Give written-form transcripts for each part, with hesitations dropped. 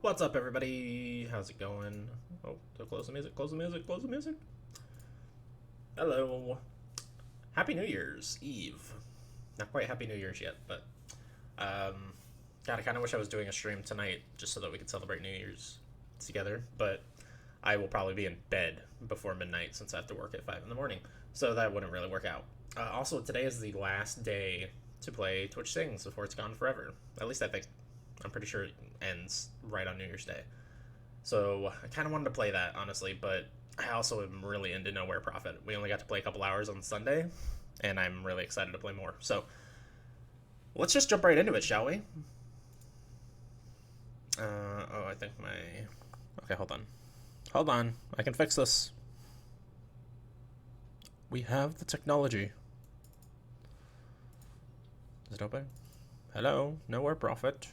What's up, everybody? How's it going? Oh, so close the music, close the music, close the music. Hello. Happy New Year's Eve. Not quite Happy New Year's yet, but um, God, I kind of wish I was doing a stream tonight just so that we could celebrate New Year's together. But I will probably be in bed before midnight since I have to work at 5 in the morning, so that wouldn't really work out. Also, today is the last day to play Twitch Sings before it's gone forever. At least I think. I'm pretty sure it ends right on New Year's Day. So I kind of wanted to play that, honestly, but I also am really into Nowhere Profit. We only got to play a couple hours on Sunday, and I'm really excited to play more. So let's just jump right into it, shall we? Oh, I think my... Okay, hold on. Hold on. I can fix this. We have the technology. Is it open? Hello? Nowhere Profit.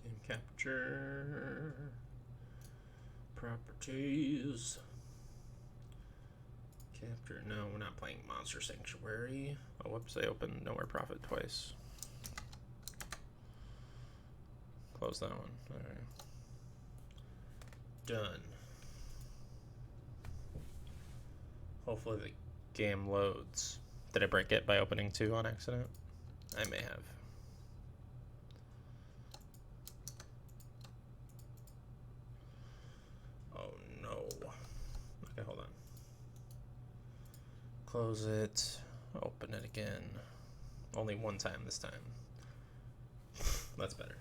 Game capture. Properties. Capture. No, we're not playing Monster Sanctuary. Oh, whoops, I opened Nowhere Profit twice. Close that one. Alright. Done. Hopefully the game loads. Did I break it by opening 2 on accident? I may have. Oh no. Okay, hold on. Close it. Open it again. Only one time this time. That's better.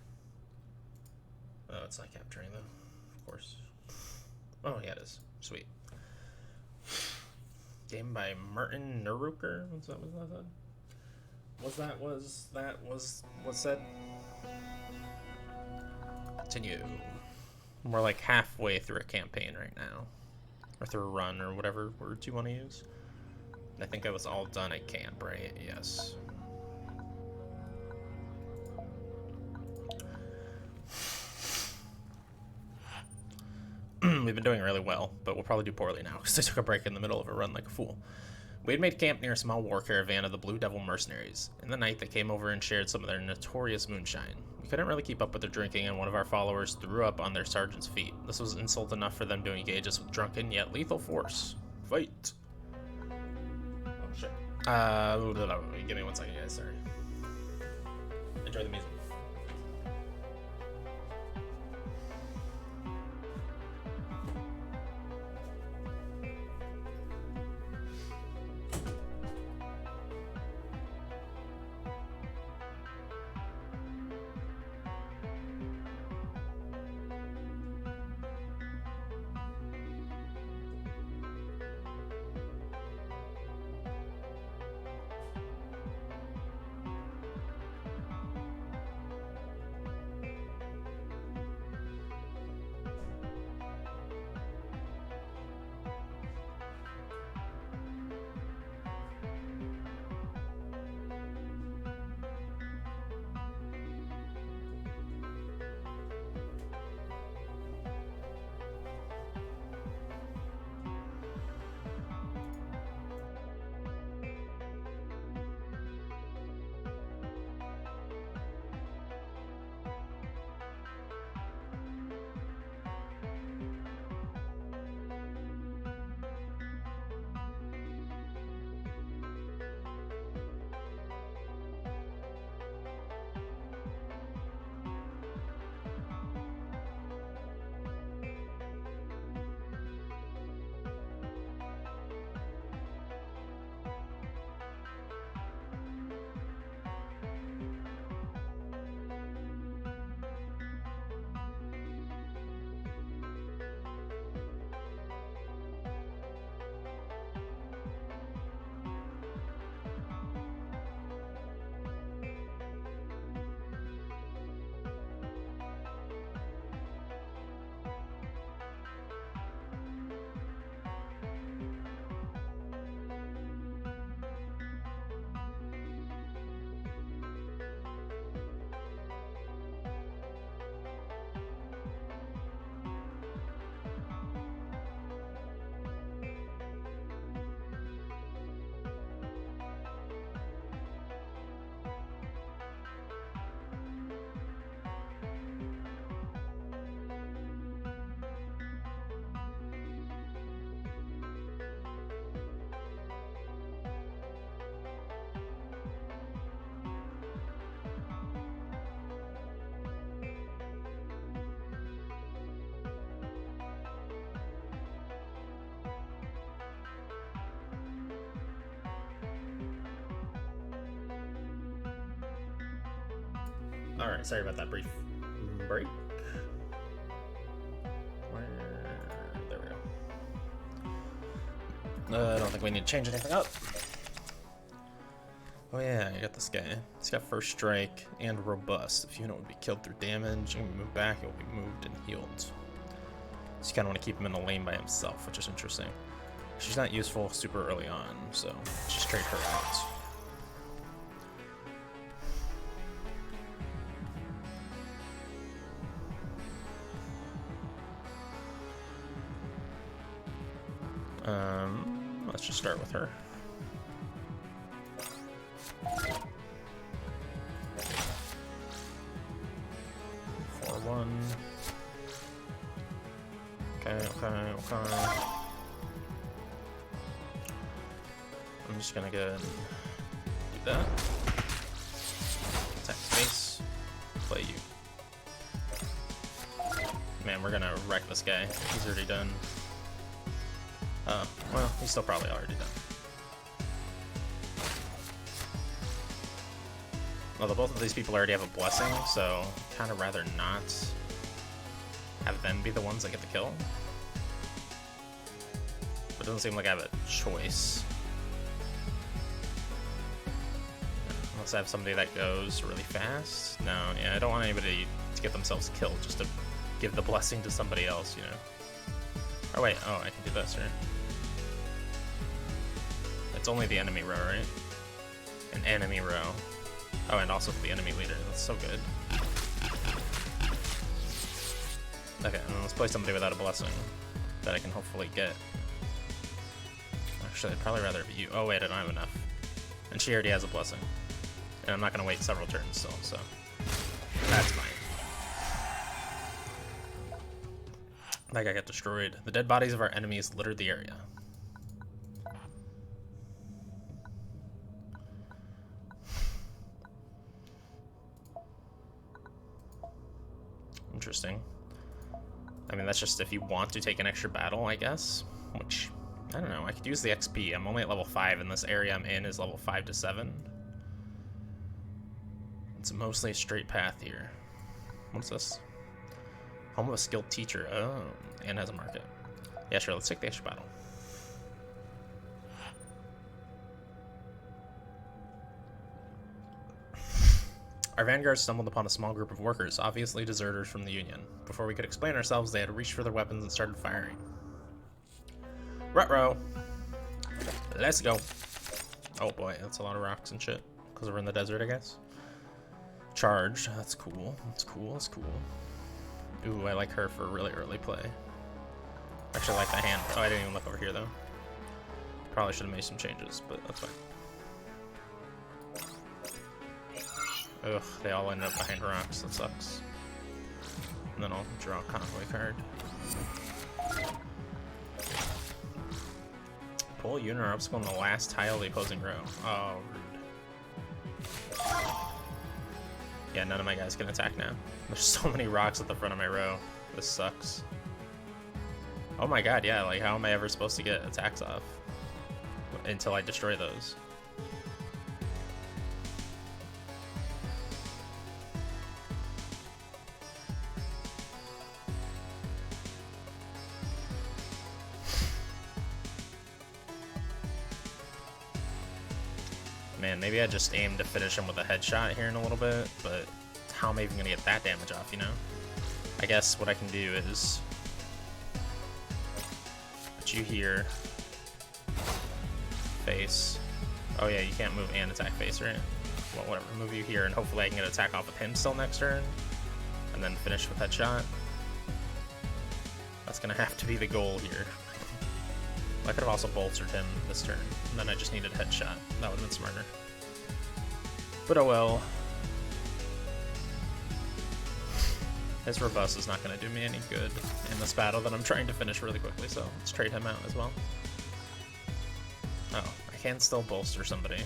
Oh, it's not capturing though. Of course. Oh yeah, it is. Sweet. Game by Martin Neruker. Was that said? Was what said? Continue. We're like halfway through a campaign right now. Or through a run, or whatever words you want to use. I think I was all done at camp, right? Yes. We've been doing really well, but we'll probably do poorly now because I took a break in the middle of a run like a fool. We had made camp near a small war caravan of the Blue Devil mercenaries. In the night, they came over and shared some of their notorious moonshine. We couldn't really keep up with their drinking, and one of our followers threw up on their sergeant's feet. This was insult enough for them to engage us with drunken yet lethal force. Fight! Oh shit. Give me 1 second, guys. Sorry. Enjoy the music. Alright, sorry about that brief break. There we go. I don't think we need to change anything up. Oh yeah, I got this guy. He's got first strike and robust. If unit would be killed through damage and move back, it will be moved and healed. So you kind of want to keep him in the lane by himself, which is interesting. She's not useful super early on, so just trade her out. Let's just start with her. Okay. I'm just gonna go ahead and do that. Attack space. Play you. Man, we're gonna wreck this guy. He's already done. Well, he's still probably already done. Although both of these people already have a blessing, so kind of rather not have them be the ones that get the kill. But it doesn't seem like I have a choice. Unless I have somebody that goes really fast. No, yeah, I don't want anybody to get themselves killed just to give the blessing to somebody else, you know. Oh wait, oh, I can do this, right? It's only the enemy row, right? An enemy row. Oh, and also for the enemy leader. That's so good. Okay, let's play somebody without a blessing that I can hopefully get. Actually, I'd probably rather be you. Oh wait, I don't have enough. And she already has a blessing. And I'm not going to wait several turns still, so that's fine. That guy got destroyed. The dead bodies of our enemies littered the area. Interesting. I mean, that's just if you want to take an extra battle, I guess. Which, I don't know, I could use the XP. I'm only at level 5, and this area I'm in is level 5 to 7. It's mostly a straight path here. What's this? Home of a skilled teacher. Oh, and has a market. Yeah, sure, let's take the extra battle. Our vanguard stumbled upon a small group of workers, obviously deserters from the Union. Before we could explain ourselves, they had reached for their weapons and started firing. Ruh-roh. Let's go. Oh boy, that's a lot of rocks and shit. Because we're in the desert, I guess. Charge. That's cool. That's cool. That's cool. Ooh, I like her for really early play. Actually, I like the hand. Oh, I didn't even look over here, though. Probably should have made some changes, but that's fine. Ugh, they all ended up behind rocks. That sucks. And then I'll draw a convoy card. Pull unit or obstacle in the last tile of the opposing row. Oh, rude. Yeah, none of my guys can attack now. There's so many rocks at the front of my row. This sucks. Oh my god, yeah, like how am I ever supposed to get attacks off? Until I destroy those. Man, maybe I just aim to finish him with a headshot here in a little bit, but how am I even gonna get that damage off, you know? I guess what I can do is put you here, face. Oh yeah, you can't move and attack face, right? Well, whatever, move you here, and hopefully I can get an attack off of him still next turn, and then finish with headshot. That's gonna have to be the goal here. I could have also bolstered him this turn, and then I just needed a headshot. That would have been smarter. But oh well. His robust is not going to do me any good in this battle that I'm trying to finish really quickly, so let's trade him out as well. Oh, I can still bolster somebody.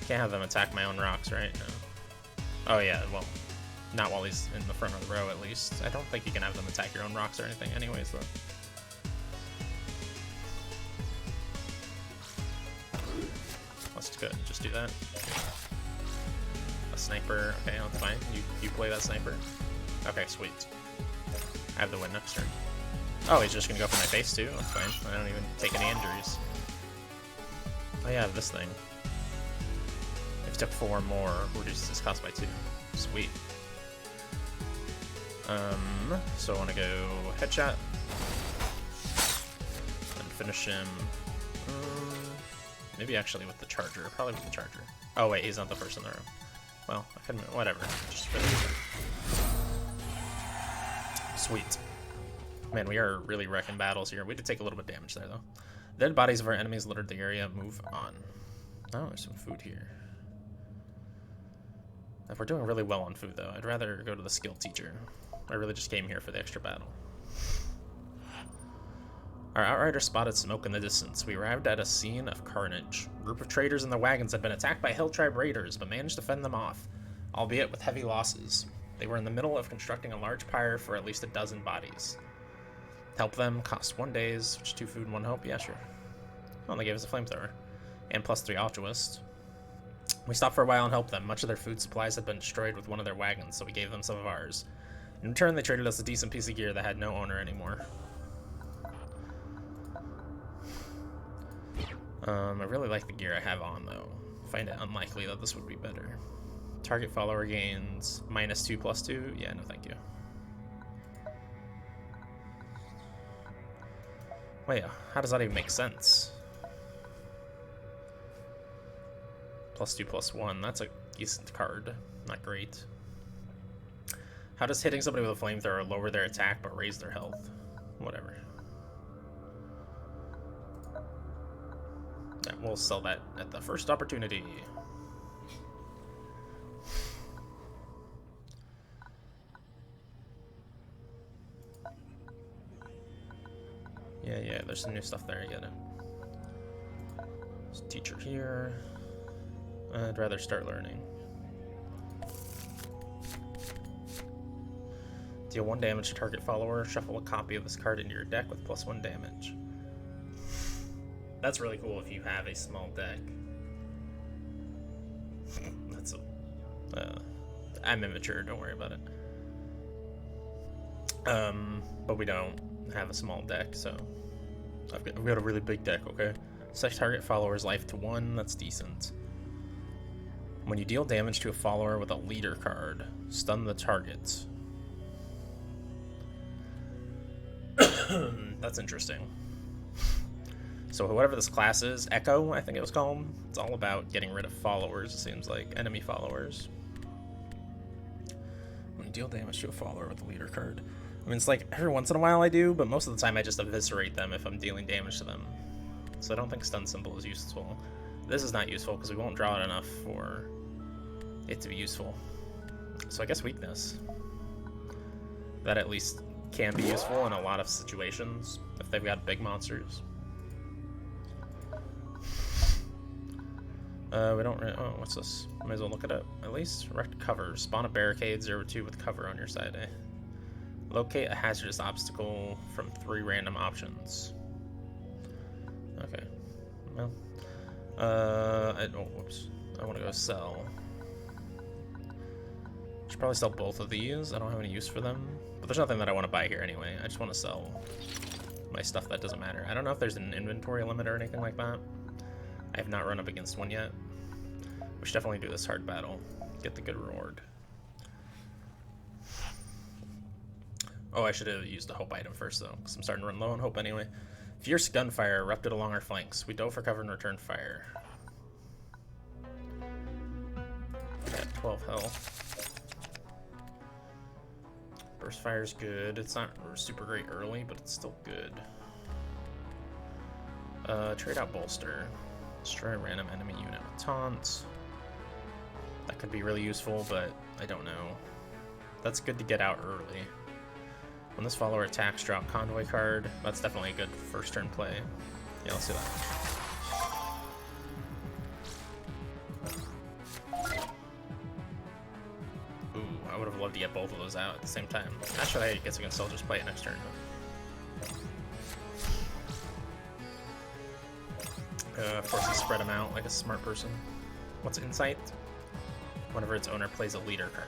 Can't have them attack my own rocks, right? No. Oh yeah, well, not while he's in the front of the row, at least. I don't think you can have them attack your own rocks or anything anyways, though. That's good. Just do that. A sniper. Okay, that's fine. You play that sniper. Okay, sweet. I have the win next turn. Oh, he's just gonna go for my face too? That's fine. I don't even take any injuries. Oh yeah, this thing. If you took 4 more, reduces his cost by 2. Sweet. So I want to go headshot. And finish him. Maybe actually with the charger. Probably with the charger. Oh wait, he's not the first in the room. Well, I can, whatever. Just finish him. Sweet. Man, we are really wrecking battles here. We did take a little bit of damage there, though. Dead bodies of our enemies littered the area. Move on. Oh, there's some food here. If we're doing really well on food, though, I'd rather go to the skill teacher. I really just came here for the extra battle. Our outrider spotted smoke in the distance. We arrived at a scene of carnage. A group of traders in the wagons had been attacked by Hill Tribe raiders, but managed to fend them off, albeit with heavy losses. They were in the middle of constructing a large pyre for at least a dozen bodies. Help them, cost 1 days, which 2 food and 1 hope. Yeah, sure. Well, they gave us a flamethrower. And plus 3 altruists. We stopped for a while and helped them. Much of their food supplies had been destroyed with one of their wagons, so we gave them some of ours. In return, they traded us a decent piece of gear that had no owner anymore. I really like the gear I have on, though. I find it unlikely that this would be better. Target follower gains -2/+2. Yeah, no thank you. Wait, how does that even make sense? +2/+1, that's a decent card. Not great. How does hitting somebody with a flamethrower lower their attack but raise their health? Whatever. Yeah, we'll sell that at the first opportunity. Yeah, there's some new stuff there, I get it. There's a teacher here. I'd rather start learning. Deal 1 damage to target follower. Shuffle a copy of this card into your deck with +1 damage. That's really cool if you have a small deck. That's a... I'm immature, don't worry about it. But we don't have a small deck, so... I've got a really big deck, okay? Set target follower's life to 1, that's decent. When you deal damage to a follower with a leader card, stun the target. That's interesting. So whatever this class is, Echo, I think it was called, it's all about getting rid of followers, it seems like. Enemy followers. When you deal damage to a follower with a leader card. I mean, it's like every once in a while I do, but most of the time I just eviscerate them if I'm dealing damage to them. So I don't think stun symbol is useful. This is not useful because we won't draw it enough for it to be useful. So I guess weakness. That at least can be useful in a lot of situations if they've got big monsters. We don't really... Oh, what's this? Might as well look it up. At least erect cover. Spawn a barricade 0/2 with cover on your side, eh? Locate a hazardous obstacle from 3 random options. Okay. Well. Whoops. I want to go sell. Should probably sell both of these. I don't have any use for them. But there's nothing that I want to buy here anyway. I just want to sell my stuff that doesn't matter. I don't know if there's an inventory limit or anything like that. I have not run up against one yet. We should definitely do this hard battle. Get the good reward. Oh, I should have used the hope item first, though, because I'm starting to run low on hope anyway. Fierce gunfire erupted along our flanks. We dove for cover and returned fire. Got 12 health. Burst fire's good. It's not super great early, but it's still good. Trade out bolster. Destroy a random enemy unit with taunt. That could be really useful, but I don't know. That's good to get out early. When this follower attacks, draw a convoy card. That's definitely a good first turn play. Yeah, let's do that. Ooh, I would have loved to get both of those out at the same time. Actually, I guess I can still just play it next turn. Of course, you spread them out like a smart person. What's Insight? Whenever its owner plays a leader card.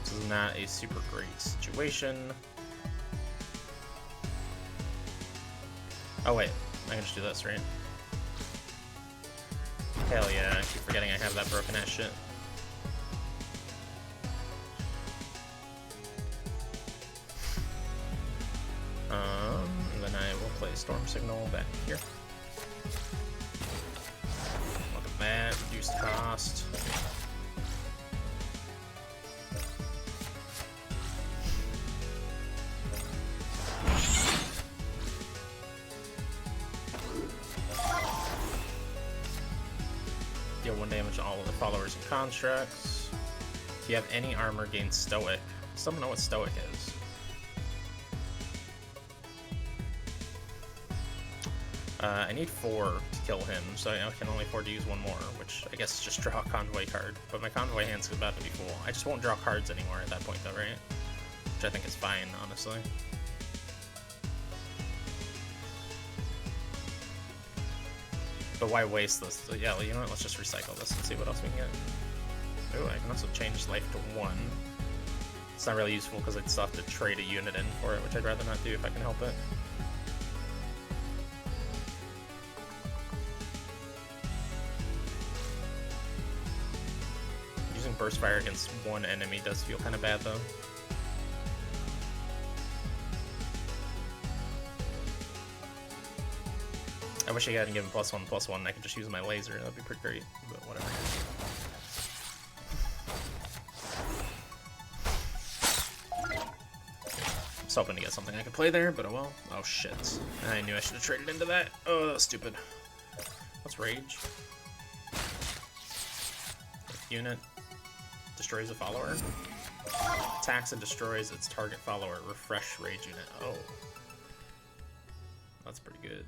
This is not a super great situation. Oh wait, I can just do this, right? Hell yeah, I keep forgetting I have that broken ass shit. And then I will play Storm Signal back here. Look at that, reduced cost. Deal 1 damage to all of the followers and constructs. If you have any armor, gain Stoic. Still don't know what Stoic is. I need 4 to kill him, so I can only afford to use 1 more, which I guess is just draw a Convoy card. But my Convoy hand's about to be full. I just won't draw cards anymore at that point though, right? Which I think is fine, honestly. But why waste this? So yeah, you know what? Let's just recycle this and see what else we can get. Ooh, I can also change life to 1. It's not really useful because I'd still have to trade a unit in for it, which I'd rather not do if I can help it. Using Burst Fire against 1 enemy does feel kind of bad though. I wish I hadn't given +1/+1 and I could just use my laser. That'd be pretty great, but whatever. I was hoping to get something I could play there, but oh well. Oh shit. I knew I should have traded into that. Oh, that was stupid. What's Rage? If unit destroys a follower. Attacks and destroys its target follower. Refresh Rage unit. Oh. That's pretty good.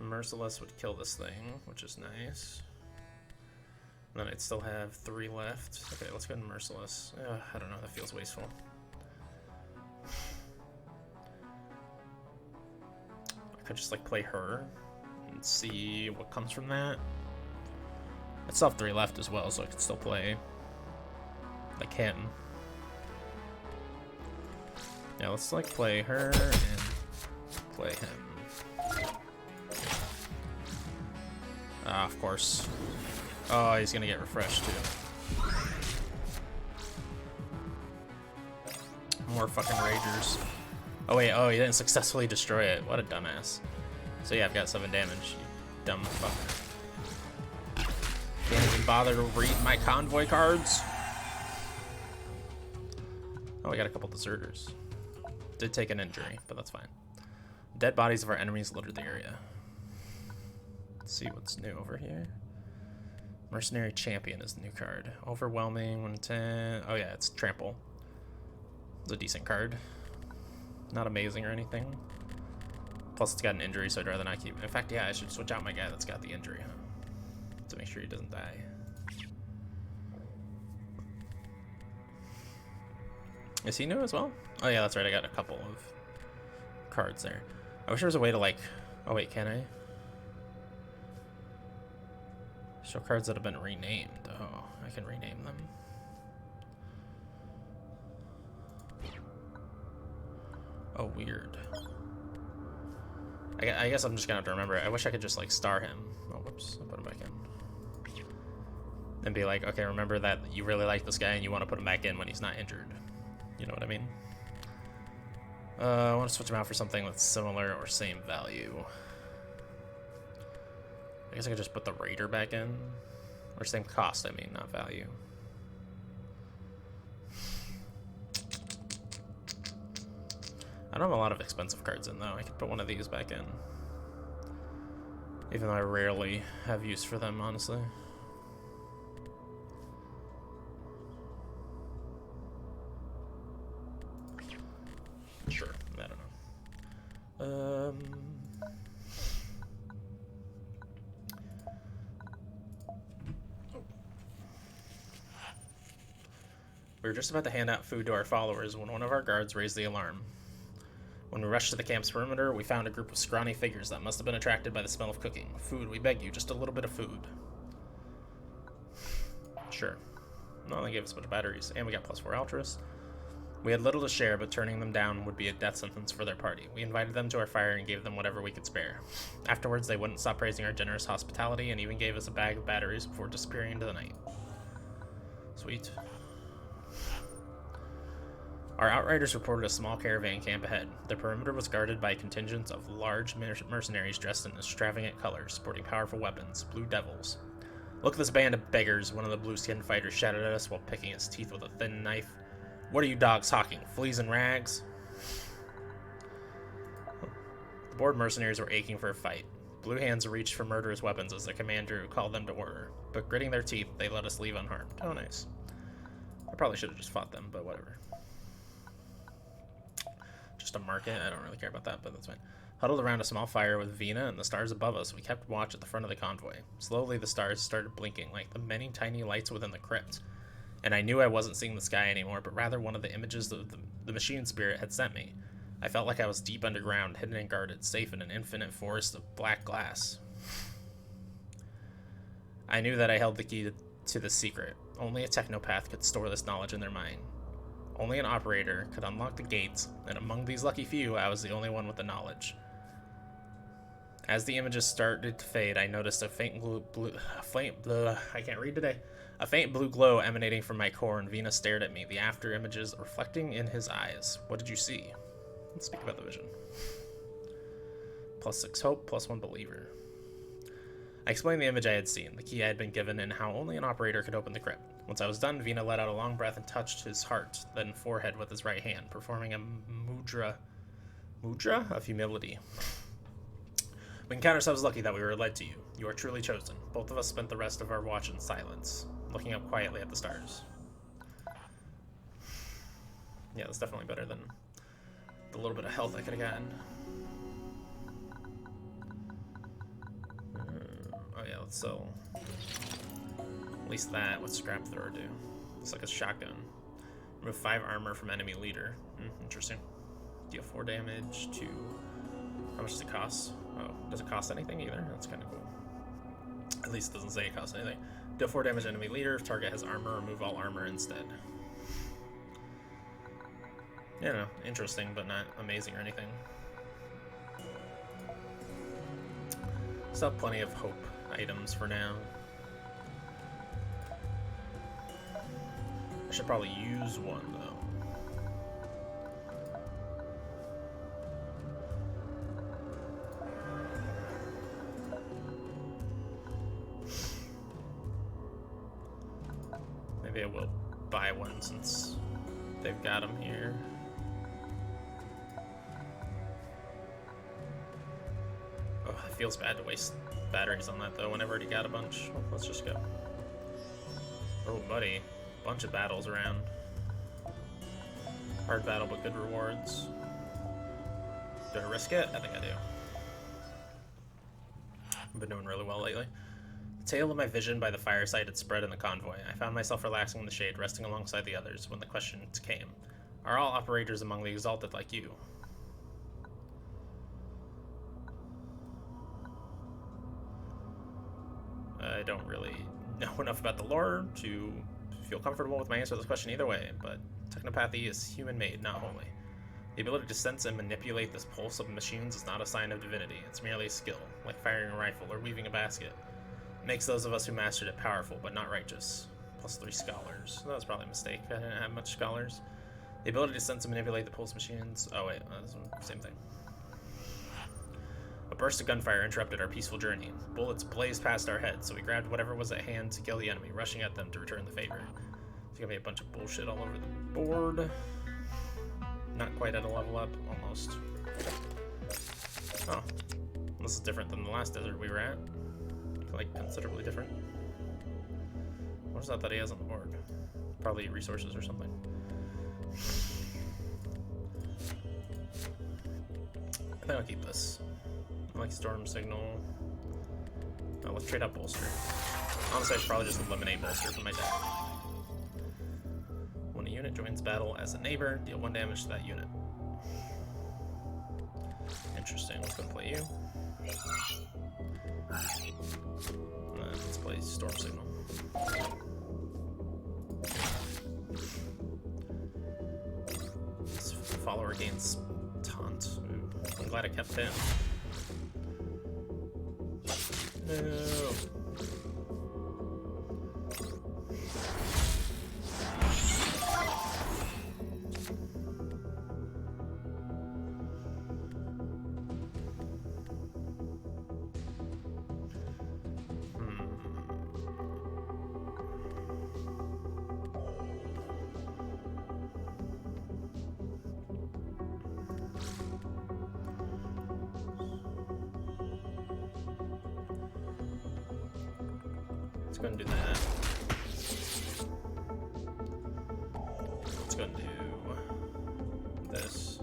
Merciless would kill this thing, which is nice. And then I'd still have 3 left. Okay, let's go to Merciless. I don't know, that feels wasteful. I could just like play her and see what comes from that. I still have 3 left as well, so I could still play like him. Yeah, let's like play her and play him. Ah, of course. Oh, he's gonna get refreshed too. More fucking Ragers. Oh wait, oh, he didn't successfully destroy it. What a dumbass. So yeah, I've got 7 damage, you dumb fucker. Can't even bother to read my Convoy cards. Oh, I got a couple deserters. Did take an injury, but that's fine. Dead bodies of our enemies litter the area. Let's see what's new over here. Mercenary Champion is the new card. Overwhelming, 110. Oh yeah, it's Trample. It's a decent card. Not amazing or anything. Plus it's got an injury, so I'd rather not keep it. In fact, yeah, I should switch out my guy that's got the injury to make sure he doesn't die. Is he new as well? Oh yeah, that's right, I got a couple of cards there. I wish there was a way to like... Oh wait, can I? Show cards that have been renamed. Oh, I can rename them. Oh, weird. I guess I'm just gonna have to remember it. I wish I could just like star him. Oh, whoops, I put him back in. And be like, okay, remember that you really like this guy and you want to put him back in when he's not injured. You know what I mean? I want to switch him out for something with similar or same value. I guess I could just put the Raider back in. Or same cost, I mean, not value. I don't have a lot of expensive cards in, though. I could put one of these back in. Even though I rarely have use for them, honestly. Sure, I don't know. We were just about to hand out food to our followers when one of our guards raised the alarm. When we rushed to the camp's perimeter, we found a group of scrawny figures that must have been attracted by the smell of cooking. Food, we beg you, just a little bit of food. Sure. No, they gave us a bunch of batteries, and we got +4 Altruis. We had little to share, but turning them down would be a death sentence for their party. We invited them to our fire and gave them whatever we could spare. Afterwards, they wouldn't stop praising our generous hospitality and even gave us a bag of batteries before disappearing into the night. Sweet. Our outriders reported a small caravan camp ahead. The perimeter was guarded by contingents of large mercenaries dressed in extravagant colors, sporting powerful weapons, blue devils. Look at this band of beggars, one of the blue-skinned fighters shouted at us while picking his teeth with a thin knife. What are you dogs hawking? Fleas and rags? The bored mercenaries were aching for a fight. Blue hands reached for murderous weapons as their commander called them to order, but gritting their teeth, they let us leave unharmed. Oh, nice. I probably should have just fought them, but whatever. Just a market? I don't really care about that, but that's fine. Huddled around a small fire with Vina and the stars above us, we kept watch at the front of the convoy. Slowly, the stars started blinking like the many tiny lights within the crypt. And I knew I wasn't seeing the sky anymore, but rather one of the images of the machine spirit had sent me. I felt like I was deep underground, hidden and guarded, safe in an infinite forest of black glass. I knew that I held the key to the secret. Only a technopath could store this knowledge in their mind. Only an operator could unlock the gates, and among these lucky few, I was the only one with the knowledge. As the images started to fade, I noticed a faint a faint blue glow emanating from my core, and Vina stared at me, the after images reflecting in his eyes. What did you see? Let's speak about the vision. +6 hope, +1 believer. I explained the image I had seen, the key I had been given, and how only an operator could open the crypt. Once I was done, Vina let out a long breath and touched his heart, then forehead with his right hand, performing a mudra of humility. We can count ourselves lucky that we were led to you. You are truly chosen. Both of us spent the rest of our watch in silence, looking up quietly at the stars. Yeah, that's definitely better than the little bit of health I could have gotten. Oh yeah, let's sell at least that. What's scrap thrower do? It's like a shotgun. Remove 5 armor from enemy leader. Interesting. Deal 4 damage to... How much does it cost? Oh, does it cost anything either? That's kind of cool. At least it doesn't say it costs anything. Deal 4 damage to enemy leader. If target has armor, remove all armor instead. Yeah, no, interesting, but not amazing or anything. Still have plenty of hope items for now. I should probably use one, though. Maybe I will buy one since they've got them here. Oh, it feels bad to waste batteries on that, though, when I've already got a bunch. Well, let's just go. Oh, buddy. Bunch of battles around. Hard battle, but good rewards. Do I risk it? I think I do. I've been doing really well lately. The tail of my vision by the fireside had spread in the convoy. I found myself relaxing in the shade, resting alongside the others, when the questions came. Are all operators among the exalted like you? I don't really know enough about the lore to feel comfortable with my answer to this question either way, but technopathy is human-made, not holy. The ability to sense and manipulate this pulse of machines is not a sign of divinity. It's merely a skill, like firing a rifle or weaving a basket. It makes those of us who mastered it powerful, but not righteous. +3 scholars. That was probably a mistake. I didn't have much scholars. The ability to sense and manipulate the pulse machines... Oh wait, that's the same thing. A burst of gunfire interrupted our peaceful journey. Bullets blazed past our heads, so we grabbed whatever was at hand to kill the enemy, rushing at them to return the favor. There's gonna be a bunch of bullshit all over the board. Not quite at a level up, almost. Oh. This is different than the last desert we were at. Like, considerably different. What is that he has on the board? Probably resources or something. I think I'll keep this. I like Storm Signal. Oh, let's trade out Bolster. Honestly, I should probably just eliminate Bolster from my deck. 1 unit. unit joins battle as a neighbor, deal 1 damage to that unit. Interesting. Let's go and play you. And then let's play Storm Signal. This follower gains taunt. Ooh, I'm glad I kept him. No. Let's go and do that. Let's go and do this.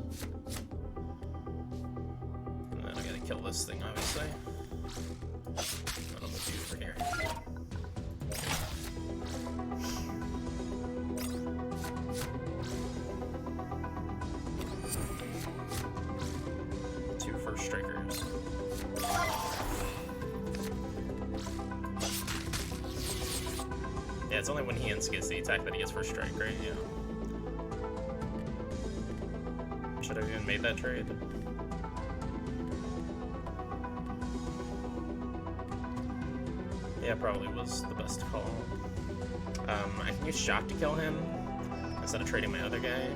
And then I gotta kill this thing, obviously. And I'll move you over here. Two first strikers. Yeah, it's only when he instigates the attack that he gets first strike, right? Yeah. Should I have even made that trade? Yeah, probably was the best call. I can use Shock to kill him instead of trading my other guy.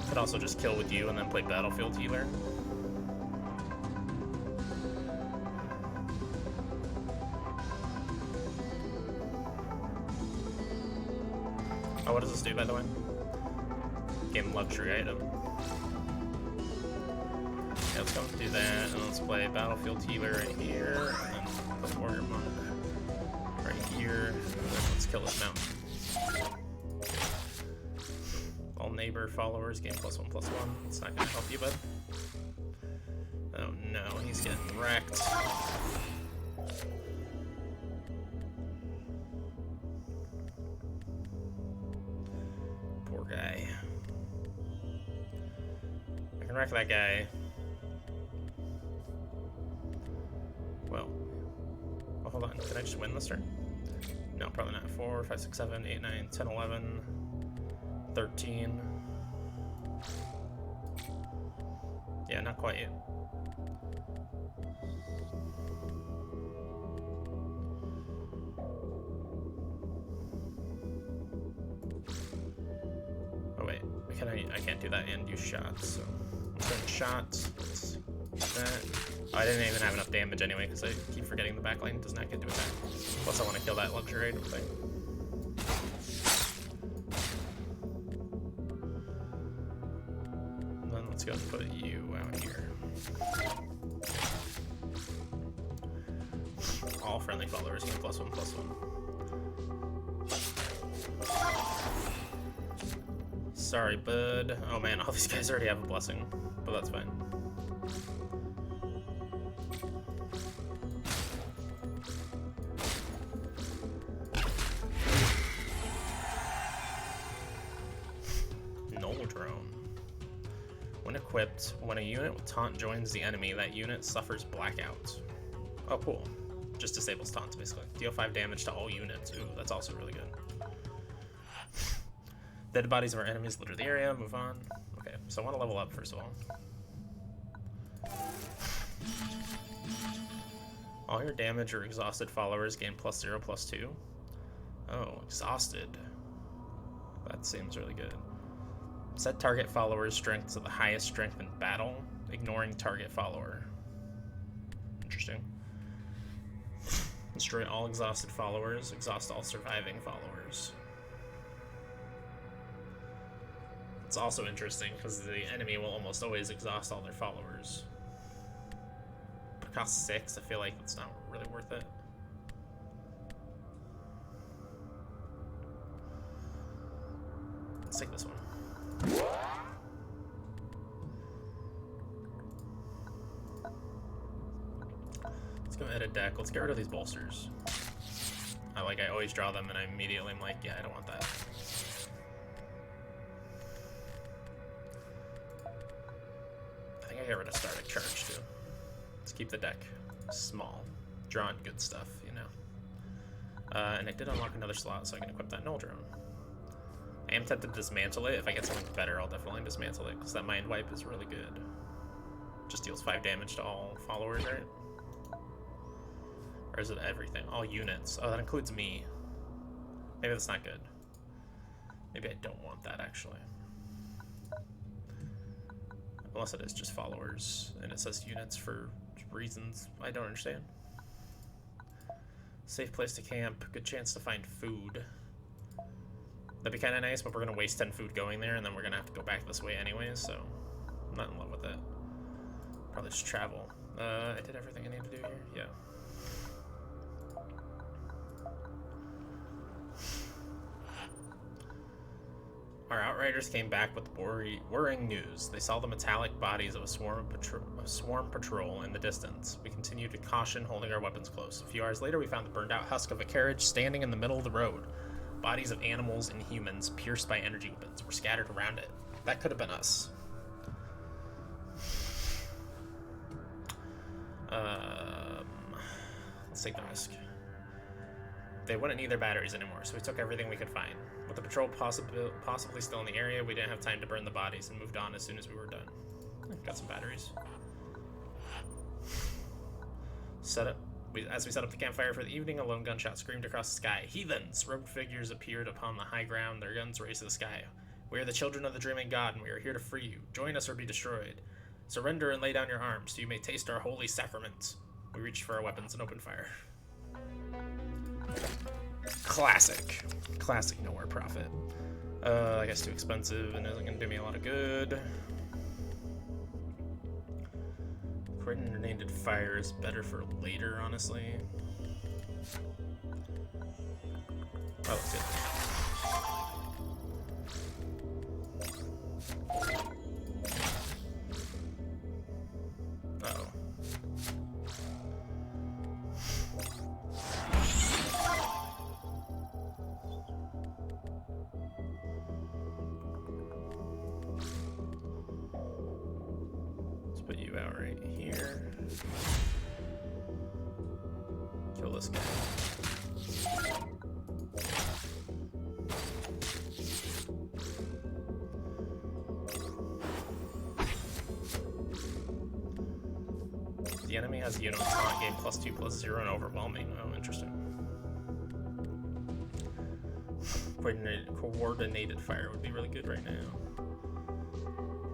Could also just kill with you and then play Battlefield Healer. Oh, what does this do, by the way? Game luxury item. Yeah, let's go and do that, and let's play Battlefield Healer right here, and then play Warrior Monk right here, and then let's kill this mountain. All neighbor followers gain +1/+1. It's not gonna help you, bud. Oh no, he's getting wrecked. Poor guy. I can wreck that guy. Well, oh, hold on. Can I just win this turn? No, probably not. 4, 5, 6, 7, 8, 9, 10, 11, 13. Yeah, not quite yet. Oh wait, I can't do that and use shots, so I'm doing shots. That. Oh, I didn't even have enough damage anyway, because I keep forgetting the back lane does not get to attack. Plus I want to kill that luxury item thing. And then let's go and put you out here. All friendly followers gain +1/+1. Sorry, bud. Oh man, all these guys already have a blessing, but that's fine. Null drone. When equipped, when a unit with taunt joins the enemy, that unit suffers blackout. Oh, cool. Just disables taunts, basically. Deal 5 damage to all units. Ooh, that's also really good. Dead bodies of our enemies litter the area. Move on. Okay, so I want to level up first of all. All your damage or exhausted followers gain +0/+2. Oh, exhausted. That seems really good. Set target follower's strength to the highest strength in battle, ignoring target follower. Interesting. Destroy all exhausted followers, exhaust all surviving followers. It's also interesting because the enemy will almost always exhaust all their followers. But it costs 6, I feel like it's not really worth it. Let's take this one. Let's go edit deck. Let's get rid of these bolsters. I always draw them and I immediately am like, yeah, I don't want that. I think I get rid of Stardic Charge too. Let's keep the deck small. Drawing good stuff, you know. And I did unlock another slot, so I can equip that Null Drone. I am tempted to dismantle it. If I get something better, I'll definitely dismantle it, because that Mind Wipe is really good. Just deals 5 damage to all followers, right? Or is it everything? All units. Oh, that includes me. Maybe that's not good. Maybe I don't want that, actually. Unless it is just followers, and it says units for reasons I don't understand. Safe place to camp. Good chance to find food. That'd be kind of nice, but we're going to waste 10 food going there, and then we're going to have to go back this way anyways, so I'm not in love with it. Probably just travel. I did everything I need to do here? Yeah. Our outriders came back with worrying news. They saw the metallic bodies of a swarm patrol in the distance. We continued to caution, holding our weapons close. A few hours later, we found the burned-out husk of a carriage standing in the middle of the road. Bodies of animals and humans, pierced by energy weapons, were scattered around it. That could have been us. Let's take the risk. They wouldn't need their batteries anymore, so we took everything we could find. With the patrol possibly still in the area, we didn't have time to burn the bodies and moved on as soon as we were done. Got some batteries. As we set up the campfire for the evening, a lone gunshot screamed across the sky. Heathens! Robed figures appeared upon the high ground, their guns raised to the sky. We are the children of the dreaming god, and we are here to free you. Join us or be destroyed. Surrender and lay down your arms, so you may taste our holy sacrament. We reached for our weapons and opened fire. Classic. Classic Nowhere Prophet. I guess too expensive and isn't going to do me a lot of good. Coordinated fire is better for later, honestly. Oh, that's good. Uh-oh. Put you out right here. Kill this guy. The enemy has unit taunt, gain +2/+0 and overwhelming. Oh, interesting. Coordinated fire would be really good right now.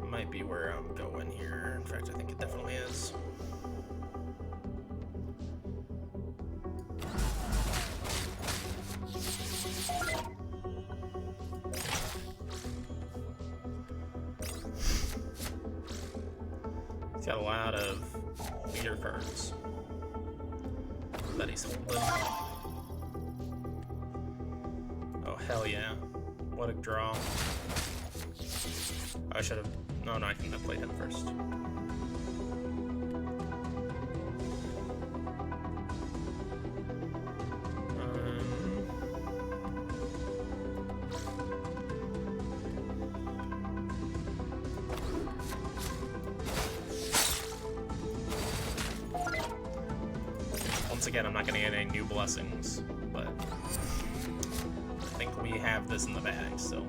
Might be where I'm going here. In fact, I think it definitely is. He's got a lot of leader cards that he's holding. Oh, hell yeah. What a draw. I should have... No, I couldn't have played him first. Once again, I'm not going to get any new blessings, but I think we have this in the bag still.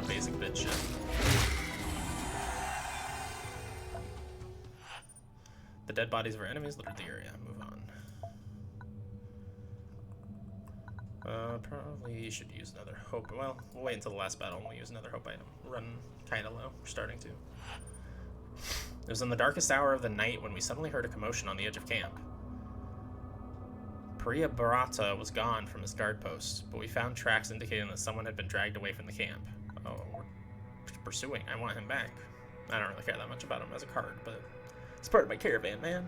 Basic bitch shit. The dead bodies of our enemies littered the area. Move on. Probably should use another hope. Well, we'll wait until the last battle and we'll use another hope item. Run kinda low. We're starting to. It was in the darkest hour of the night when we suddenly heard a commotion on the edge of camp. Priya Bharata was gone from his guard post, but we found tracks indicating that someone had been dragged away from the camp. Oh, we're pursuing. I want him back. I don't really care that much about him as a card, but it's part of my caravan, man.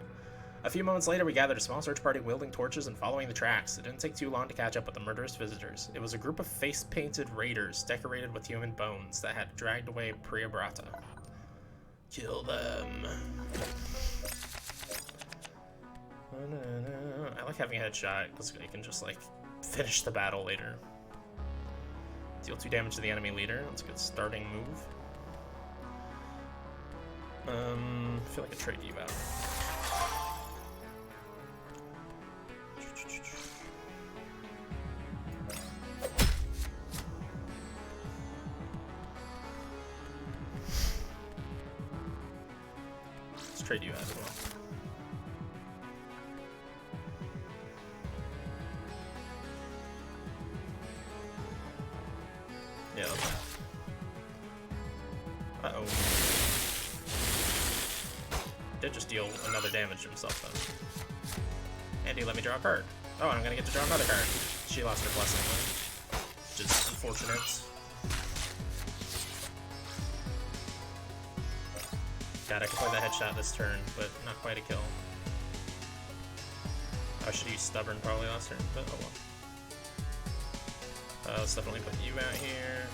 A few moments later, we gathered a small search party wielding torches and following the tracks. It didn't take too long to catch up with the murderous visitors. It was a group of face-painted raiders decorated with human bones that had dragged away Priya Bharata. Kill them. I like having a headshot because you can just like finish the battle later. Deal 2 damage to the enemy leader. That's a good starting move. I feel like a trade you out. Let's trade you out as well. Yeah. Uh-oh. Did just deal another damage to himself, though. Andy, let me draw a card. Oh, I'm gonna get to draw another card. She lost her blessing, though. Which is unfortunate. God, I could play that headshot this turn, but not quite a kill. I should use Stubborn probably last turn, but oh well. Let's definitely put you out here.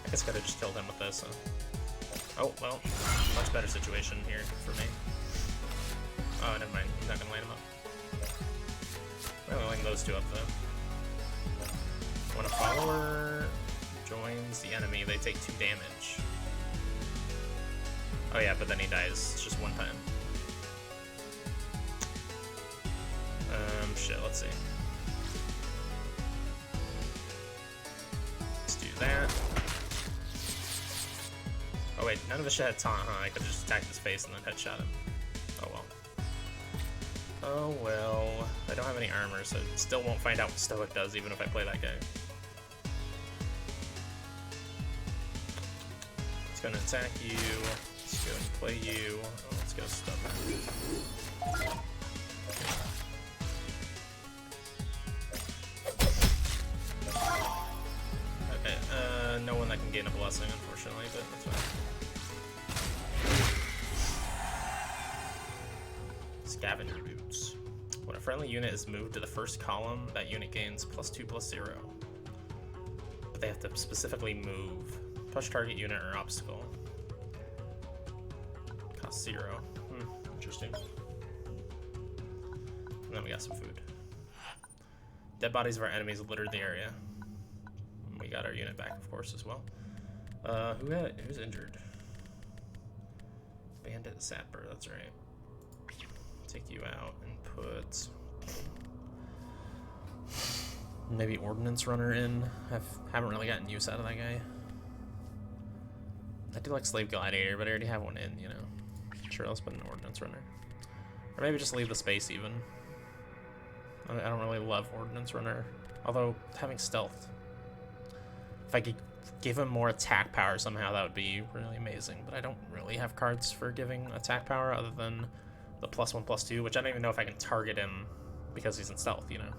I guess I could've just killed him with this, huh? Oh, well, much better situation here for me. Oh, never mind, I'm not gonna line him up. I'm gonna line those two up, though. When a follower joins the enemy, they take 2 damage. Oh yeah, but then he dies just 1 time. Shit, let's see. Let's do that. Oh wait, none of this shit had taunt, huh? I could just attack his face and then headshot him. Oh well. Oh well. I don't have any armor, so I still won't find out what Stoic does even if I play that guy. It's gonna attack you. Let's go and play you. Oh, let's go Stubborn. Okay, no one that can gain a blessing, unfortunately, but that's fine. Scavenger Boots. When a friendly unit is moved to the first column, that unit gains +2/+0. But they have to specifically move. Push target unit or obstacle. Cost 0. Interesting. And then we got some food. Dead bodies of our enemies littered the area. We got our unit back, of course, as well. Who's injured? Bandit Sapper, that's right. Take you out and put maybe Ordnance Runner in. Haven't really gotten use out of that guy. I do like Slave Gladiator, but I already have one in, you know. Sure, let's put an Ordnance Runner. Or maybe just leave the space even. I don't really love Ordnance Runner. Although, having Stealth. If I could give him more attack power somehow, that would be really amazing. But I don't really have cards for giving attack power other than the +1/+2, which I don't even know if I can target him because he's in Stealth, you know.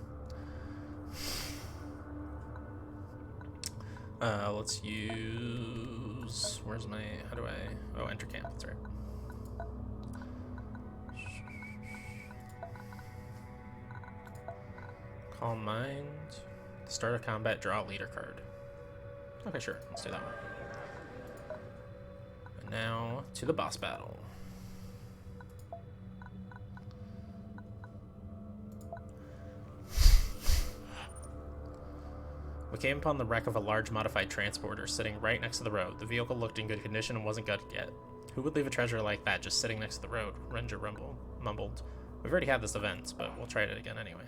Let's use... Where's my... How do I... Oh, enter camp, that's right. Calm Mind. Start a combat, draw a leader card. Okay, sure, let's do that one. And now, to the boss battle. We came upon the wreck of a large modified transporter sitting right next to the road. The vehicle looked in good condition and wasn't gutted yet. Who would leave a treasure like that just sitting next to the road? Ranger mumbled. We've already had this event, but we'll try it again anyway.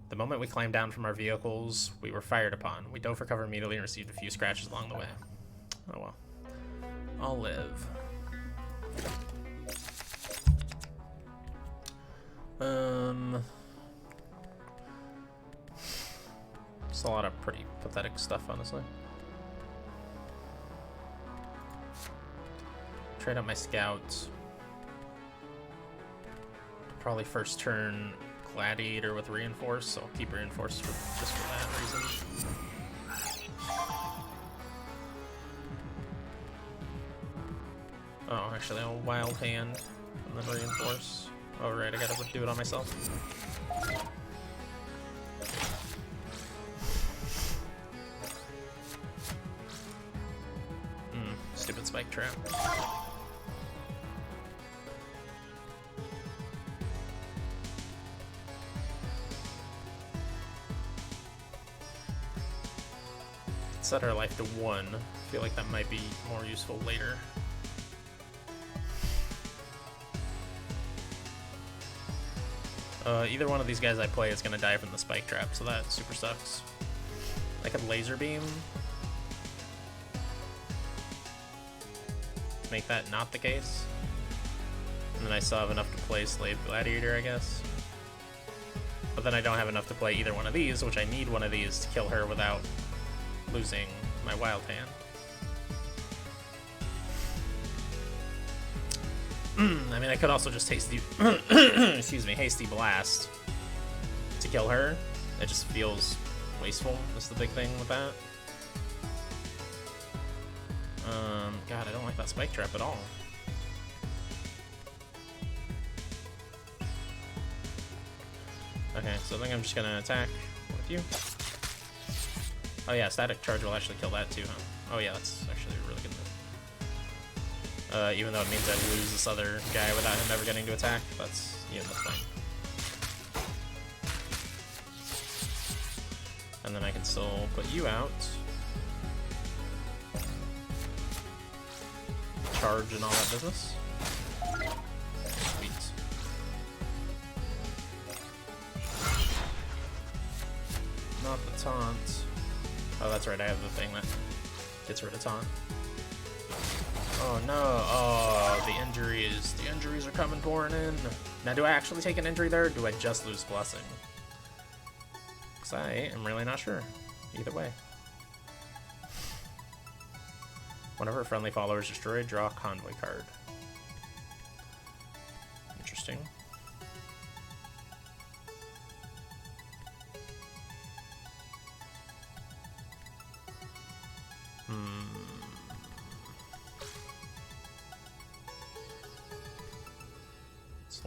The moment we climbed down from our vehicles, we were fired upon. We dove for cover immediately and received a few scratches along the way. Oh well. I'll live. Just a lot of pretty pathetic stuff, honestly. Trade out my scouts. Probably first turn Gladiator with Reinforce, so I'll keep Reinforce just for that reason. Oh, actually I'll Wild Hand and then Reinforce. Oh right, I gotta do it on myself. Stupid spike trap. Set our life to 1. I feel like that might be more useful later. Either one of these guys I play is gonna die from the spike trap, so that super sucks. I could laser beam. Make that not the case. And then I still have enough to play Slave Gladiator, I guess. But then I don't have enough to play either one of these, which I need one of these to kill her without losing my wild hand. I mean, I could also just hasty, excuse me, hasty blast to kill her. It just feels wasteful. That's the big thing with that. God, I don't like that spike trap at all. Okay, so I think I'm just gonna attack with you. Oh yeah, static charge will actually kill that too, huh? Oh yeah, that's actually a really good move. Even though it means I lose this other guy without him ever getting to attack, that's fine. And then I can still put you out. Charge and all that business. Sweet. Not the taunt. Oh, that's right, I have the thing that gets rid of taunt. Oh no, oh, the injuries are coming pouring in. Now, do I actually take an injury there, or do I just lose Blessing? Because I am really not sure. Either way. Whenever a friendly follower is destroyed, draw a convoy card. Interesting.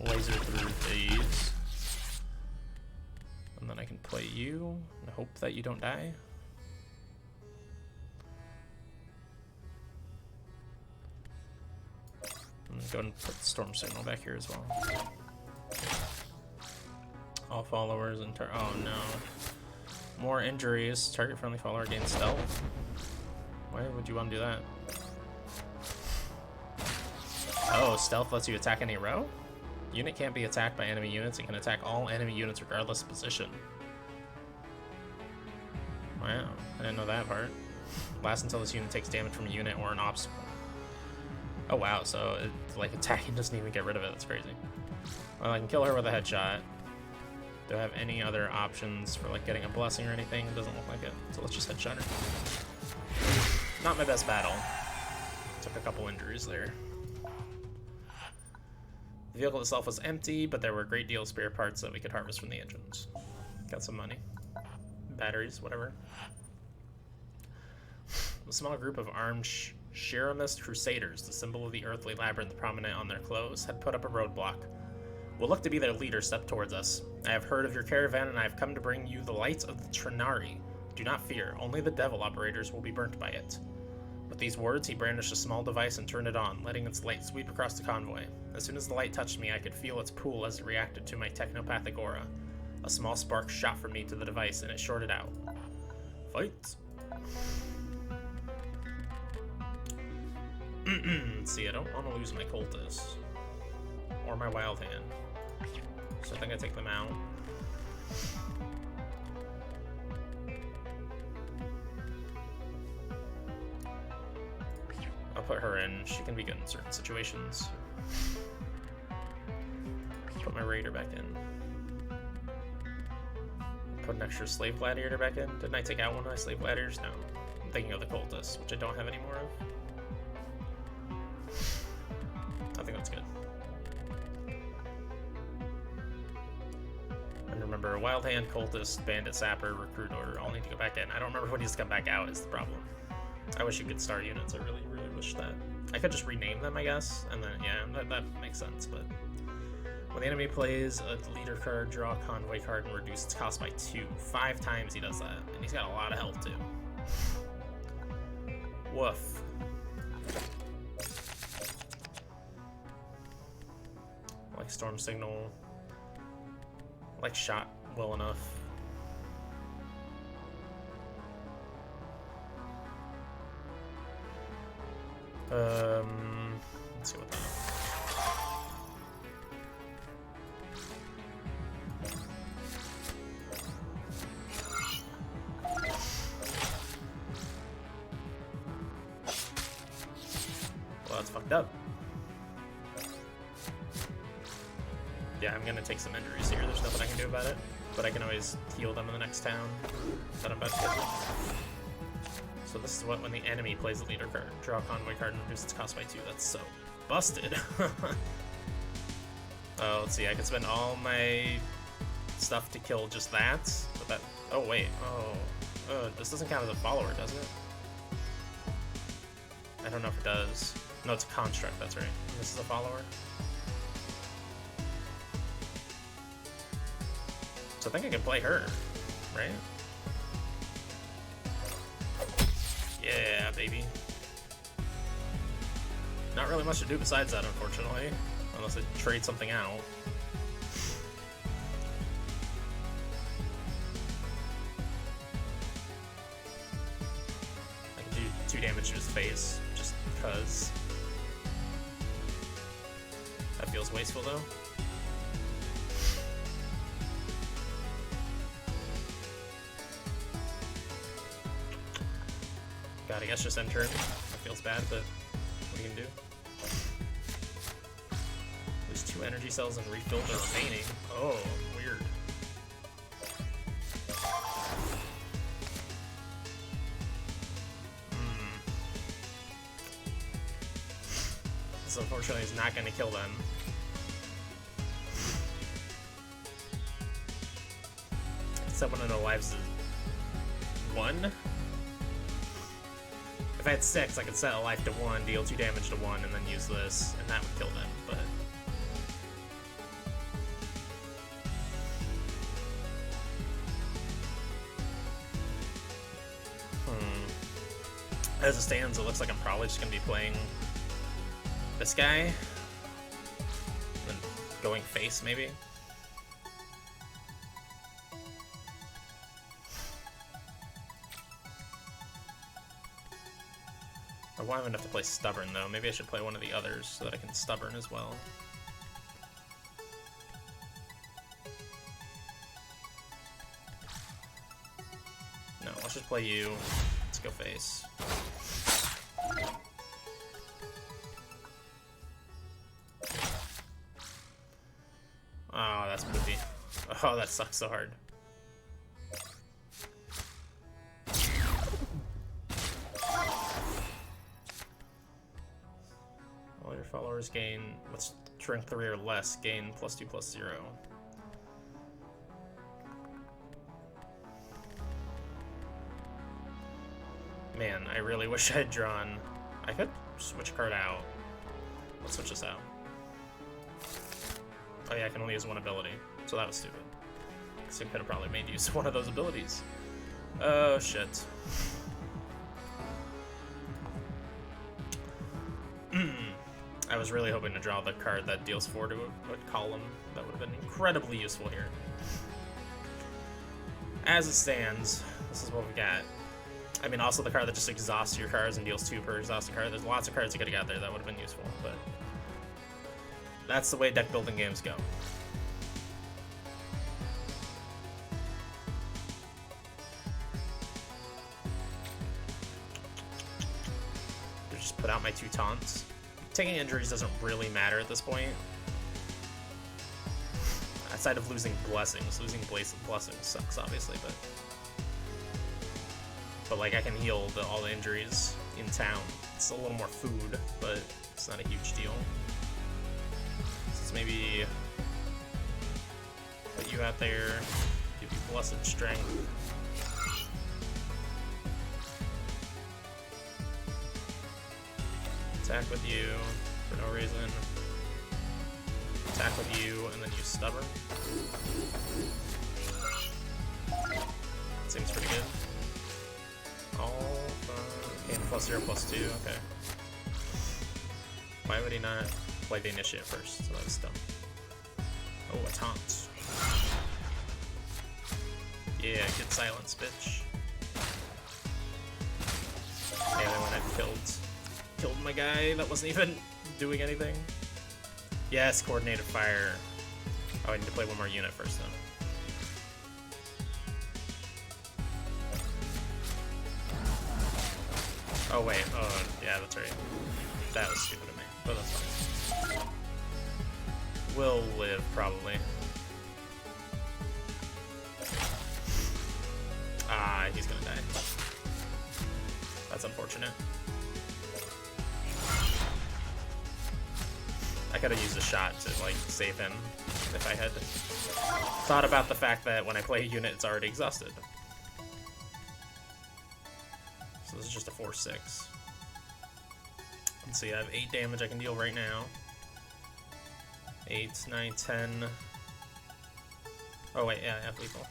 Laser through these, and then I can play you and hope that you don't die. I'm gonna go and put the storm signal back here as well. All followers and oh no, more injuries. Target friendly follower gains stealth. Why would you want to do that? Oh, stealth lets you attack any row? Unit can't be attacked by enemy units. It can attack all enemy units regardless of position. Wow, I didn't know that part. Lasts until this unit takes damage from a unit or an obstacle. Oh wow, so like attacking doesn't even get rid of it. That's crazy. Well, I can kill her with a headshot. Do I have any other options for like getting a blessing or anything? It doesn't look like it. So let's just headshot her. Not my best battle. Took a couple injuries there. The vehicle itself was empty, but there were a great deal of spare parts that we could harvest from the engines. Got some money. Batteries, whatever. A small group of armed Shiramist Crusaders, the symbol of the earthly labyrinth prominent on their clothes, had put up a roadblock. What looked to be their leader stepped towards us. I have heard of your caravan, and I have come to bring you the light of the Trinari. Do not fear, only the devil operators will be burnt by it. With these words, he brandished a small device and turned it on, letting its light sweep across the convoy. As soon as the light touched me, I could feel its pull as it reacted to my technopathic aura. A small spark shot from me to the device, and it shorted out. Fight! See, I don't want to lose my cultists. Or my wild hand. So I think I take them out. I'll put her in. She can be good in certain situations. Put my raider back in. Put an extra slave gladiator back in. Didn't I take out one of my slave gladiators? No. I'm thinking of the cultists, which I don't have any more of. I think that's good. And remember, Wild Hand, Cultist, Bandit, Sapper, Recruit Order all need to go back in. I don't remember what needs to come back out is the problem. I wish you could start units. I really, really wish that. I could just rename them, I guess, and then, yeah, that makes sense, but... When the enemy plays a leader card, draw a convoy card and reduce its cost by 2. 5 times he does that, and he's got a lot of health, too. Woof. like Storm Signal. Like shot well enough. Let's see what that. Well, that's fucked up. Yeah, I'm gonna take some injuries here. There's nothing I can do about it, but I can always heal them in the next town that I'm about to get to. So this is what when the enemy plays the leader card. Draw a convoy card and reduce its cost by 2. That's so busted. Oh, let's see. I can spend all my stuff to kill just that. But that. Oh wait. Oh, this doesn't count as a follower, does it? I don't know if it does. No, it's a construct. That's right. This is a follower. So I think I can play her, right? Yeah, baby. Not really much to do besides that, unfortunately. Unless I trade something out. I can do 2 damage to his face, just because. That feels wasteful, though. God, I guess just end turn. That feels bad, but what are you gonna do? Lose 2 energy cells and refill the remaining. Oh, weird. This unfortunately is not gonna kill them. Set 1 of lives is 1. If I had 6, I could set a life to 1, deal 2 damage to 1, and then use this, and that would kill them, but... As it stands, it looks like I'm probably just going to be playing this guy, and then going face, maybe? I want enough to play Stubborn, though. Maybe I should play one of the others so that I can Stubborn as well. No, let's just play you. Let's go face. Oh, that's poopy. Oh, that sucks so hard. All your followers gain, what's strength 3 or less, gain +2/+0. Man, I really wish I had drawn. I could switch a card out. Let's switch this out. Oh yeah, I can only use 1 ability, so that was stupid. So I could have probably made use of one of those abilities. Oh shit. I was really hoping to draw the card that deals 4 to a column. That would have been incredibly useful here. As it stands, this is what we got. I mean, also the card that just exhausts your cards and deals 2 per exhausted card. There's lots of cards you could have got there that would have been useful, but that's the way deck building games go. Just put out my 2 taunts. Taking injuries doesn't really matter at this point. Aside of losing blessings. Losing blessings sucks, obviously, but like I can heal all the injuries in town. It's a little more food, but it's not a huge deal. So let's maybe put you out there, give you blessed strength. Attack with you for no reason. Attack with you and then use Stubborn. Seems pretty good. All gain +0/+2, okay. Why would he not play the initiate first? So that was dumb. Oh, a taunt. Yeah, good silence, bitch. Yeah, then when I killed my guy that wasn't even doing anything. Yes, coordinated fire. Oh, I need to play one more unit first, though. Oh, wait. Oh, yeah, that's right. That was stupid of me, but that's fine. We'll live, probably. Ah, he's gonna die. That's unfortunate. I could have used a shot to, like, save him if I had thought about the fact that when I play a unit, it's already exhausted. So this is just a 4/6. Let's see, I have 8 damage I can deal right now. 8, 9, 10. Oh wait, yeah, I have lethal.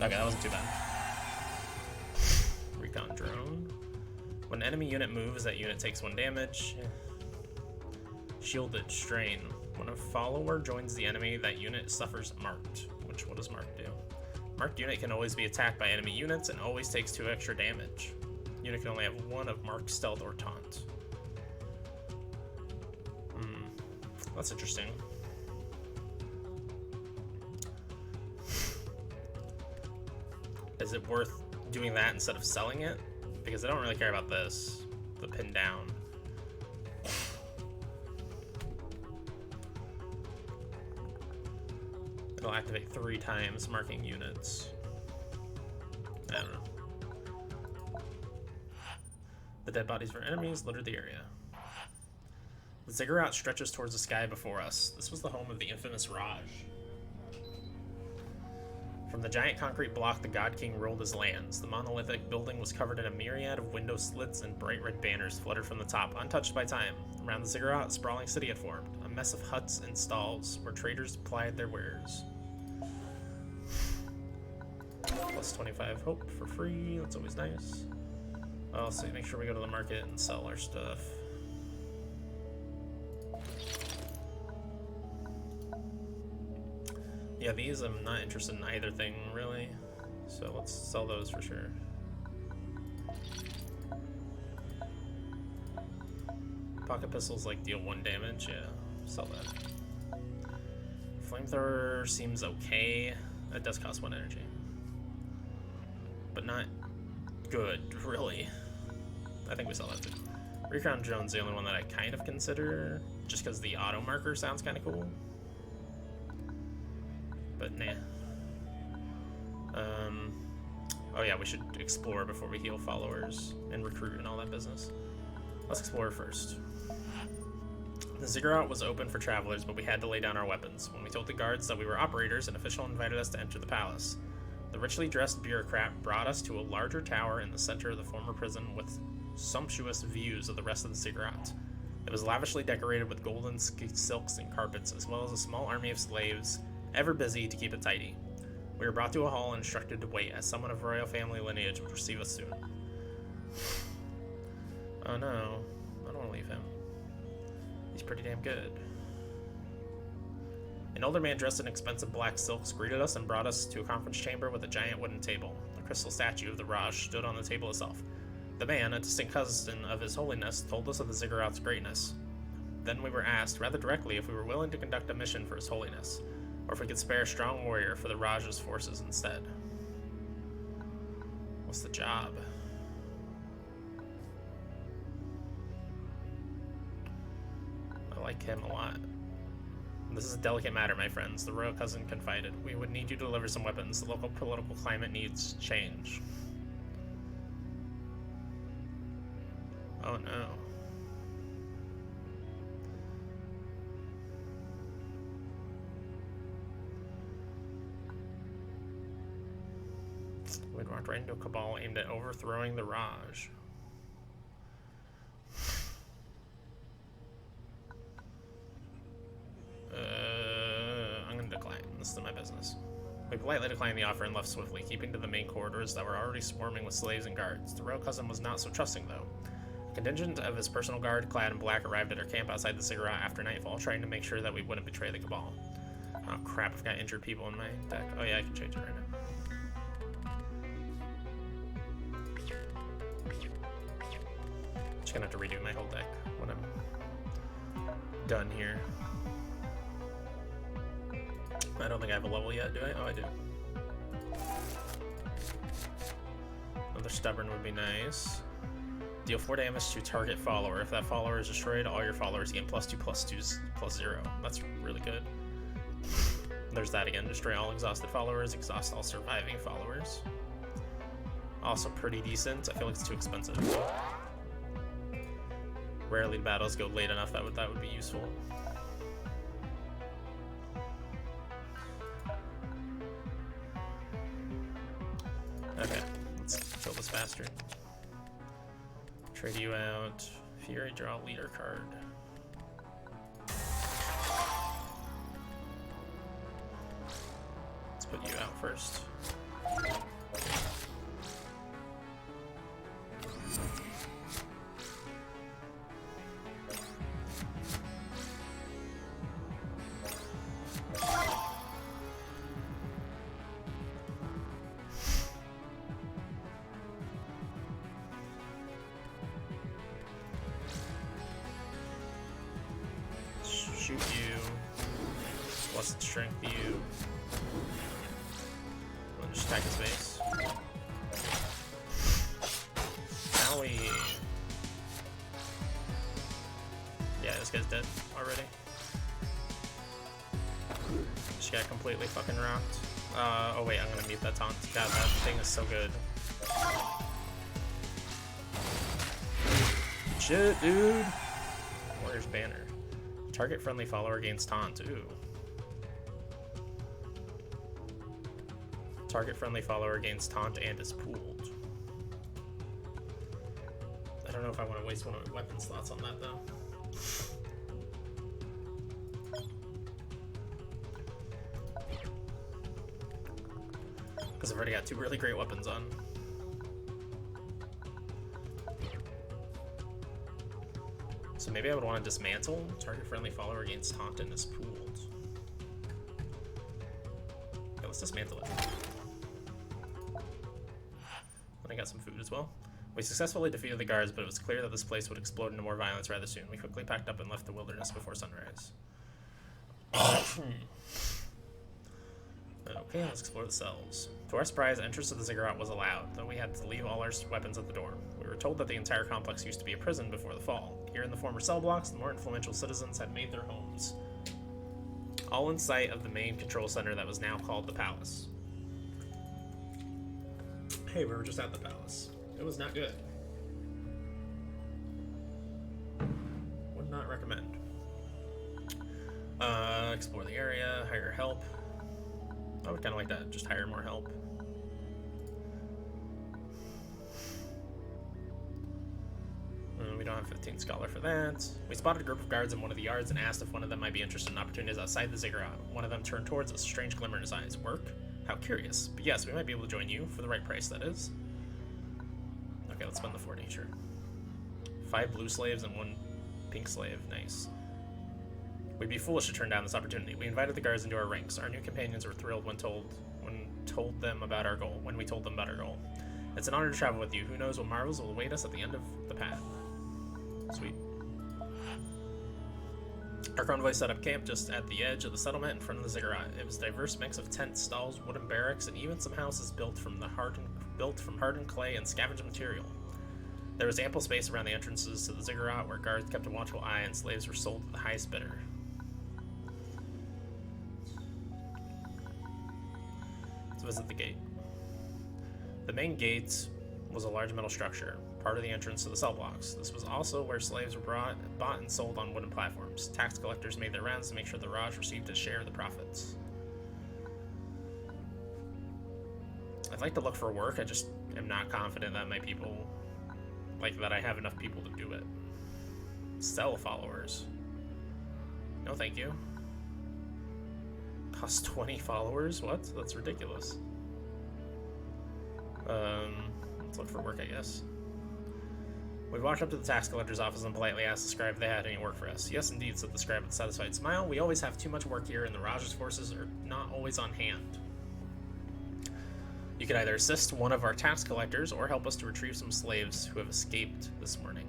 Okay, that wasn't too bad. Recon drone. When an enemy unit moves, that unit takes 1 damage. Shielded strain. When a follower joins the enemy, that unit suffers marked. What does marked do? Marked unit can always be attacked by enemy units and always takes 2 extra damage. Unit can only have 1 of marked, stealth, or taunt. That's interesting. Is it worth doing that instead of selling it? Because I don't really care about this. The pin down. It'll activate 3 times, marking units. I don't know. The dead bodies for enemies littered the area. The ziggurat stretches towards the sky before us. This was the home of the infamous Raj. From the giant concrete block, the God King ruled his lands. The monolithic building was covered in a myriad of window slits, and bright red banners fluttered from the top, untouched by time. Around the ziggurat, a sprawling city had formed, a mess of huts and stalls where traders plied their wares. Plus 25 hope for free, that's always nice. Well, so make sure we go to the market and sell our stuff. Yeah, these I'm not interested in either thing, really. So let's sell those for sure. Pocket pistols like deal 1 damage, yeah, sell that. Flamethrower seems okay. It does cost 1 energy. But not good, really. I think we sell that too. Recon drone's the only one that I kind of consider, just because the auto marker sounds kind of cool. But nah. Oh yeah, we should explore before we heal followers and recruit and all that business. Let's explore first. The ziggurat was open for travelers, but we had to lay down our weapons. When we told the guards that we were operators, an official invited us to enter the palace. The richly dressed bureaucrat brought us to a larger tower in the center of the former prison with sumptuous views of the rest of the ziggurat. It was lavishly decorated with golden silks and carpets, as well as a small army of slaves, ever busy to keep it tidy. We were brought to a hall and instructed to wait, as someone of royal family lineage would receive us soon. Oh no, I don't want to leave him. He's pretty damn good. An older man dressed in expensive black silks greeted us and brought us to a conference chamber with a giant wooden table. A crystal statue of the Raj stood on the table itself. The man, a distant cousin of His Holiness, told us of the ziggurat's greatness. Then we were asked, rather directly, if we were willing to conduct a mission for His Holiness, or if we could spare a strong warrior for the Raj's forces instead. What's the job? I like him a lot. This is a delicate matter, my friends, the royal cousin confided. We would need you to deliver some weapons. The local political climate needs change. Oh no. We'd walked right into a cabal aimed at overthrowing the Raj. I'm gonna decline. This is my business. We politely declined the offer and left swiftly, keeping to the main corridors that were already swarming with slaves and guards. The royal cousin was not so trusting, though. A contingent of his personal guard, clad in black, arrived at our camp outside the Ziggurat after nightfall, trying to make sure that we wouldn't betray the Cabal. Oh crap, I've got injured people in my deck. Oh yeah, I can change it right now. Just gonna have to redo my whole deck when I'm done here. I don't think I have a level yet, do I? Oh, I do. Another Stubborn would be nice. Deal 4 damage to target follower. If that follower is destroyed, all your followers gain +2/+2 +0. That's really good. There's that again. Destroy all exhausted followers, exhaust all surviving followers. Also pretty decent. I feel like it's too expensive. Rarely battles go late enough that would be useful. Okay, let's kill this bastard. Trade you out. Fury, draw a leader card. Let's put you out first. Shoot you. Plus strength you. We'll just attack his base. Now we... Yeah, this guy's dead already. Just got completely fucking rocked. Oh wait, I'm gonna mute that taunt. God, that thing is so good. Shit, dude! Warrior's Banner. Target friendly follower gains taunt. Ooh. Target friendly follower gains taunt and is pooled. I don't know if I want to waste one of my weapon slots on that though. Because I've already got 2 really great weapons on. So maybe I would want to dismantle. Target friendly follower gains taunt and is pooled. Okay, let's dismantle it. And I got some food as well. We successfully defeated the guards, but it was clear that this place would explode into more violence rather soon. We quickly packed up and left the wilderness before sunrise. Okay, let's explore the cells. To our surprise, entrance to the Ziggurat was allowed, though we had to leave all our weapons at the door. We were told that the entire complex used to be a prison before the fall. Here in the former cell blocks, the more influential citizens had made their homes. All in sight of the main control center that was now called the Palace. Hey, we were just at the Palace. It was not good. Would not recommend. Explore the area, hire help. I would kind of like to just hire more help. We don't have 15 scholar for that. We spotted a group of guards in one of the yards and asked if one of them might be interested in opportunities outside the Ziggurat. One of them turned towards us, a strange glimmer in his eyes. Work? How curious. But yes, we might be able to join you, for the right price, that is. Okay, let's spend the 40, sure. 5 blue slaves and 1 pink slave. Nice. We'd be foolish to turn down this opportunity. We invited the guards into our ranks. Our new companions were thrilled when we told them about our goal. It's an honor to travel with you. Who knows what marvels will await us at the end of the path. Sweet. Our convoy set up camp just at the edge of the settlement in front of the Ziggurat. It was a diverse mix of tents, stalls, wooden barracks, and even some houses built from hardened clay and scavenged material. There was ample space around the entrances to the Ziggurat where guards kept a watchful eye and slaves were sold to the highest bidder. Let's visit the gate. The main gate was a large metal structure, part of the entrance to the cell blocks. This was also where slaves were bought and sold on wooden platforms. Tax collectors made their rounds to make sure the Raj received a share of the profits. I'd like to look for work, I just am not confident that that I have enough people to do it. Sell followers. No thank you. Costs 20 followers? What? That's ridiculous. Let's look for work, I guess. We walked up to the tax collector's office and politely asked the scribe if they had any work for us. Yes, indeed, said the scribe with a satisfied smile. We always have too much work here, and the Raj's forces are not always on hand. You could either assist one of our tax collectors or help us to retrieve some slaves who have escaped this morning.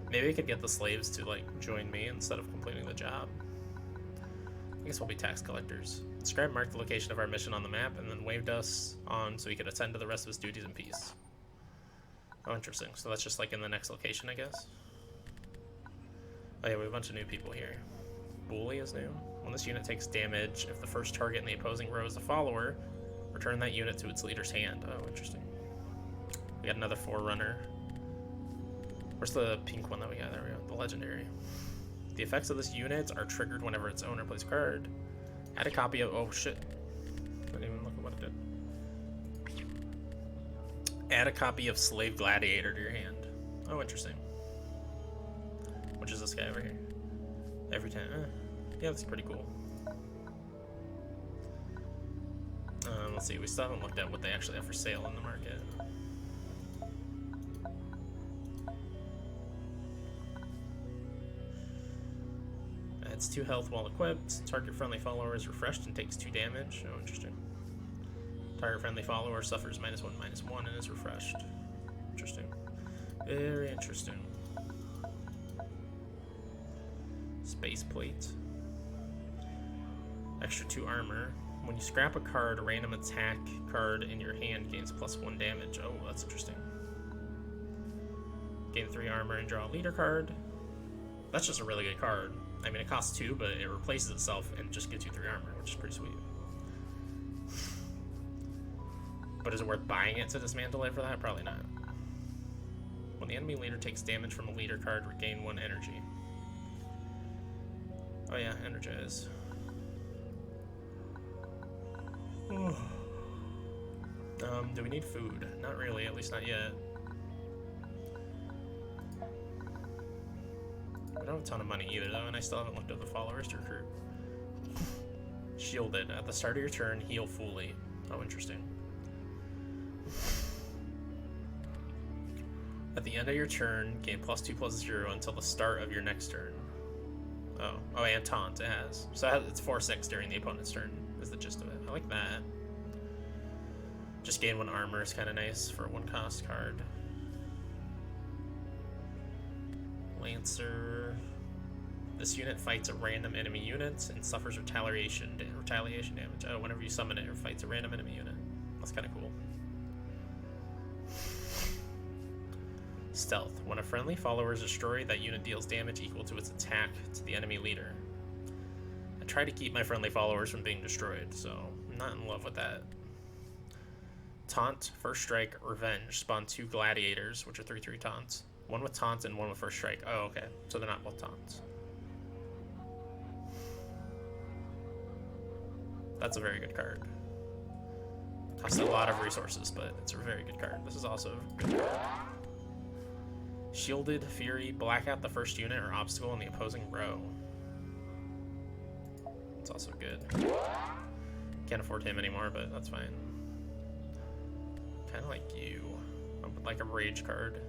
Maybe we could get the slaves to, like, join me instead of completing the job. I guess we'll be tax collectors. The scribe marked the location of our mission on the map and then waved us on so he could attend to the rest of his duties in peace. Oh, interesting. So that's just like in the next location, I guess? Oh yeah, we have a bunch of new people here. Bully is new. When this unit takes damage, if the first target in the opposing row is a follower, return that unit to its leader's hand. Oh, interesting. We got another Forerunner. Where's the pink one that we got? There we go. The legendary. The effects of this unit are triggered whenever its owner plays a card. Add a copy of... Oh, shit. Didn't even look at what it did. Add a copy of Slave Gladiator to your hand. Oh, interesting. Which is this guy over here? Every time. Yeah, that's pretty cool. Let's see. We still haven't looked at what they actually have for sale in the market. Adds 2 health while equipped. Target friendly follower is refreshed and takes 2 damage. Oh, interesting. Target friendly follower suffers -1/-1 and is refreshed. Interesting. Very interesting. Space plate. Extra 2 armor. When you scrap a card, a random attack card in your hand gains +1 damage. Oh, that's interesting. Gain 3 armor and draw a leader card. That's just a really good card. I mean, it costs 2, but it replaces itself and just gives you 3 armor, which is pretty sweet. But is it worth buying it to dismantle it for that? Probably not. When the enemy leader takes damage from a leader card, regain 1 energy. Oh yeah, energize. Do we need food? Not really, at least not yet. I don't have a ton of money either, though, and I still haven't looked up the followers to recruit. Shielded. At the start of your turn, heal fully. Oh, interesting. At the end of your turn, gain +2/+0 until the start of your next turn. Oh, and taunt it has. So it's 4/6 during the opponent's turn, is the gist of it. I like that. Just gain 1 armor is kind of nice for a 1-cost card. Lancer. This unit fights a random enemy unit and suffers retaliation damage. Oh, whenever you summon it, it fights a random enemy unit. That's kind of cool. Stealth. When a friendly follower is destroyed, that unit deals damage equal to its attack to the enemy leader. I try to keep my friendly followers from being destroyed, so I'm not in love with that. Taunt, First Strike, Revenge. Spawn 2 gladiators, which are 3/3 taunts. 1 with taunt and 1 with First Strike. Oh, okay. So they're not both taunts. That's a very good card. Costs a lot of resources, but it's a very good card. This is also a good card. Shielded Fury. Black out the first unit or obstacle in the opposing row. It's also good. Can't afford him anymore, but that's fine. Kind of like you. I would like a Rage card.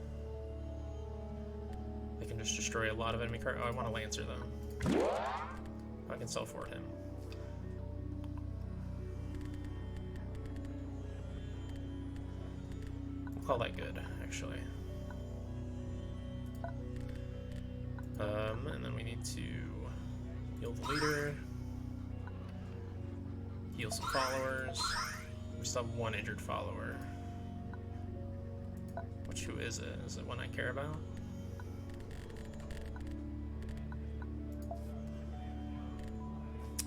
They can just destroy a lot of enemy cards. Oh, I want a Lancer, though. I can sell for him. We'll call that good, actually. And then we need to heal the leader. Heal some followers. We still have 1 injured follower. Who is it? Is it one I care about?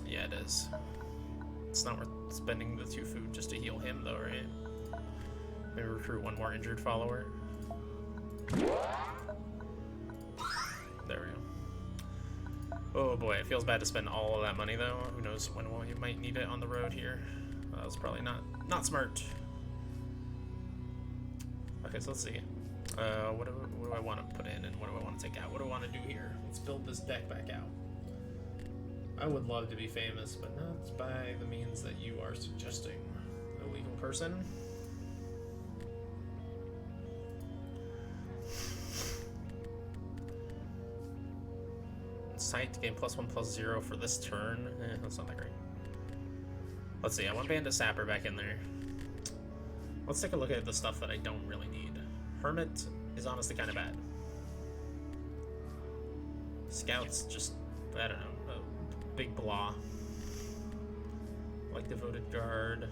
Yeah, it is. It's not worth spending the 2 food just to heal him, though, right? Maybe recruit 1 more injured follower. There we go. Oh boy, it feels bad to spend all of that money, though. Who knows when we might need it on the road here. That was probably not smart. Okay, so let's see. What do I want to put in and what do I want to take out? What do I want to do here? Let's build this deck back out. I would love to be famous, but not by the means that you are suggesting. Illegal person. Sight to gain +1/+0 for this turn. That's not that great. Let's see, I want Bandit Sapper back in there. Let's take a look at the stuff that I don't really need. Hermit is honestly kind of bad. Scouts, just, I don't know, a big blah. Like Devoted Guard.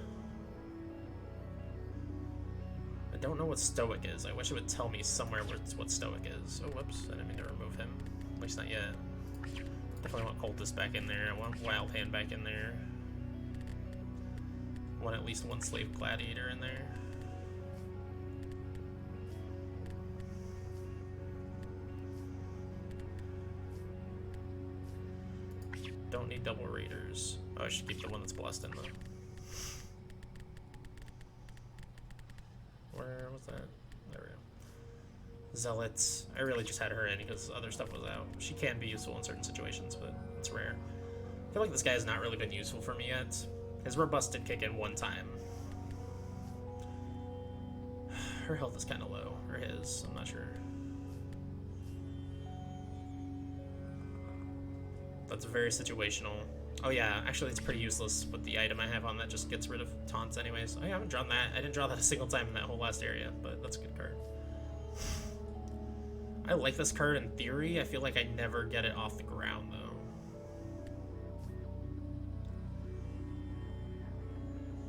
I don't know what Stoic is. I wish it would tell me somewhere what Stoic is. Oh, whoops, I didn't mean to remove him. At least not yet. Definitely want Cultist back in there. I want Wild Hand back in there. I want at least one Slave Gladiator in there. Don't need double Raiders. Oh, I should keep the one that's blessed in though. Where was that? There we go. Zealots. I really just had her in because other stuff was out. She can be useful in certain situations, but it's rare. I feel like this guy has not really been useful for me yet. His Robust did kick in one time. Her health is kind of low. Or his. I'm not sure. That's very situational. Oh yeah, actually it's pretty useless with the item I have on that just gets rid of taunts anyways. I haven't drawn that. I didn't draw that a single time in that whole last area, but that's a good card. I like this card in theory. I feel like I never get it off the ground though.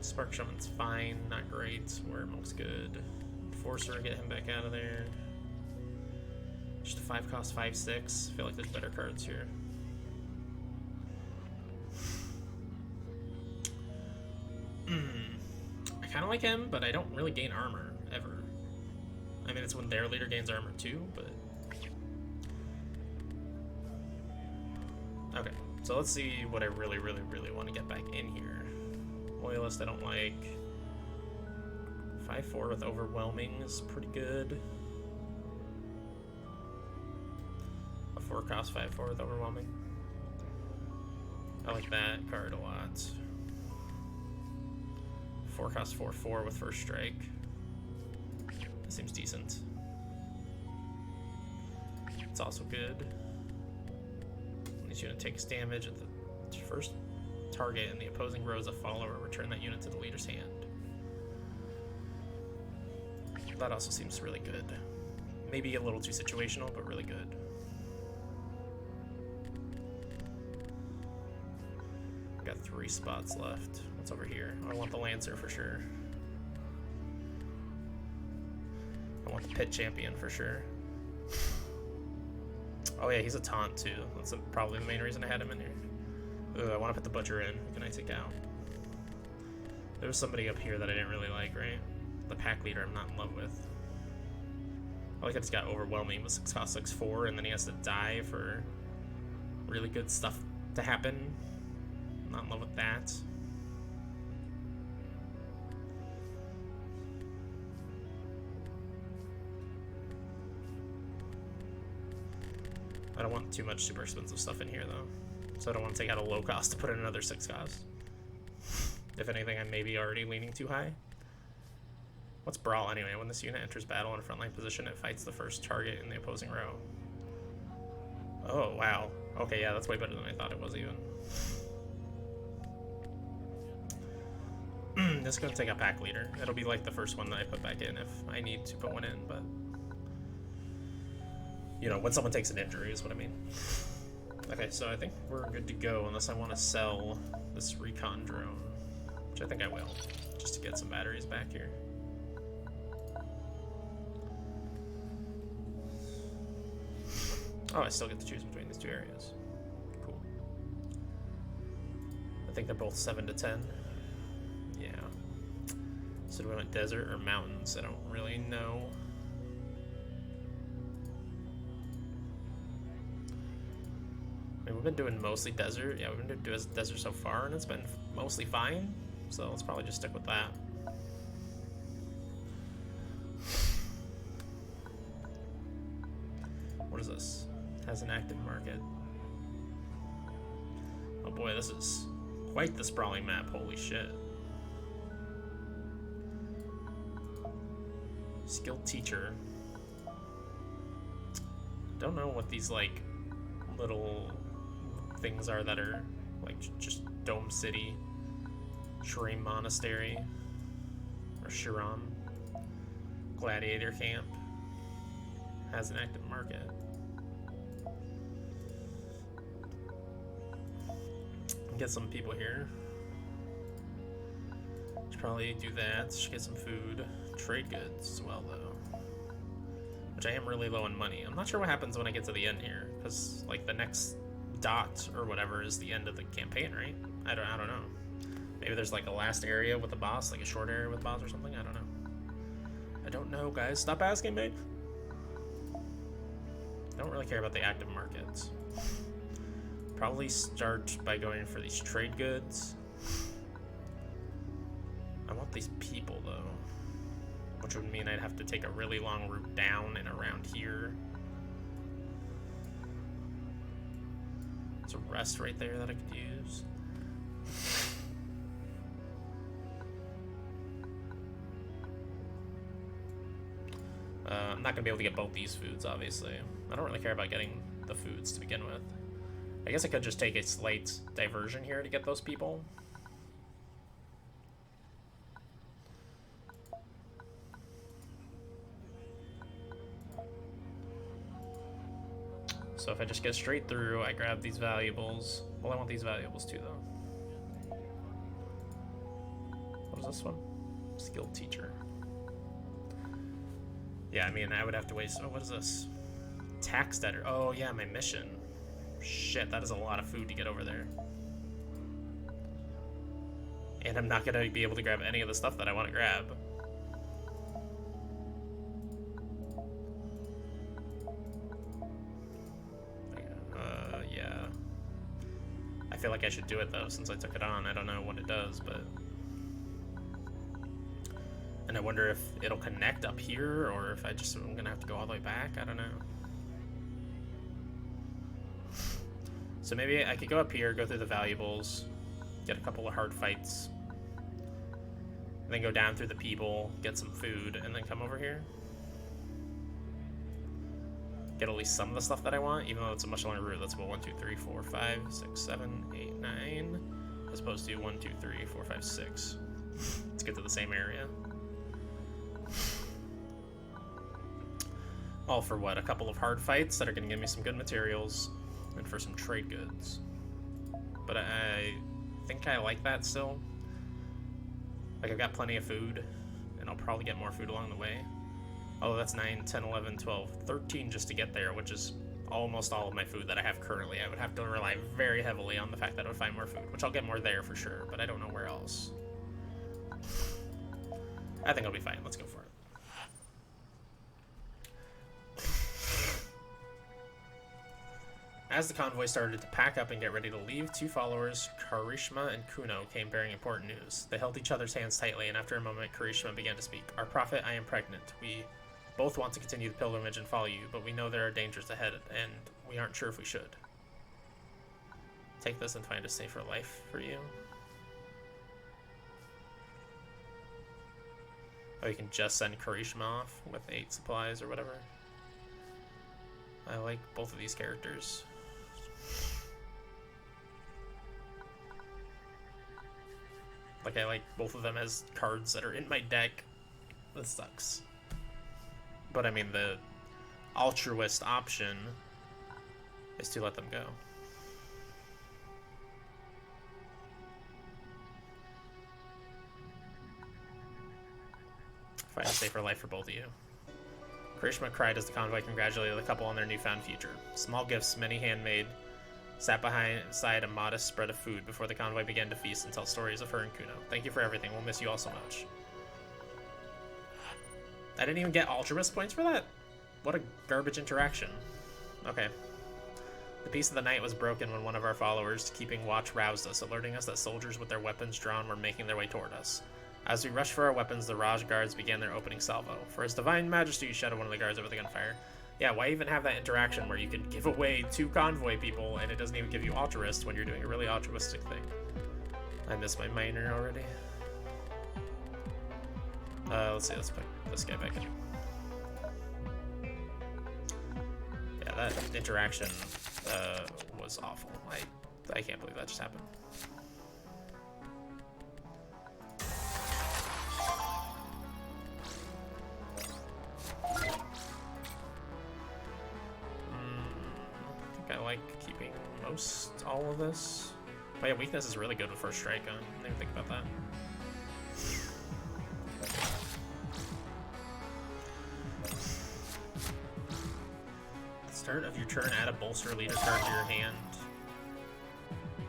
Spark Shaman's fine, not great. Wormhole's good. Enforcer, get him back out of there. Just a 5-cost 5/6. I feel like there's better cards here. I kind of like him, but I don't really gain armor, ever. I mean, it's when their leader gains armor too, but... Okay, so let's see what I really want to get back in here. Loyalist I don't like. 5/4 with Overwhelming is pretty good. A 4-cost 5/4 with Overwhelming. I like that card a lot. 4-cost 4/4 with First Strike. That seems decent. It's also good. This unit takes damage at the first target and the opposing row is a follower. Return that unit to the leader's hand. That also seems really good. Maybe a little too situational, but really good. Got 3 spots left. What's over here? I want the Lancer for sure. I want the Pit Champion for sure. Oh yeah, he's a taunt too. That's probably the main reason I had him in here. Ooh, I want to put the Butcher in. Who can I take out? There was somebody up here that I didn't really like, right? The pack leader I'm not in love with. I like that he's got Overwhelming with 6-cost 6/4, and then he has to die for really good stuff to happen. I'm not in love with that. I don't want too much super expensive stuff in here though. So I don't want to take out a low cost to put in another 6-cost. If anything, I'm maybe already leaning too high. What's Brawl anyway? When this unit enters battle in a frontline position, it fights the first target in the opposing row. Oh, wow. Okay, yeah, that's way better than I thought it was even. Just gonna take a pack leader. It'll be like the first one that I put back in if I need to put one in, but... You know, when someone takes an injury is what I mean. Okay, so I think we're good to go unless I want to sell this recon drone, which I think I will, just to get some batteries back here. Oh, I still get to choose between these two areas. Cool. I think they're both 7 to 10. Yeah. So do we want desert or mountains? I don't really know. I mean, we've been doing mostly desert. Yeah, we've been doing desert so far, and it's been mostly fine. So let's probably just stick with that. What is this? Has an active market. Oh boy, this is quite the sprawling map. Holy shit. Skilled teacher. Don't know what these like little things are that are like just Dome City, Shrim Monastery, or Shiram. Gladiator Camp. Has an active market. Get some people here. Should probably do that. Should get some food. Trade goods as well, though. Which I am really low on money. I'm not sure what happens when I get to the end here, because like the next dot or whatever is the end of the campaign, right? I don't know. Maybe there's like a last area with the boss, like a short area with the boss or something. I don't know. I don't know, guys. Stop asking me. I don't really care about the active markets. Probably start by going for these trade goods. I want these people though, which would mean I'd have to take a really long route down and around here. There's a rest right there that I could use. I'm not gonna be able to get both these foods, obviously. I don't really care about getting the foods to begin with. I guess I could just take a slight diversion here to get those people. So if I just get straight through, I grab these valuables. Well, I want these valuables too, though. What is this one? Skilled teacher. Yeah, I mean, I would have to waste... Oh, what is this? Tax debtor. Oh, yeah, my mission. Shit, that is a lot of food to get over there. And I'm not going to be able to grab any of the stuff that I want to grab. Yeah. I feel like I should do it, though, since I took it on. I don't know what it does, but... And I wonder if it'll connect up here, or if I'm gonna have to go all the way back. I don't know. So maybe I could go up here, go through the valuables, get a couple of hard fights, and then go down through the people, get some food, and then come over here. Get at least some of the stuff that I want, even though it's a much longer route. Let's go 1, 2, 3, 4, 5, 6, 7, 8, 9, as opposed to 1, 2, 3, 4, 5, 6. Let's get to the same area. All for what? A couple of hard fights that are going to give me some good materials and for some trade goods. But I think I like that still. Like, I've got plenty of food, and I'll probably get more food along the way. Oh, that's 9, 10, 11, 12, 13 just to get there, which is almost all of my food that I have currently. I would have to rely very heavily on the fact that I would find more food, which I'll get more there for sure, but I don't know where else. I think I'll be fine. Let's go for it. As the convoy started to pack up and get ready to leave, two followers, Karishma and Kuno, came bearing important news. They held each other's hands tightly, and after a moment, Karishma began to speak. Our prophet, I am pregnant. We both want to continue the pilgrimage and follow you, but we know there are dangers ahead, and we aren't sure if we should. Take this and find a safer life for you. Oh, you can just send Karishma off with 8 supplies or whatever. I like both of these characters. Like, I like both of them as cards that are in my deck. This sucks. But I mean, the altruist option is to let them go. Find a safer life for both of you. Karishma cried as the convoy congratulated the couple on their newfound future. Small gifts, many handmade, sat beside a modest spread of food before the convoy began to feast and tell stories of her and Kuno. Thank you for everything. We'll miss you all so much. I didn't even get altruist points for that? What a garbage interaction. Okay. The peace of the night was broken when one of our followers, keeping watch, roused us, alerting us that soldiers with their weapons drawn were making their way toward us. As we rushed for our weapons, the Raj guards began their opening salvo. For his divine majesty, shouted one of the guards over the gunfire. Yeah, why even have that interaction where you can give away 2 convoy people and it doesn't even give you altruist when you're doing a really altruistic thing? I miss my miner already. Let's see, let's put this guy back in. Yeah, that interaction was awful. I can't believe that just happened. I like keeping all of this. But yeah, weakness is really good with first strike. I didn't even think about that. At the start of your turn, add a bolster leader card to your hand.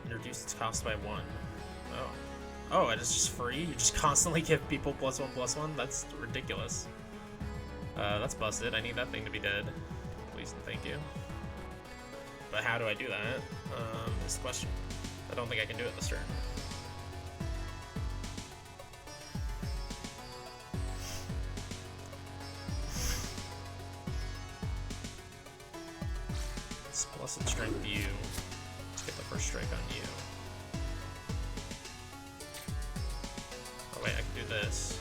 And reduce its cost by 1. Oh. Oh, it is just free? You just constantly give people +1/+1? That's ridiculous. That's busted. I need that thing to be dead. Please and thank you. But how do I do that? Is the question. I don't think I can do it this turn. It's Blessed Strength you to get the first strike on you. Oh wait, I can do this.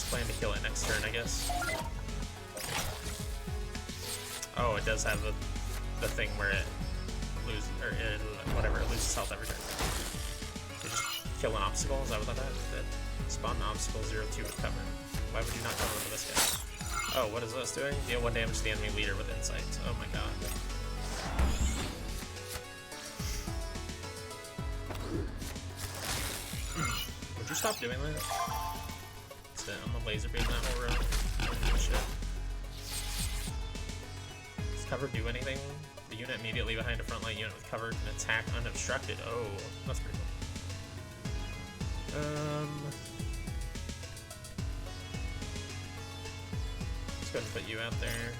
Plan to kill it next turn, I guess. Oh, it does have the thing where it loses, or it loses health every turn. You just kill an obstacle, is that what that did? Spawn an obstacle 0/2 with cover. Why would you not cover for this guy? Oh, what is this doing? Deal 1 damage to the enemy leader with insight. Oh my god. Would you stop doing that? I'm a laser beam that whole row. Shit. Does cover do anything? The unit immediately behind a frontline unit with cover can attack unobstructed. Oh, that's pretty cool. Let's go ahead and put you out there.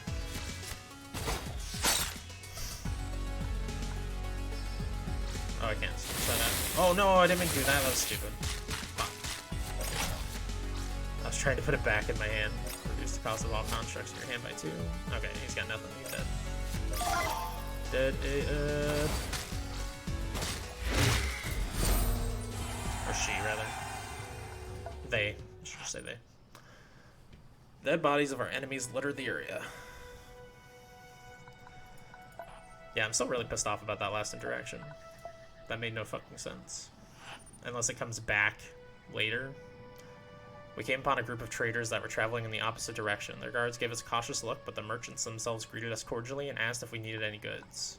Oh, I can't switch that out. Oh no, I didn't mean to do that. That was stupid. I was trying to put it back in my hand. Reduce the cost of all constructs in your hand by 2. Okay, he's got nothing. He's dead. Dead. Or she, rather. They. I should say they. Dead bodies of our enemies litter the area. Yeah, I'm still really pissed off about that last interaction. That made no fucking sense. Unless it comes back later. We came upon a group of traders that were traveling in the opposite direction. Their guards gave us a cautious look, but the merchants themselves greeted us cordially and asked if we needed any goods.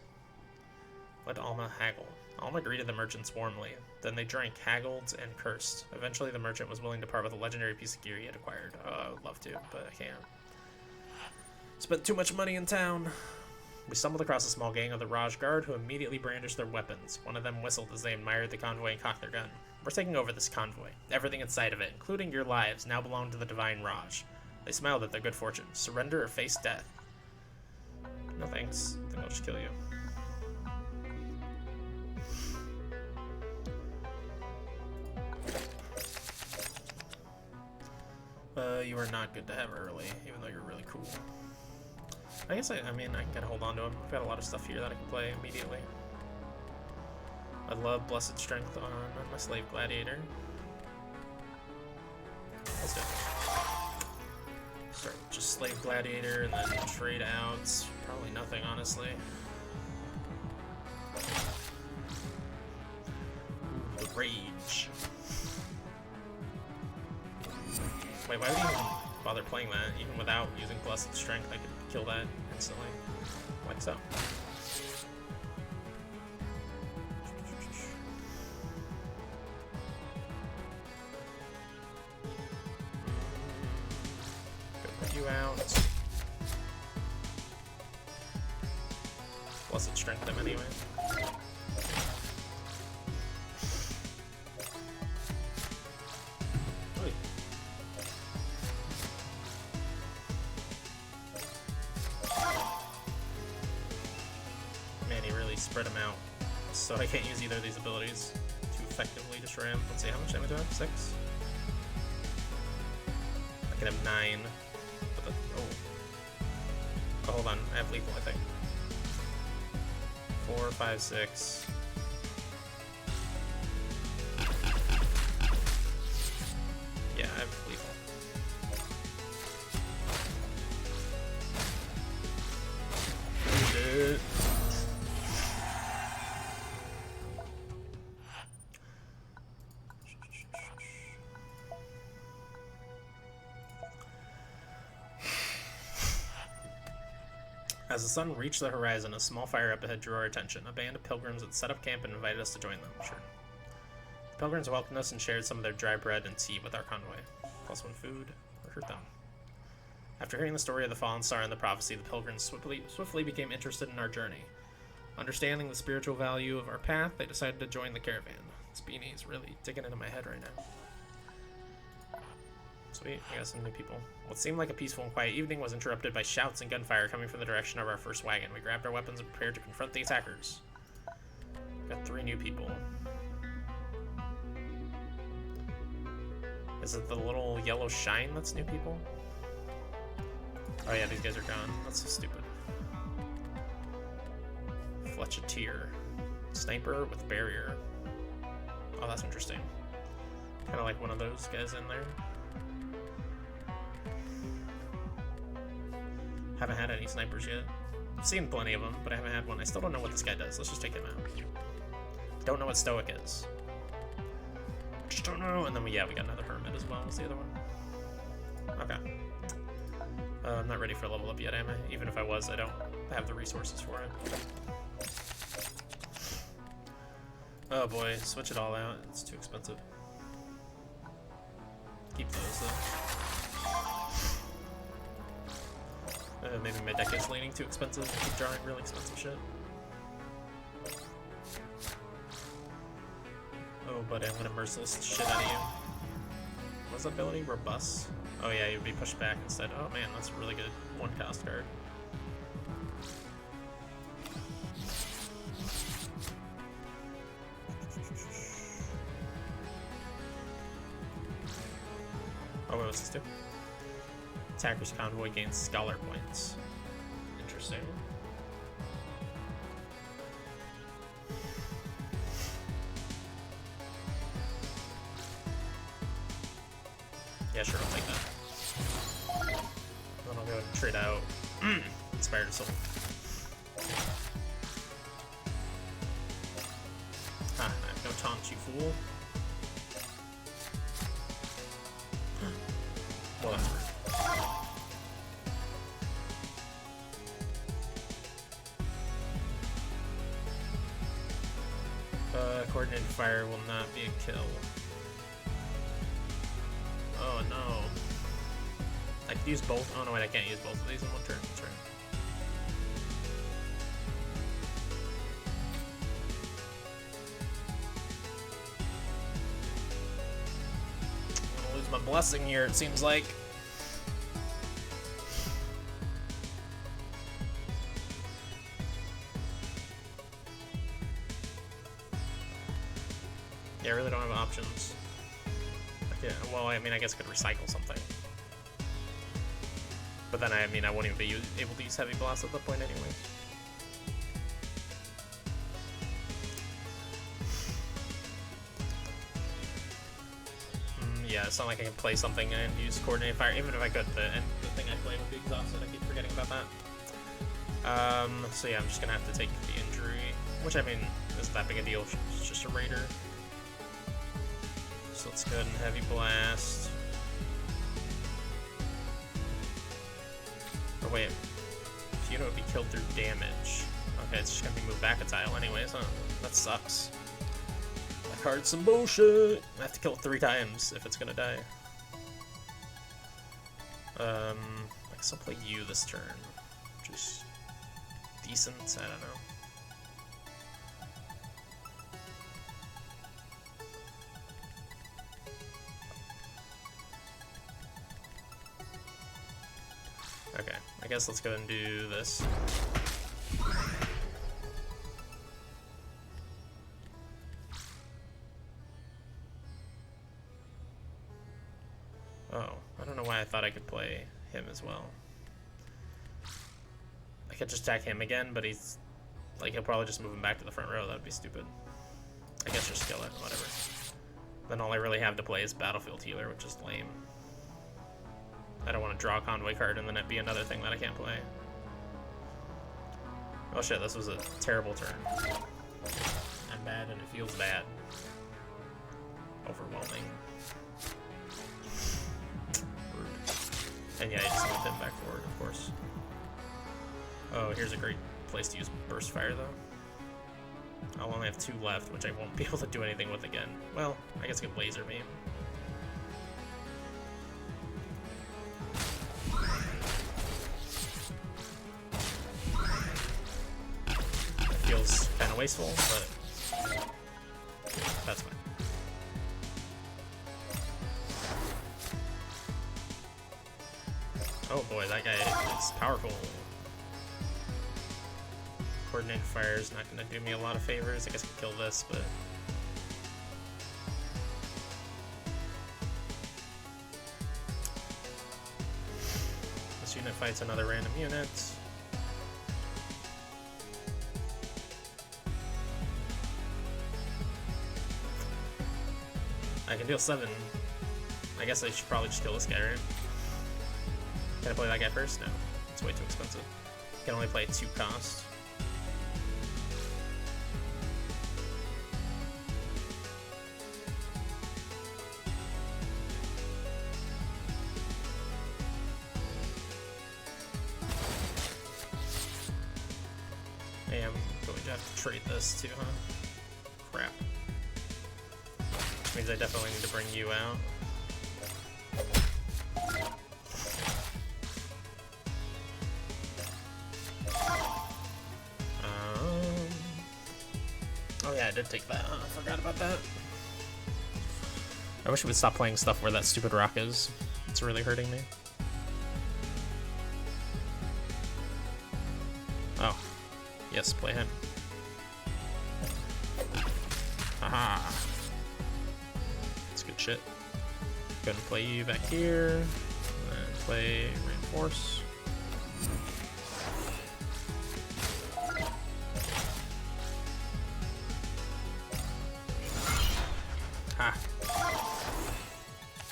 Let Alma haggle. Alma greeted the merchants warmly. Then they drank, haggled, and cursed. Eventually the merchant was willing to part with a legendary piece of gear he had acquired. Oh, I would love to, but I can't. Spent too much money in town. We stumbled across a small gang of the Raj Guard who immediately brandished their weapons. One of them whistled as they admired the convoy and cocked their gun. We're taking over this convoy. Everything inside of it, including your lives, now belong to the Divine Raj. They smiled at their good fortune. Surrender or face death. No thanks. I think I'll just kill you. You are not good to have early, even though you're really cool. I guess I mean, I can kind of hold on to him. I've got a lot of stuff here that I can play immediately. I love Blessed Strength on my Slave Gladiator. Let's do it. Start with just Slave Gladiator and then trade outs. Probably nothing, honestly. The Rage. Wait, why would you even bother playing that? Even without using Blessed Strength, I could kill that instantly. Like so. Put you out. Blessed Strength them anyway. Man, he really spread them out, so I can't use either of these abilities. Too effectively destroy him. Let's see, how much damage do I have? 6? I can have 9. But the, oh, hold on. I have lethal, I think. 4, 5, 6. Yeah, I have lethal. As the sun reached the horizon, a small fire up ahead drew our attention. A band of pilgrims had set up camp and invited us to join them. Sure. The pilgrims welcomed us and shared some of their dry bread and tea with our convoy. +1 food, or hurt them. After hearing the story of the fallen star and the prophecy, the pilgrims swiftly became interested in our journey. Understanding the spiritual value of our path, they decided to join the caravan. This beanie is really digging into my head right now. Sweet, I got some new people. What seemed like a peaceful and quiet evening was interrupted by shouts and gunfire coming from the direction of our first wagon. We grabbed our weapons and prepared to confront the attackers. Got 3 new people. Is it the little yellow shine that's new people? Oh yeah, these guys are gone. That's so stupid. Fletcheteer. Sniper with barrier. Oh, that's interesting. Kind of like one of those guys in there. Haven't had any snipers yet. I've seen plenty of them, but I haven't had one. I still don't know what this guy does. Let's just take him out. Don't know what Stoic is. Just don't know. And then we got another Hermit as well as the other one. Okay. I'm not ready for a level up yet, am I? Even if I was, I don't have the resources for it. Oh boy, switch it all out. It's too expensive. Keep those though. Maybe my deck is leaning too expensive. Keep drawing really expensive shit. Oh, buddy, I'm gonna merciless the shit out of you. What's that ability? Robust? Oh yeah, you'd be pushed back instead. Oh man, that's a really good 1-cost card. Oh wait, what's this do? Attacker's convoy gains scholar points. Interesting. Yeah, sure, I'll take that. Then I'll go and trade out Inspired Soul. Ah, I have no taunt, you fool. Well, that's rude. Coordinated fire will not be a kill. Oh no. I could use both. Oh no, wait, I can't use both of these in one turn. That's right. I'm gonna lose my blessing here, it seems like. Yeah, I really don't have options. Yeah, well, I mean, I guess I could recycle something. But then, I mean, I won't even be able to use Heavy Blast at that point anyway. Yeah, it's not like I can play something and use Coordinated Fire. Even if I could, the thing I play would be exhausted. I keep forgetting about that. So yeah, I'm just gonna have to take the injury. Which, I mean, isn't that big a deal. It's just a Raider. So let's go ahead and Heavy Blast. Oh wait, Funo would be killed through damage. Okay, it's just gonna be moved back a tile anyways, huh? That sucks. That card's some bullshit. I have to kill it 3 times if it's gonna die. I guess I'll play you this turn, which is decent, I don't know. Okay, I guess let's go ahead and do this. him as well. I could just attack him again, but he's like, he'll probably just move him back to the front row. That'd be stupid. I guess just kill it, whatever. Then all I really have to play is Battlefield Healer, which is lame. I don't want to draw a Convoy card and then it'd be another thing that I can't play. Oh shit, this was a terrible turn. I'm bad and it feels bad. Overwhelming. Rude. And yeah, I just moved him back forward, of course. Oh, here's a great place to use Burst Fire, though. I'll only have 2 left, which I won't be able to do anything with again. Well, I guess I can Laser Beam. It feels kind of wasteful, but that's fine. Oh boy, that guy is powerful. Coordinated Fire is not going to do me a lot of favors. I guess I can kill this, but... This unit fights another random unit. I can deal 7. I guess I should probably just kill this guy, right? Can I play that guy first? No. It's way too expensive. I can only play 2 cost. I am going to have to trade this too, huh? Crap. Which means I definitely need to bring you out. Oh yeah, I did take that. I forgot about that. I wish we would stop playing stuff where that stupid rock is. It's really hurting me. Oh. Yes, play him. Haha. That's good shit. Go ahead and play you back here. And play Reinforce. Ha.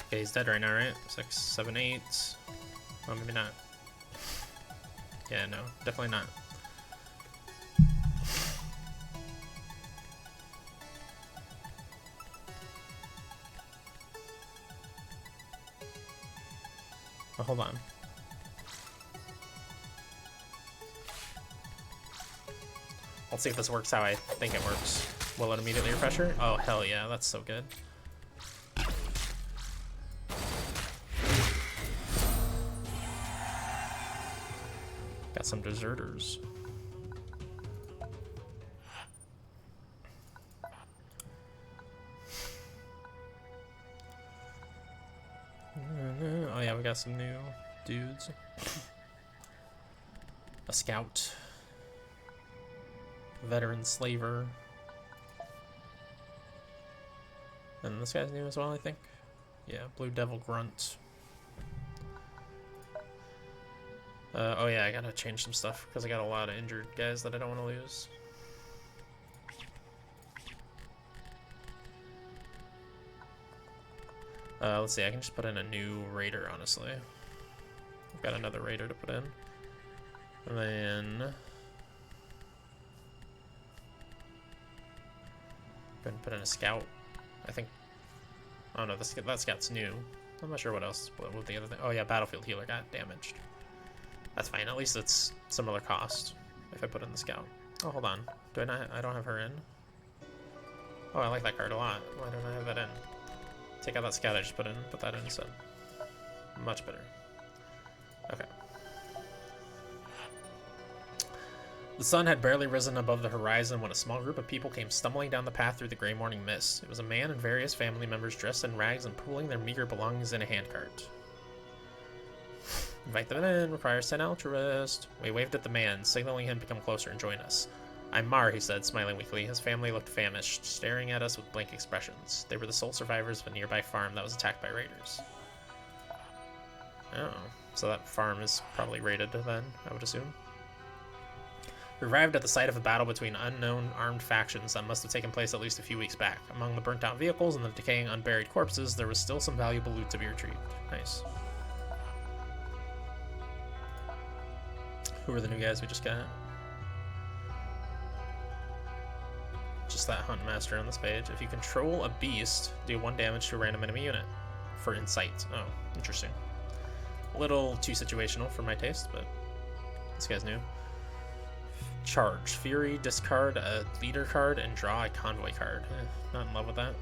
Okay, he's dead right now, right? 6, 7, 8. Oh, maybe not. Yeah, no, definitely not. Oh, hold on. Let's see if this works how I think it works. Will it immediately refresher? Oh, hell yeah, that's so good. Got some deserters. Oh yeah, we got some new dudes. A scout. Veteran slaver. And this guy's new as well, I think. Yeah, Blue Devil Grunt. Oh yeah, I gotta change some stuff because I got a lot of injured guys that I don't want to lose. Let's see, I can just put in a new raider, honestly. I've got another raider to put in. And then... go ahead and put in a scout. I think... oh no, that scout's new. I'm not sure what else, what the other thing... oh yeah, Battlefield Healer got damaged. That's fine, at least it's similar cost if I put in the scout. Oh, hold on. Do I not... I don't have her in? Oh, I like that card a lot. Why don't I have that in? Take out that scout I just put in, put that in instead. Much better. Okay. The sun had barely risen above the horizon when a small group of people came stumbling down the path through the gray morning mist. It was a man and various family members dressed in rags and pooling their meager belongings in a handcart. Invite them in, requires 10 altruist. We waved at the man, signaling him to come closer and join us. I'm Mar, he said, smiling weakly. His family looked famished, staring at us with blank expressions. They were the sole survivors of a nearby farm that was attacked by raiders. Oh. So that farm is probably raided then, I would assume. We arrived at the site of a battle between unknown armed factions that must have taken place at least a few weeks back. Among the burnt out vehicles and the decaying unburied corpses, there was still some valuable loot to be retrieved. Nice. Who are the new guys we just got? Just that Hunt Master on this page. If you control a beast, do 1 damage to a random enemy unit for insight. Oh, interesting. A little too situational for my taste, but this guy's new. Charge. Fury, discard a leader card and draw a convoy card. Not in love with that.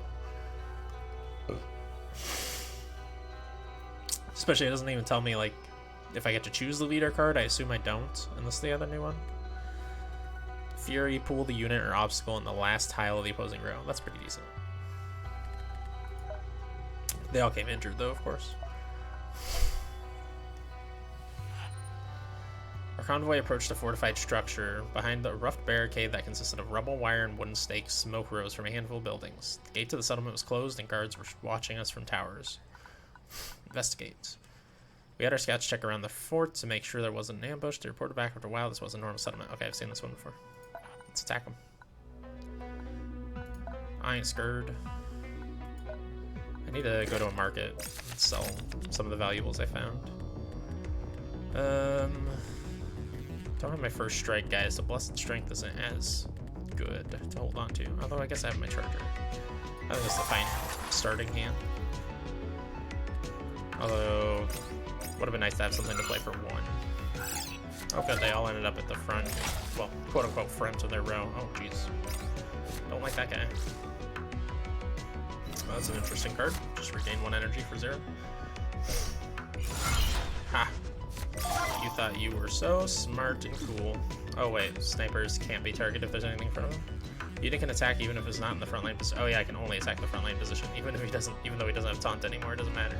Especially it doesn't even tell me like if I get to choose the leader card. I assume I don't, unless the other new one. Fury, pull the unit or obstacle in the last tile of the opposing row. That's pretty decent. They all came injured though, of course. Our convoy approached a fortified structure. Behind the rough barricade that consisted of rubble, wire, and wooden stakes, smoke rose from a handful of buildings. The gate to the settlement was closed, and guards were watching us from towers. Investigate. We had our scouts check around the fort to make sure there wasn't an ambush. They reported back after a while this was a normal settlement. Okay, I've seen this one before. Let's attack them. I ain't scared. I need to go to a market and sell some of the valuables I found. Don't have my first strike, guys, so Blessed Strength isn't as good to hold on to. Although I guess I have my Charger. I think it's the fine starting hand. Although, would have been nice to have something to play for 1. Oh good, they all ended up at the front. Well, quote-unquote front of their row. Oh jeez. Don't like that guy. Well, that's an interesting card. Just regain 1 energy for 0. Ha! You thought you were so smart and cool. Oh wait, snipers can't be targeted if there's anything in front of them. Unit can attack even if it's not in the front line position. Oh yeah, I can only attack the front line position, even though he doesn't have taunt anymore. It doesn't matter.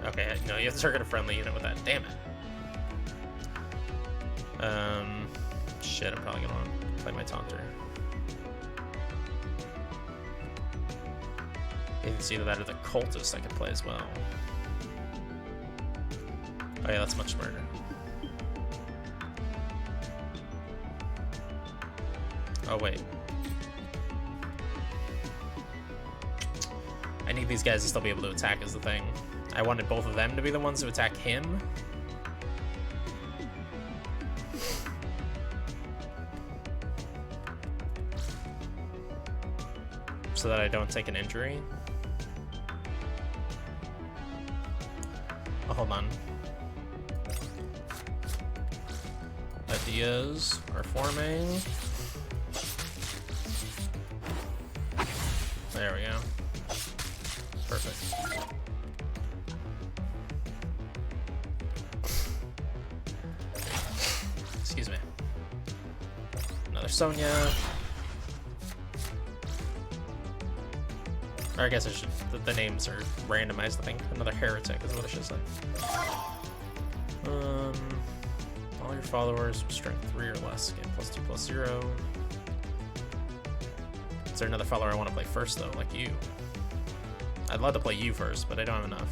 Okay, no, you have to target a friendly unit with that. Damn it. Shit, I'm probably gonna play my taunter. You can see that or the cultist I could play as well. Oh yeah, that's much smarter. Oh wait. I need these guys to still be able to attack is the thing. I wanted both of them to be the ones to attack him. So that I don't take an injury. Oh, hold on. Ideas are forming. There we go. Perfect. Excuse me. Another Sonya. Or I guess I should. The names are randomized, I think. Another Heretic is what I should say. All your followers with strength 3 or less get +2/+0. Is there another follower I want to play first, though, like you? I'd love to play you first, but I don't have enough.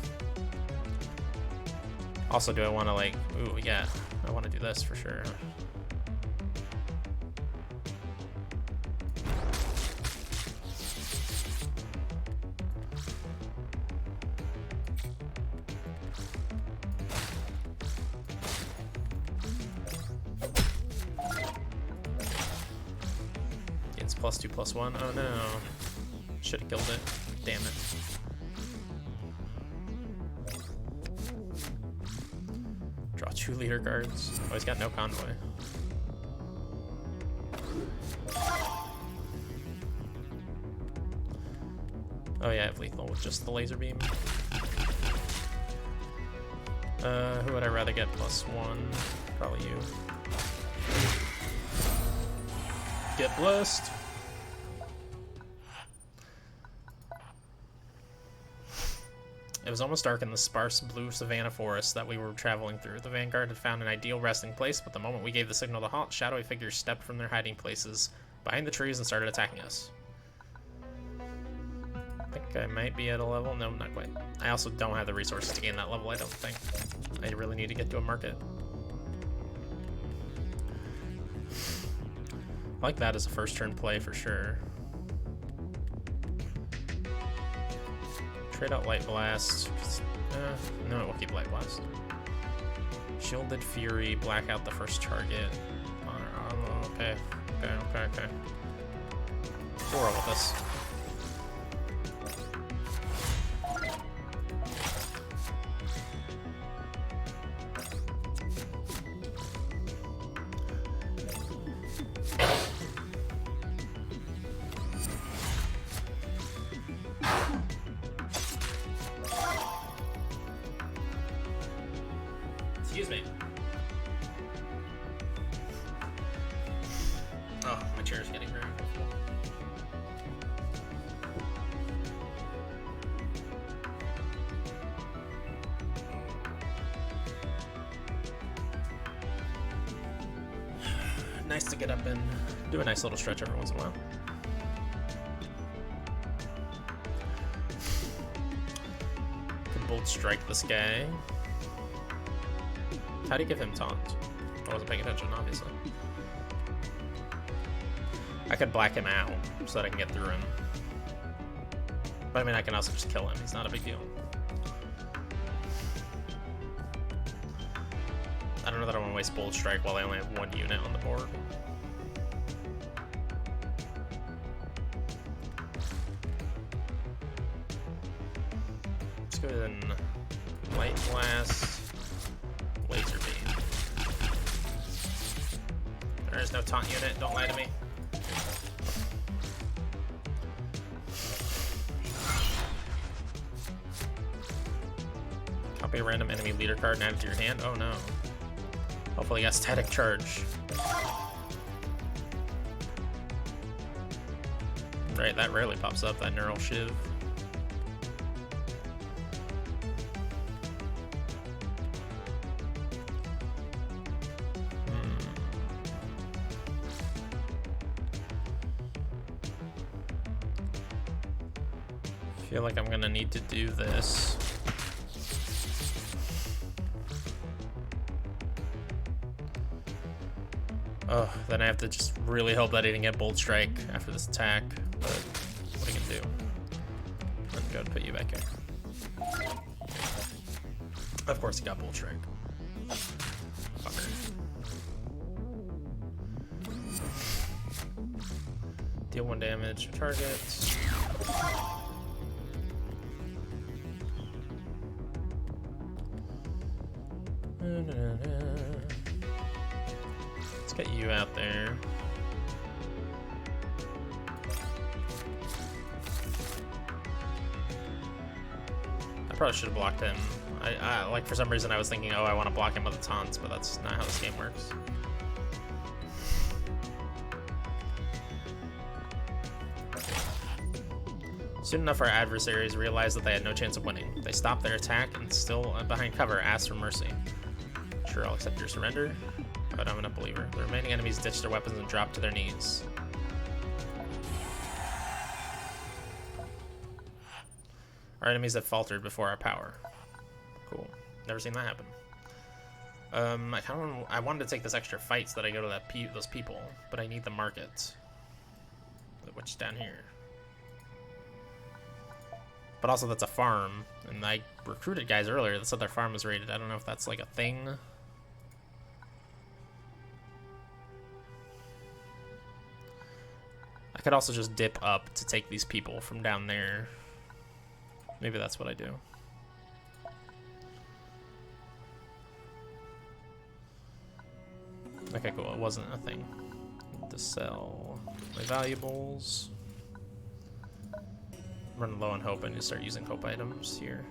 Also, do I want to, like... Ooh, yeah. I want to do this for sure. It's +2/+1. Oh no. Should have killed it. Damn it. Draw 2 leader cards. Oh, he's got no convoy. Oh yeah, I have lethal with just the laser beam. Who would I rather get +1? Probably you. Get blessed. It was almost dark in the sparse blue savanna forest that we were traveling through. The vanguard had found an ideal resting place, but the moment we gave the signal to halt, shadowy figures stepped from their hiding places behind the trees and started attacking us. think I might be at a level. No, not quite. I also don't have the resources to gain that level, I don't think. I really need to get to a market. I like that as a first turn play for sure. Trade out Light Blast. No, we'll keep Light Blast. Shielded Fury, black out the first target. Okay. We'll roll with this. Excuse me. Oh, my chair is getting very uncomfortable. Nice to get up and do a nice little stretch every once in a while. Can bold strike this guy. How do you give him taunt? I wasn't paying attention, obviously. I could black him out so that I can get through him. But I mean, I can also just kill him. He's not a big deal. I don't know that I want to waste Bold Strike while I only have one unit on the board. Let's go ahead and Light Blast, Laser Beam. There is no taunt unit, don't lie to me. Copy a random enemy leader card and add it to your hand. Oh no. Hopefully you got Static Charge. Right, that rarely pops up, that Neural Shiv. I feel like I'm gonna need to do this. Oh, then I have to just really hope that I didn't get Bold Strike after this attack, but what are you gonna do? I'm gonna go and put you back here. Of course he got Bold Strike. Fucker. Deal 1 damage to target. Let's get you out there. I probably should have blocked him. I like for some reason I was thinking, oh, I want to block him with the taunts, but that's not how this game works. Soon enough, our adversaries realized that they had no chance of winning. They stopped their attack and, still behind cover, asked for mercy. Sure, I'll accept your surrender, but I'm an unbeliever. The remaining enemies ditched their weapons and dropped to their knees. Our enemies have faltered before our power. Cool. Never seen that happen. I wanted to take this extra fight so that I go to those people, but I need the market, which is down here. But also that's a farm, and I recruited guys earlier that said their farm was raided. I don't know if that's like a thing. I could also just dip up to take these people from down there. Maybe that's what I do. Okay, cool. It wasn't a thing. To sell my valuables. I'm running low on hope. I need to start using hope items here.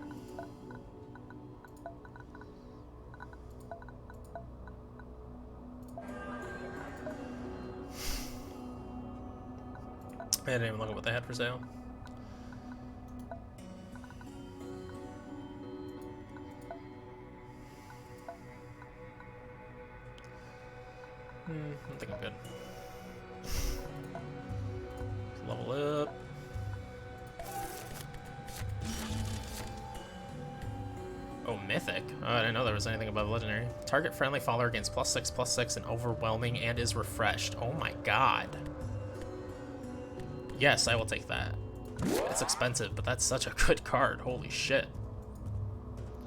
I didn't even look at what they had for sale. I think I'm good. Level up. Oh, mythic. Oh, I didn't know there was anything above legendary. Target friendly follower gains +6/+6 and overwhelming and is refreshed. Oh my god. Yes, I will take that. It's expensive, but that's such a good card. Holy shit.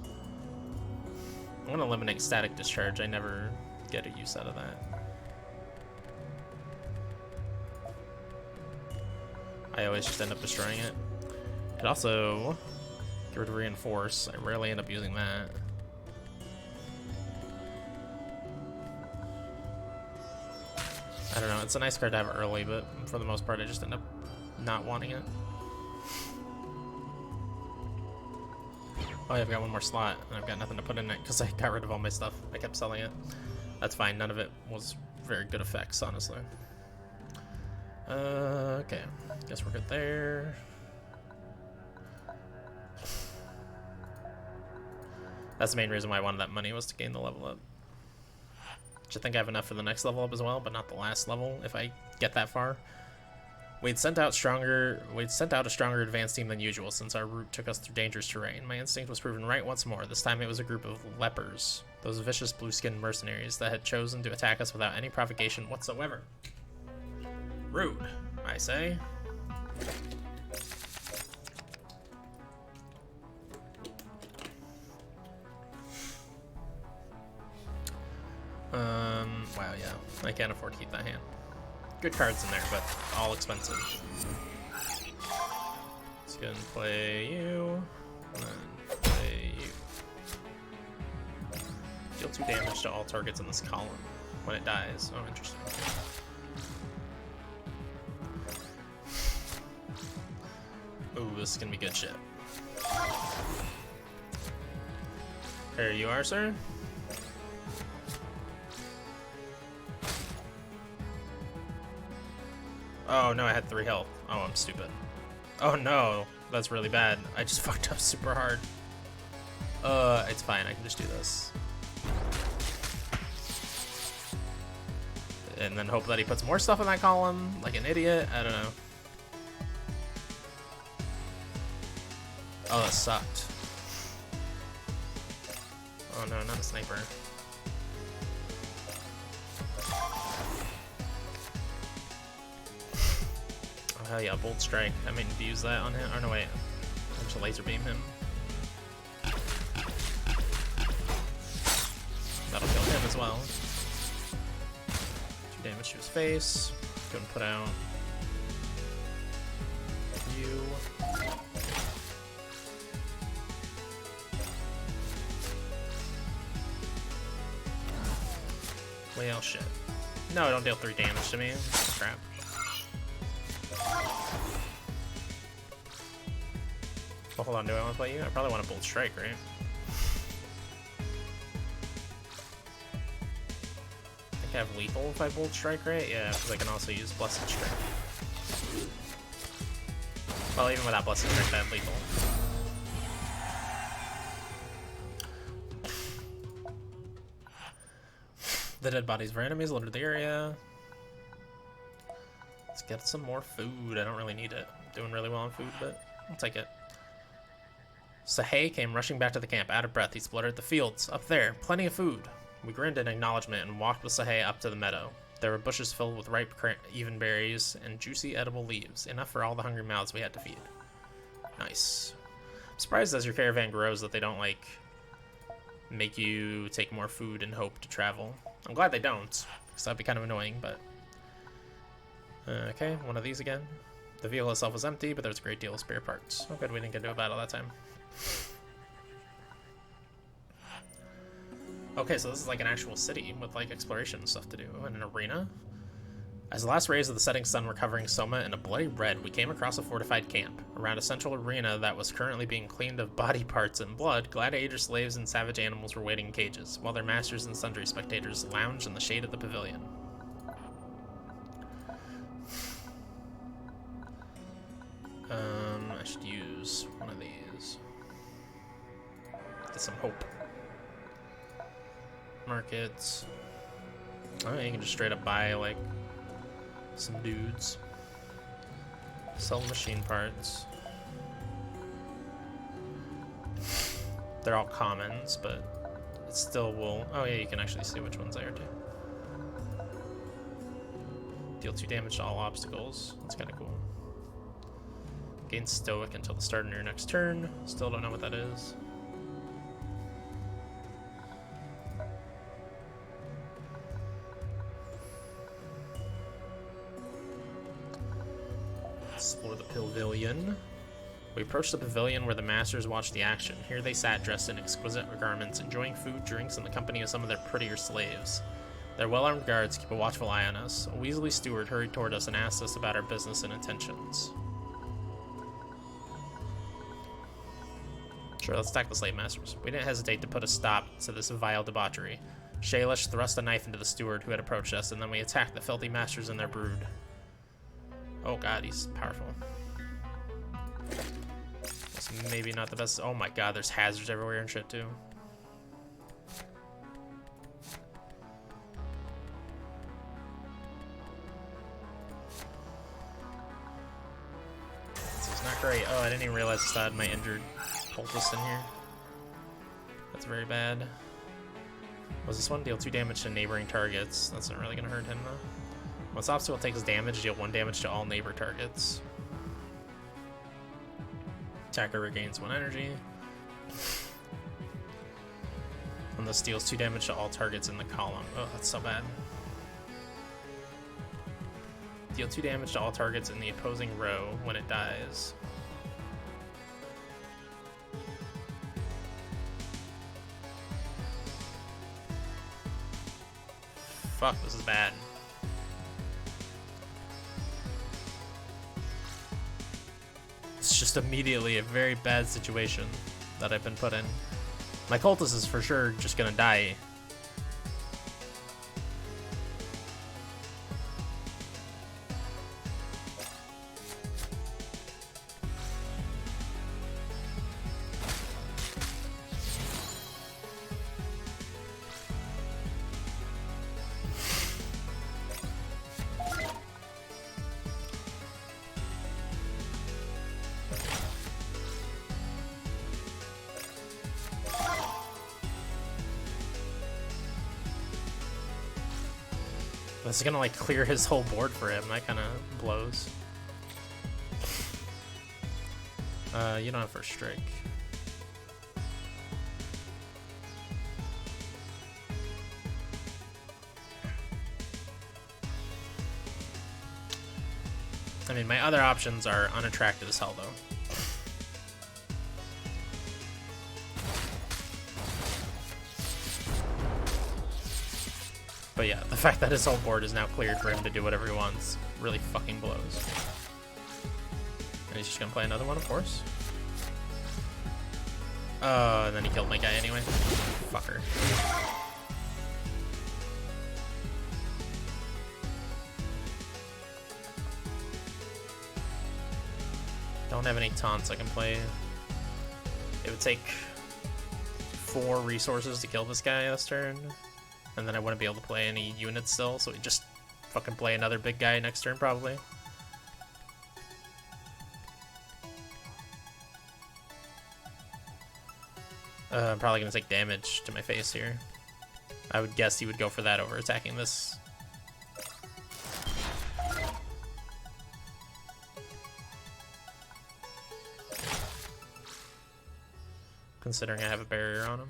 I'm gonna eliminate static discharge. I never get a use out of that. I always just end up destroying it. Could also get rid of reinforce. I rarely end up using that. I don't know. It's a nice card to have early, but for the most part, I just end up not wanting it. Oh, I've got one more slot, and I've got nothing to put in it because I got rid of all my stuff. I kept selling it. That's fine. None of it was very good effects, honestly. Okay. Guess we're good there. That's the main reason why I wanted that money, was to gain the level up. Which I think I have enough for the next level up as well, but not the last level if I get that far. We'd sent out a stronger advanced team than usual since our route took us through dangerous terrain. My instinct was proven right once more. This time it was a group of lepers, those vicious blue-skinned mercenaries that had chosen to attack us without any provocation whatsoever. Rude, I say. Wow, yeah. I can't afford to keep that hand. Good cards in there, but all expensive. Let's go and play you, and then play you. Deal 2 damage to all targets in this column when it dies. Oh, interesting. Ooh, this is gonna be good shit. There you are, sir. Oh no, I had 3 health. Oh, I'm stupid. Oh no, that's really bad. I just fucked up super hard. It's fine, I can just do this. And then hope that he puts more stuff in that column, like an idiot. I don't know. Oh, that sucked. Oh no, not a sniper. Oh hell yeah, Bolt Strike. I mean to use that on him. Oh no, wait. I'm just laser beam him. That'll kill him as well. 2 damage to his face. Go and put out you. Well, shit. No, don't deal 3 damage to me. Crap. Well, hold on, do I want to play you? I probably want to Bolt Strike, right? I think I have lethal if I Bolt Strike, right? Yeah, because I can also use Blessed Strike. Well, even without Blessed Strike, I have lethal. The dead bodies of our enemies littered the area. Let's get some more food. I don't really need it. I'm doing really well on food, but I'll take it. Sahei came rushing back to the camp, out of breath. He spluttered, "The fields, up there, plenty of food." We grinned in acknowledgement and walked with Sahei up to the meadow. There were bushes filled with ripe even berries and juicy edible leaves, enough for all the hungry mouths we had to feed. Nice. I'm surprised as your caravan grows that they don't, like, make you take more food and hope to travel. I'm glad they don't, because that'd be kind of annoying, but... okay, one of these again. The vehicle itself was empty, but there's a great deal of spare parts. Oh good, we didn't get into a battle that time. Okay, so this is like an actual city with like exploration and stuff to do, and an arena. As the last rays of the setting sun were covering Soma in a bloody red, we came across a fortified camp. Around a central arena that was currently being cleaned of body parts and blood, gladiator slaves and savage animals were waiting in cages, while their masters and sundry spectators lounged in the shade of the pavilion. I should use one of these. Get some hope. Markets. Oh, you can just straight up buy, like, some dudes. Sell machine parts. They're all commons, but it still will... Oh yeah, you can actually see which ones they are too. Deal 2 damage to all obstacles. That's kind of cool. Gain Stoic until the start of your next turn. Still don't know what that is. Explore the pavilion. We approached the pavilion where the masters watched the action. Here they sat dressed in exquisite garments, enjoying food, drinks, and the company of some of their prettier slaves. Their well-armed guards keep a watchful eye on us. A Weasley steward hurried toward us and asked us about our business and intentions. Sure, let's attack the slave masters. We didn't hesitate to put a stop to this vile debauchery. Shalish thrust a knife into the steward who had approached us, and then we attacked the filthy masters and their brood. Oh god, he's powerful. That's maybe not the best. Oh my god, there's hazards everywhere and shit too. This is not great. Oh, I didn't even realize I still had my injured cultist in here. That's very bad. Was this one? Deal 2 damage to neighboring targets. That's not really gonna hurt him though. Once obstacle takes damage, deal 1 damage to all neighbor targets. Attacker regains 1 energy. And this deals 2 damage to all targets in the column. Oh, that's so bad. Deal 2 damage to all targets in the opposing row when it dies. Fuck, this is bad. It's just immediately a very bad situation that I've been put in. My cultist is for sure just gonna die. This is gonna like clear his whole board for him. That kind of blows. You don't have first strike. I mean, my other options are unattractive as hell, though. But yeah, the fact that his whole board is now cleared for him to do whatever he wants really fucking blows. And he's just gonna play another one, of course. And then he killed my guy anyway. Fucker. Don't have any taunts I can play. It would take 4 resources to kill this guy this turn. And then I wouldn't be able to play any units still, so we just fucking play another big guy next turn, probably. I'm probably going to take damage to my face here. I would guess he would go for that over attacking this. Considering I have a barrier on him.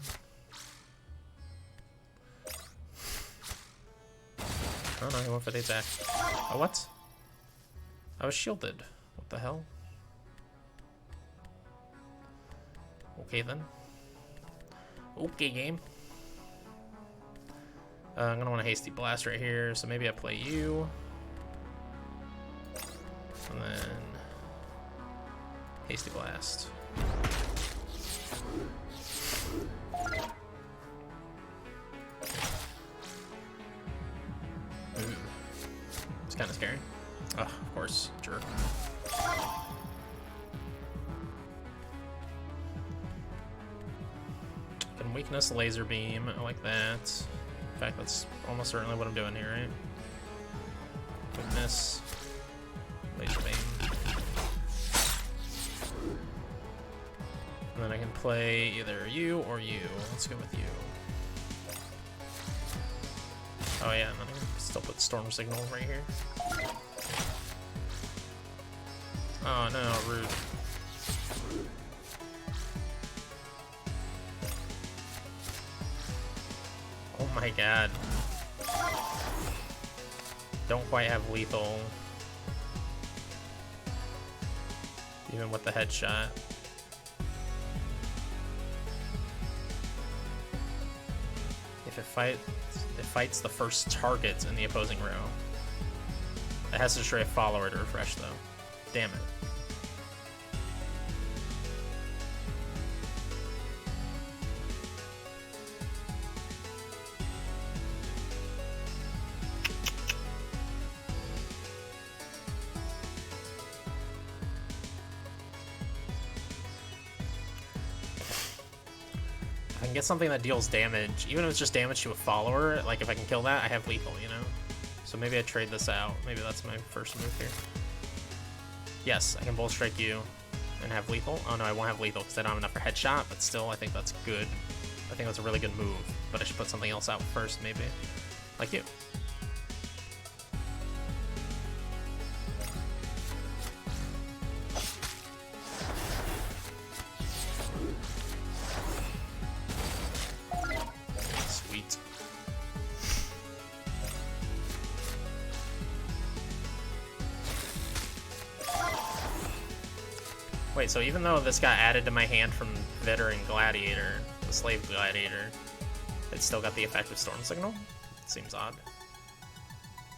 Oh no, he went for the attack. Oh, what? I was shielded. What the hell? Okay then. Okay, game. I'm gonna want a hasty blast right here, so maybe I play you. And then hasty blast. It's kind of scary. Oh, of course, jerk. Can weakness laser beam. I like that. In fact, that's almost certainly what I'm doing here, right? Weakness, laser beam. And then I can play either you or you. Let's go with you. Oh yeah, and then I can still put Storm Signal right here. Oh no, rude. Oh my god. Don't quite have lethal. Even with the headshot. If it fights the first target in the opposing row. It has to destroy a follower to refresh though. Damn it. I can get something that deals damage, even if it's just damage to a follower, like if I can kill that, I have lethal, you know? So maybe I trade this out. Maybe that's my first move here. Yes, I can Bolt Strike you and have lethal. Oh no, I won't have lethal because I don't have enough for headshot, but still, I think that's good. I think that's a really good move, but I should put something else out first, maybe. Like you. Sweet. Wait, so even though this got added to my hand from Veteran Gladiator, the Slave Gladiator, it still got the effect of Storm Signal? Seems odd.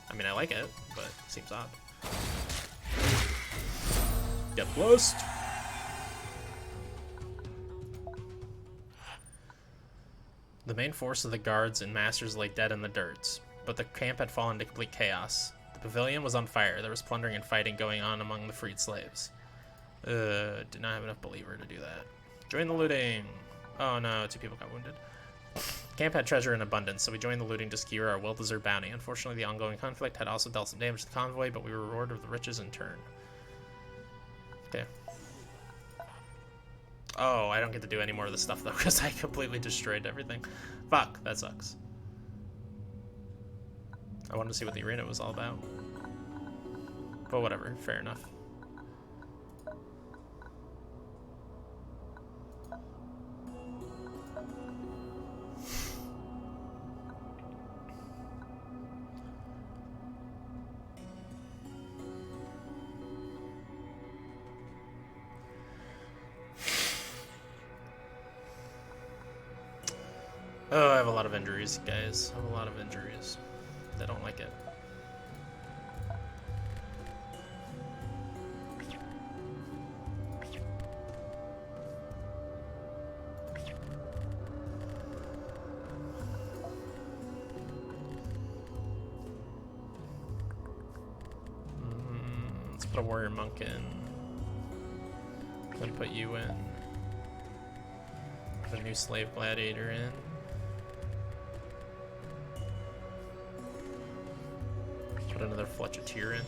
I mean, I like it, but it seems odd. Get blessed! The main force of the guards and masters lay dead in the dirt, but the camp had fallen into complete chaos. The pavilion was on fire. There was plundering and fighting going on among the freed slaves. Did not have enough believer to do that. Join the looting! Oh no, 2 people got wounded. Camp had treasure in abundance, so we joined the looting to secure our well-deserved bounty. Unfortunately, the ongoing conflict had also dealt some damage to the convoy, but we were rewarded with the riches in turn. Okay. Oh, I don't get to do any more of this stuff, though, because I completely destroyed everything. Fuck, that sucks. I wanted to see what the arena was all about. But whatever, fair enough. Oh, I have a lot of injuries, guys. I have a lot of injuries. I don't like it. Let's put a warrior monk in. Then put you in. Put a new slave gladiator in. Put another Fletcheteer in.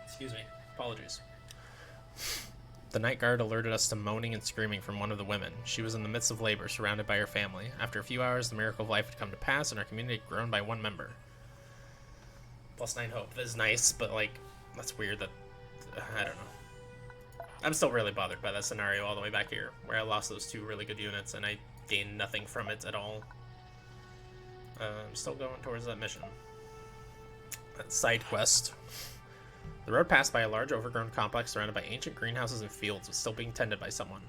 Excuse me. Apologies. The night guard alerted us to moaning and screaming from one of the women. She was in the midst of labor, surrounded by her family. After a few hours, the miracle of life had come to pass, and our community had grown by 1 member. +9 hope. That is nice, but, like, that's weird that... I don't know. I'm still really bothered by that scenario all the way back here, where I lost those 2 really good units, and I gained nothing from it at all. I'm still going towards that mission. Side quest. The road passed by a large overgrown complex surrounded by ancient greenhouses and fields, still being tended by someone.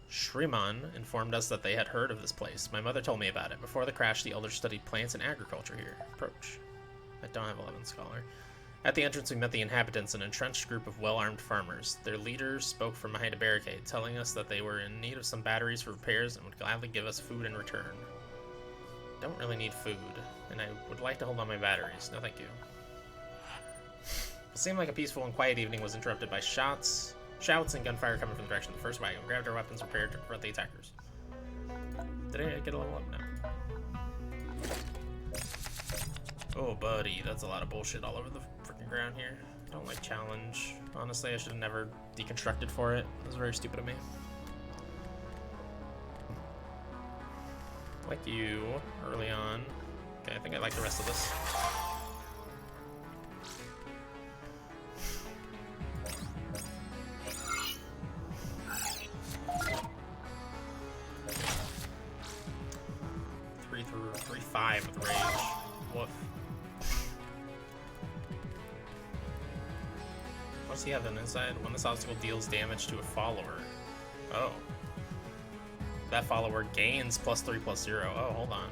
Shriman informed us that they had heard of this place. My mother told me about it. Before the crash, the elders studied plants and agriculture here. Approach. I don't have 11 scholar. At the entrance, we met the inhabitants, an entrenched group of well-armed farmers. Their leaders spoke from behind a barricade, telling us that they were in need of some batteries for repairs and would gladly give us food in return. Don't really need food, and I would like to hold on my batteries. No, thank you. It seemed like a peaceful and quiet evening was interrupted by shouts, and gunfire coming from the direction of the first wagon. We grabbed our weapons, prepared to confront the attackers. Did I get a level up now? Oh, buddy, that's a lot of bullshit all over the freaking ground here. I don't like challenge. Honestly, I should have never deconstructed for it. It was very stupid of me. Like you early on. Okay, I think I like the rest of this. Three, 5 with rage. Woof. What does he have on his side? When this obstacle deals damage to a follower. Oh. That follower gains +3/+0. Oh, hold on.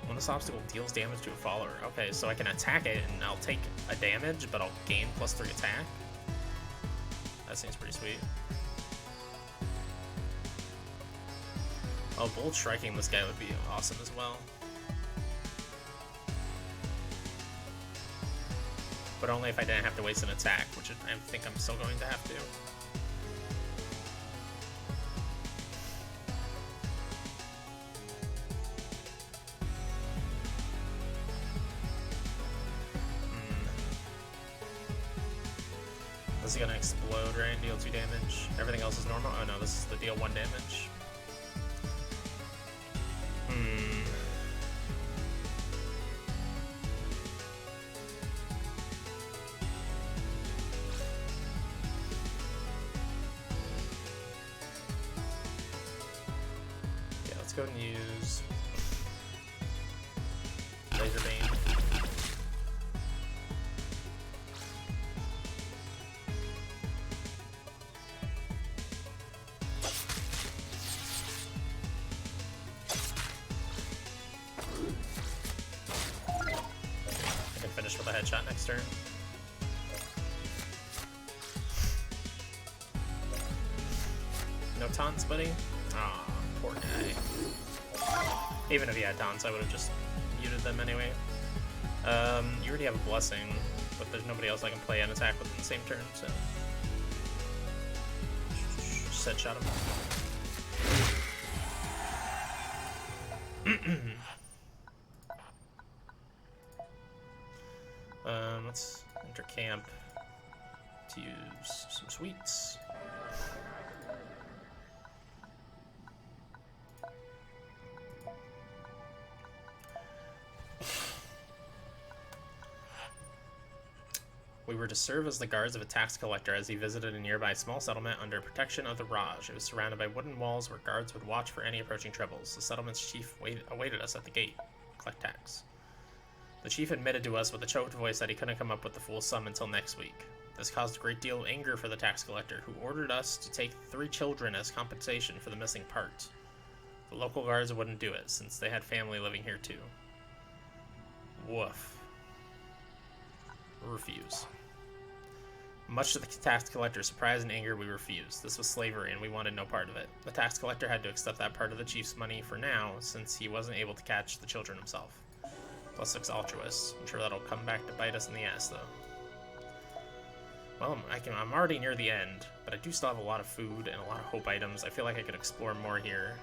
When this obstacle deals damage to a follower. Okay, so I can attack it and I'll take a damage, but I'll gain +3 attack. That seems pretty sweet. Oh, bolt striking this guy would be awesome as well. But only if I didn't have to waste an attack, which I think I'm still going to have to. This is gonna explode, right? Deal 2 damage. Everything else is normal. Oh no, this is the deal 1 damage. Yeah, let's go and use Laser Bane. Finish with a headshot next turn. No taunts, buddy? Aw, poor guy. Even if he had taunts, I would have just muted them anyway. You already have a blessing, but there's nobody else I can play an attack with in the same turn, so just headshot him. Let's enter camp to use some sweets. We were to serve as the guards of a tax collector as he visited a nearby small settlement under protection of the Raj. It was surrounded by wooden walls where guards would watch for any approaching troubles. The settlement's chief awaited us at the gate. Collect tax. The chief admitted to us with a choked voice that he couldn't come up with the full sum until next week. This caused a great deal of anger for the tax collector, who ordered us to take 3 children as compensation for the missing part. The local guards wouldn't do it, since they had family living here too. Woof. Refuse. Much to the tax collector's surprise and anger, we refused. This was slavery, and we wanted no part of it. The tax collector had to accept that part of the chief's money for now, since he wasn't able to catch the children himself. +6 altruist. I'm sure that'll come back to bite us in the ass, though. Well, I'm already near the end, but I do still have a lot of food and a lot of hope items. I feel like I could explore more here.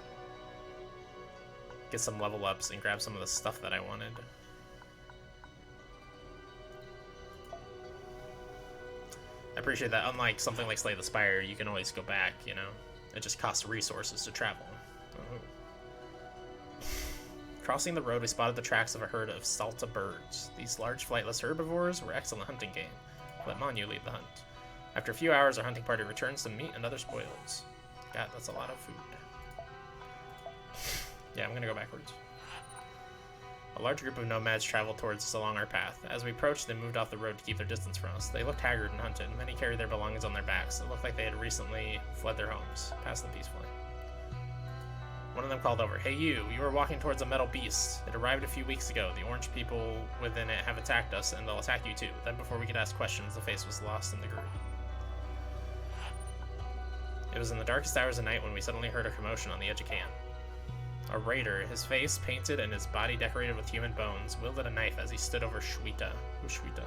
Get some level ups and grab some of the stuff that I wanted. I appreciate that. Unlike something like Slay the Spire, you can always go back, you know? It just costs resources to travel. Oh. Crossing the road, we spotted the tracks of a herd of salta birds. These large flightless herbivores were excellent hunting game. Let Manu lead the hunt. After a few hours, our hunting party returns to meat and other spoils. God, that's a lot of food. Yeah, I'm gonna go backwards. A large group of nomads traveled towards us along our path. As we approached, they moved off the road to keep their distance from us. They looked haggard and hunted. Many carried their belongings on their backs. It looked like they had recently fled their homes. Past them peacefully. One of them called over. Hey you were walking towards a metal beast. It arrived a few weeks ago. The orange people within it have attacked us, and they'll attack you too. Then before we could ask questions, the face was lost in the group. It was in the darkest hours of night when we suddenly heard a commotion on the edge of camp. A raider, his face painted and his body decorated with human bones, wielded a knife as he stood over Shweta. Who's Shweta?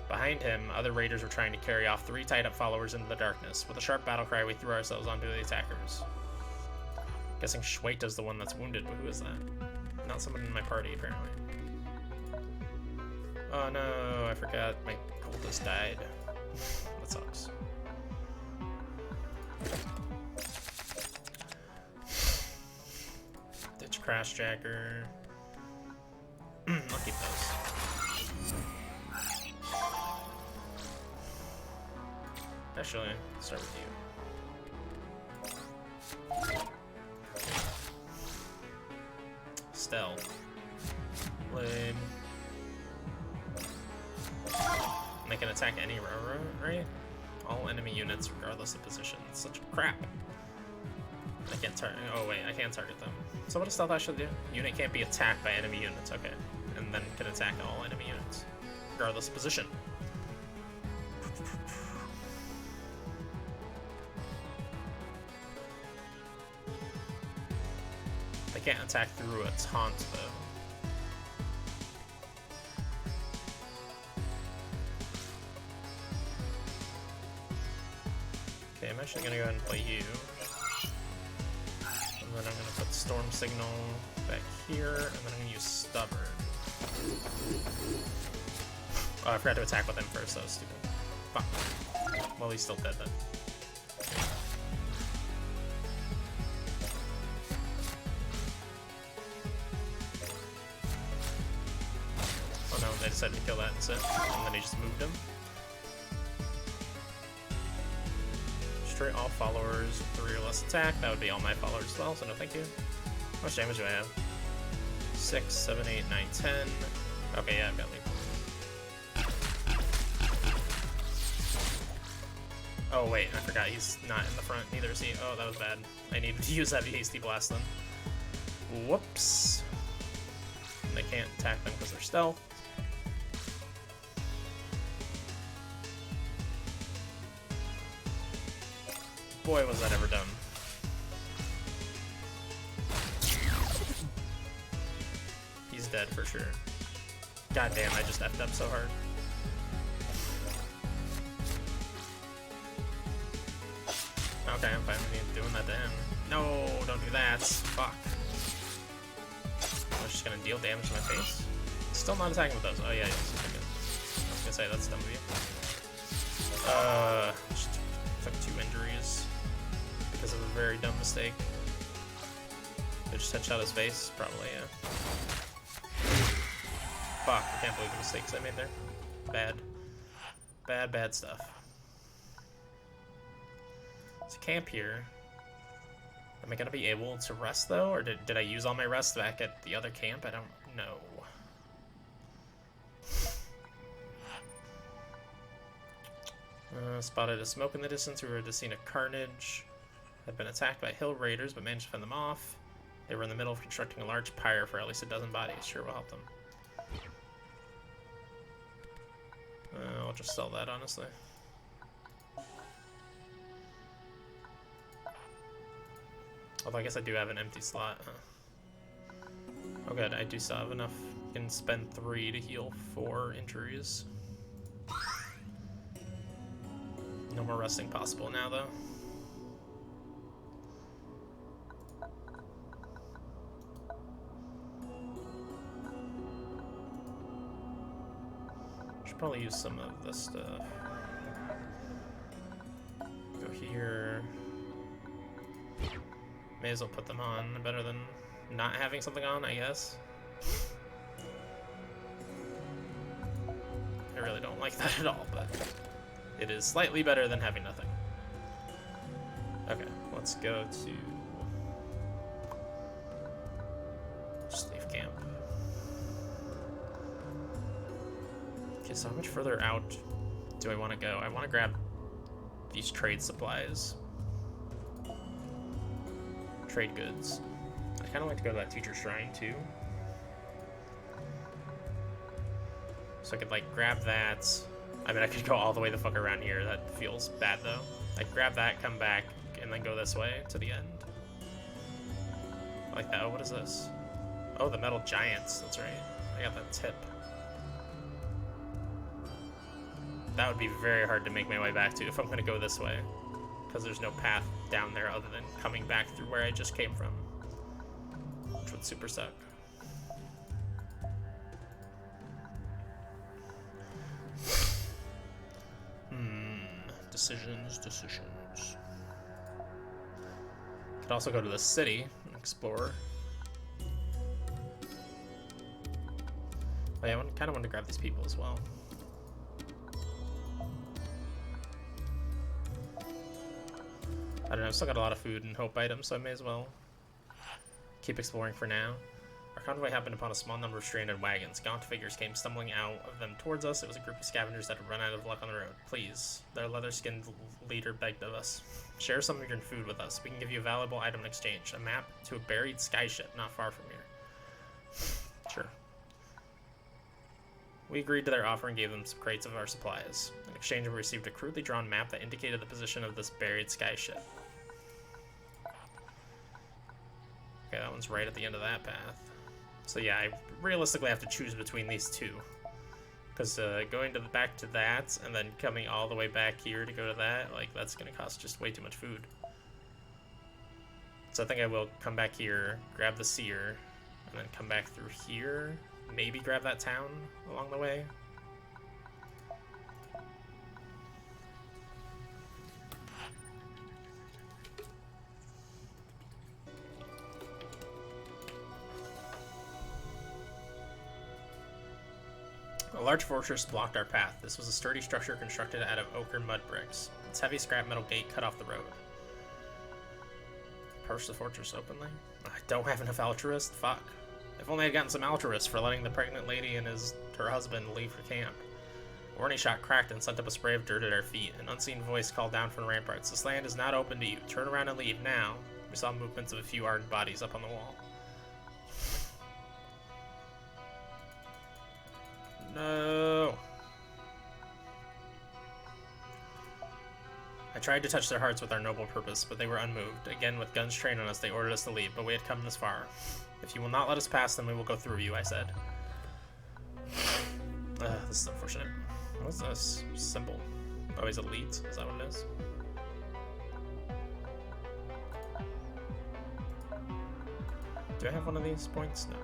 Behind him, other raiders were trying to carry off 3 tied-up followers into the darkness. With a sharp battle cry, we threw ourselves onto the attackers. Guessing Schweit is the one that's wounded, but who is that? Not someone in my party, apparently. Oh no, I forgot my cultist died. That sucks. Ditch Crashjacker. I'll keep those. Actually, let's start with you. Stealth. Blade. And they can attack any railroad, right? All enemy units, regardless of position. It's such crap. I can't target. Oh wait, I can't target them. So what does stealth actually do? Unit can't be attacked by enemy units. Okay, and then can attack all enemy units, regardless of position. They can't attack through a taunt though. Okay, I'm actually gonna go ahead and play you. And then I'm gonna put Storm Signal back here, and then I'm gonna use Stubborn. Oh, I forgot to attack with him first, that was stupid. Fuck. Well, he's still dead then. Oh no, they decided to kill that instead, and then he just moved him. All followers, 3 or less attack. That would be all my followers as well, so no thank you. How much damage do I have? 6, 7, 8, 9, 10. Okay, yeah, I've got leap. Oh wait, I forgot he's not in the front, neither is he. Oh, that was bad. I needed to use that Hasty Blast then. Whoops. And they can't attack them because they're stealth. Boy, was that ever done. He's dead for sure. God damn, I just effed up so hard. Okay, I'm fine with you doing that to him. No, don't do that. Fuck. I was just gonna deal damage to my face. Still not attacking with those. Oh yeah, yes. Okay. I was gonna say, that's dumb of you. Just took 2 injuries. Because of a very dumb mistake. They just headshot his face? Probably, yeah. Fuck, I can't believe the mistakes I made there. Bad. Bad, bad stuff. There's a camp here. Am I gonna be able to rest though? Or did I use all my rest back at the other camp? I don't know. Spotted a smoke in the distance. We were at the scene of carnage. Had been attacked by hill raiders, but managed to fend them off. They were in the middle of constructing a large pyre for at least a dozen bodies. Sure will help them. I'll just sell that, honestly. Although I guess I do have an empty slot. Huh? Oh good, I do still have enough. I can spend 3 to heal 4 injuries. No more resting possible now, though. Should probably use some of this stuff. Go here. May as well put them on. Better than not having something on, I guess. I really don't like that at all, but it is slightly better than having nothing. Okay, let's go to Slave Camp. Okay, so how much further out do I want to go? I want to grab these trade supplies. Trade goods. I kind of like to go to that teacher shrine too. So I could like grab that. I mean, I could go all the way the fuck around here. That feels bad though. I grab that, come back, and then go this way to the end. I like that. Oh, what is this? Oh, the metal giants. That's right. I got that tip. That would be very hard to make my way back to if I'm going to go this way. Because there's no path down there other than coming back through where I just came from. which would super suck. Decisions. Could also go to the city and explore. But yeah, I kind of want to grab these people as well. I don't know, I've still got a lot of food and hope items, so I may as well keep exploring for now. Our convoy happened upon a small number of stranded wagons. Gaunt figures came stumbling out of them towards us. It was a group of scavengers that had run out of luck on the road. Please, their leather-skinned leader begged of us. Share some of your food with us. We can give you a valuable item in exchange. A map to a buried skyship not far from here. Sure. We agreed to their offer and gave them some crates of our supplies. In exchange, we received a crudely drawn map that indicated the position of this buried skyship. Okay, that one's right at the end of that path. So yeah, I realistically have to choose between these two. Because going to back to that, and then coming all the way back here to go to that, like, that's going to cost just way too much food. So I think I will come back here, grab the seer, and then come back through here. Maybe grab that town along the way. A large fortress blocked our path. This was a sturdy structure constructed out of ochre mud bricks. Its heavy scrap metal gate cut off the road. Approach the fortress openly? I don't have enough altruists? Fuck. If only I'd gotten some altruists for letting the pregnant lady and her husband leave for camp. A warning shot cracked and sent up a spray of dirt at our feet. An unseen voice called down from the ramparts. This land is not open to you. Turn around and leave now. We saw movements of a few ardent bodies up on the wall. No. I tried to touch their hearts with our noble purpose, but they were unmoved. Again, with guns trained on us, they ordered us to leave, but we had come this far. If you will not let us pass, then we will go through you, I said. This is unfortunate. What's this symbol? Oh, he's elite? Is that what it is? Do I have one of these points? No.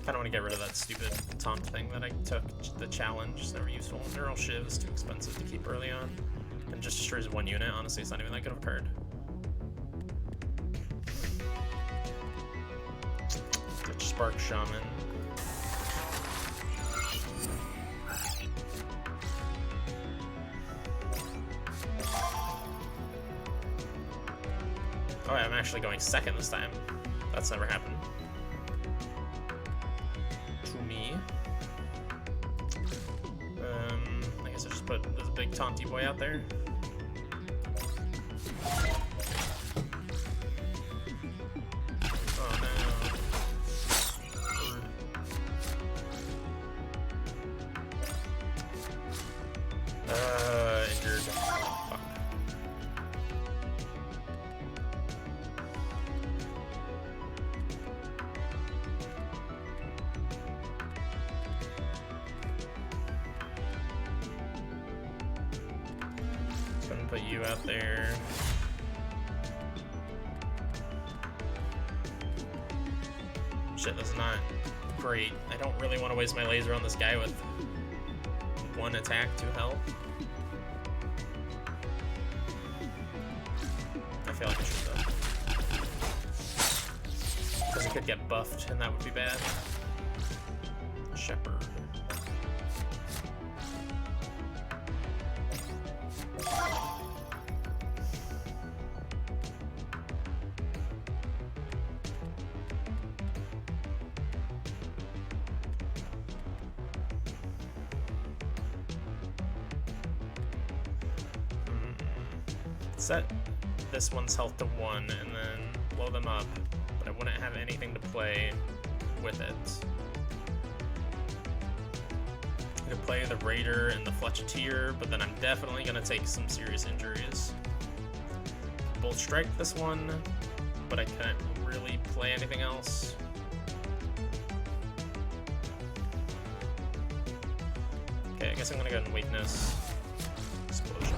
Kind of want to get rid of that stupid taunt thing that I took, the challenge. It's never useful. Neural Shiv is too expensive to keep early on. And just destroys one unit. Honestly, it's not even that good of a card. Spark Shaman. Oh, I'm actually going second this time. That's never happened. To me. I guess I just put this big taunty boy out there. Oh no. Injured. Fuck. Just gonna put you out there. Shit, that's not great. I don't really want to waste my laser on this guy with one attack to health. I feel like I should though. Because it could get buffed and that would be bad. Shepherd. Set this one's health to 1 and then blow them up, but I wouldn't have anything to play with it. I could play the Raider and the Fletcheteer, but then I'm definitely going to take some serious injuries. Bolt Strike this one, but I couldn't really play anything else. Okay, I guess I'm going to go in Weakness. Explosion.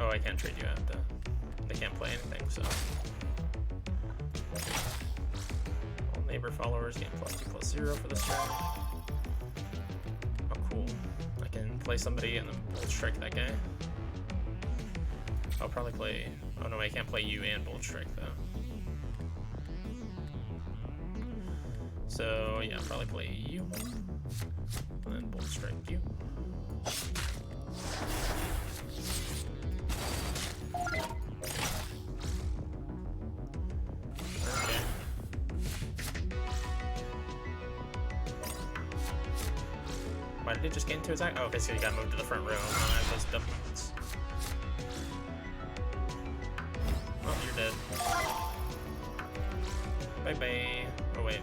Oh, I I can't trade you out. They can't play anything, so. All neighbor followers gain +2/+0 for this turn. Oh, cool. I can play somebody and then Bolt Strike that guy. I'll probably play... Oh no, I can't play you and Bolt Strike though. So yeah, I'll probably play you. And then Bolt Strike you. Okay. Why did it just get into his act? Oh, okay, so he got moved to the front row. And I was dumb. Dead. Bye bye. Oh wait.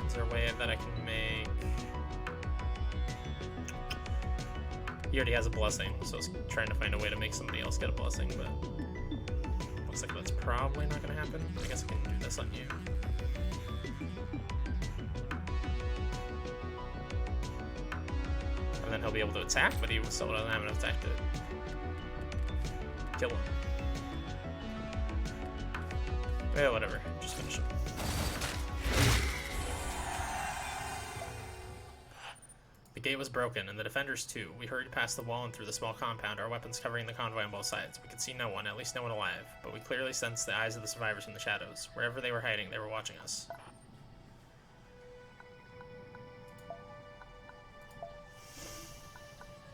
Is there a way that I can make... He already has a blessing, so I was trying to find a way to make somebody else get a blessing, but looks like that's probably not gonna happen. I guess I can do this on you. And then he'll be able to attack, but he still doesn't have enough attack to kill him. Yeah, whatever. Just finish it. The gate was broken, and the defenders too. We hurried past the wall and through the small compound, our weapons covering the convoy on both sides. We could see no one, at least no one alive, but we clearly sensed the eyes of the survivors in the shadows. Wherever they were hiding, they were watching us.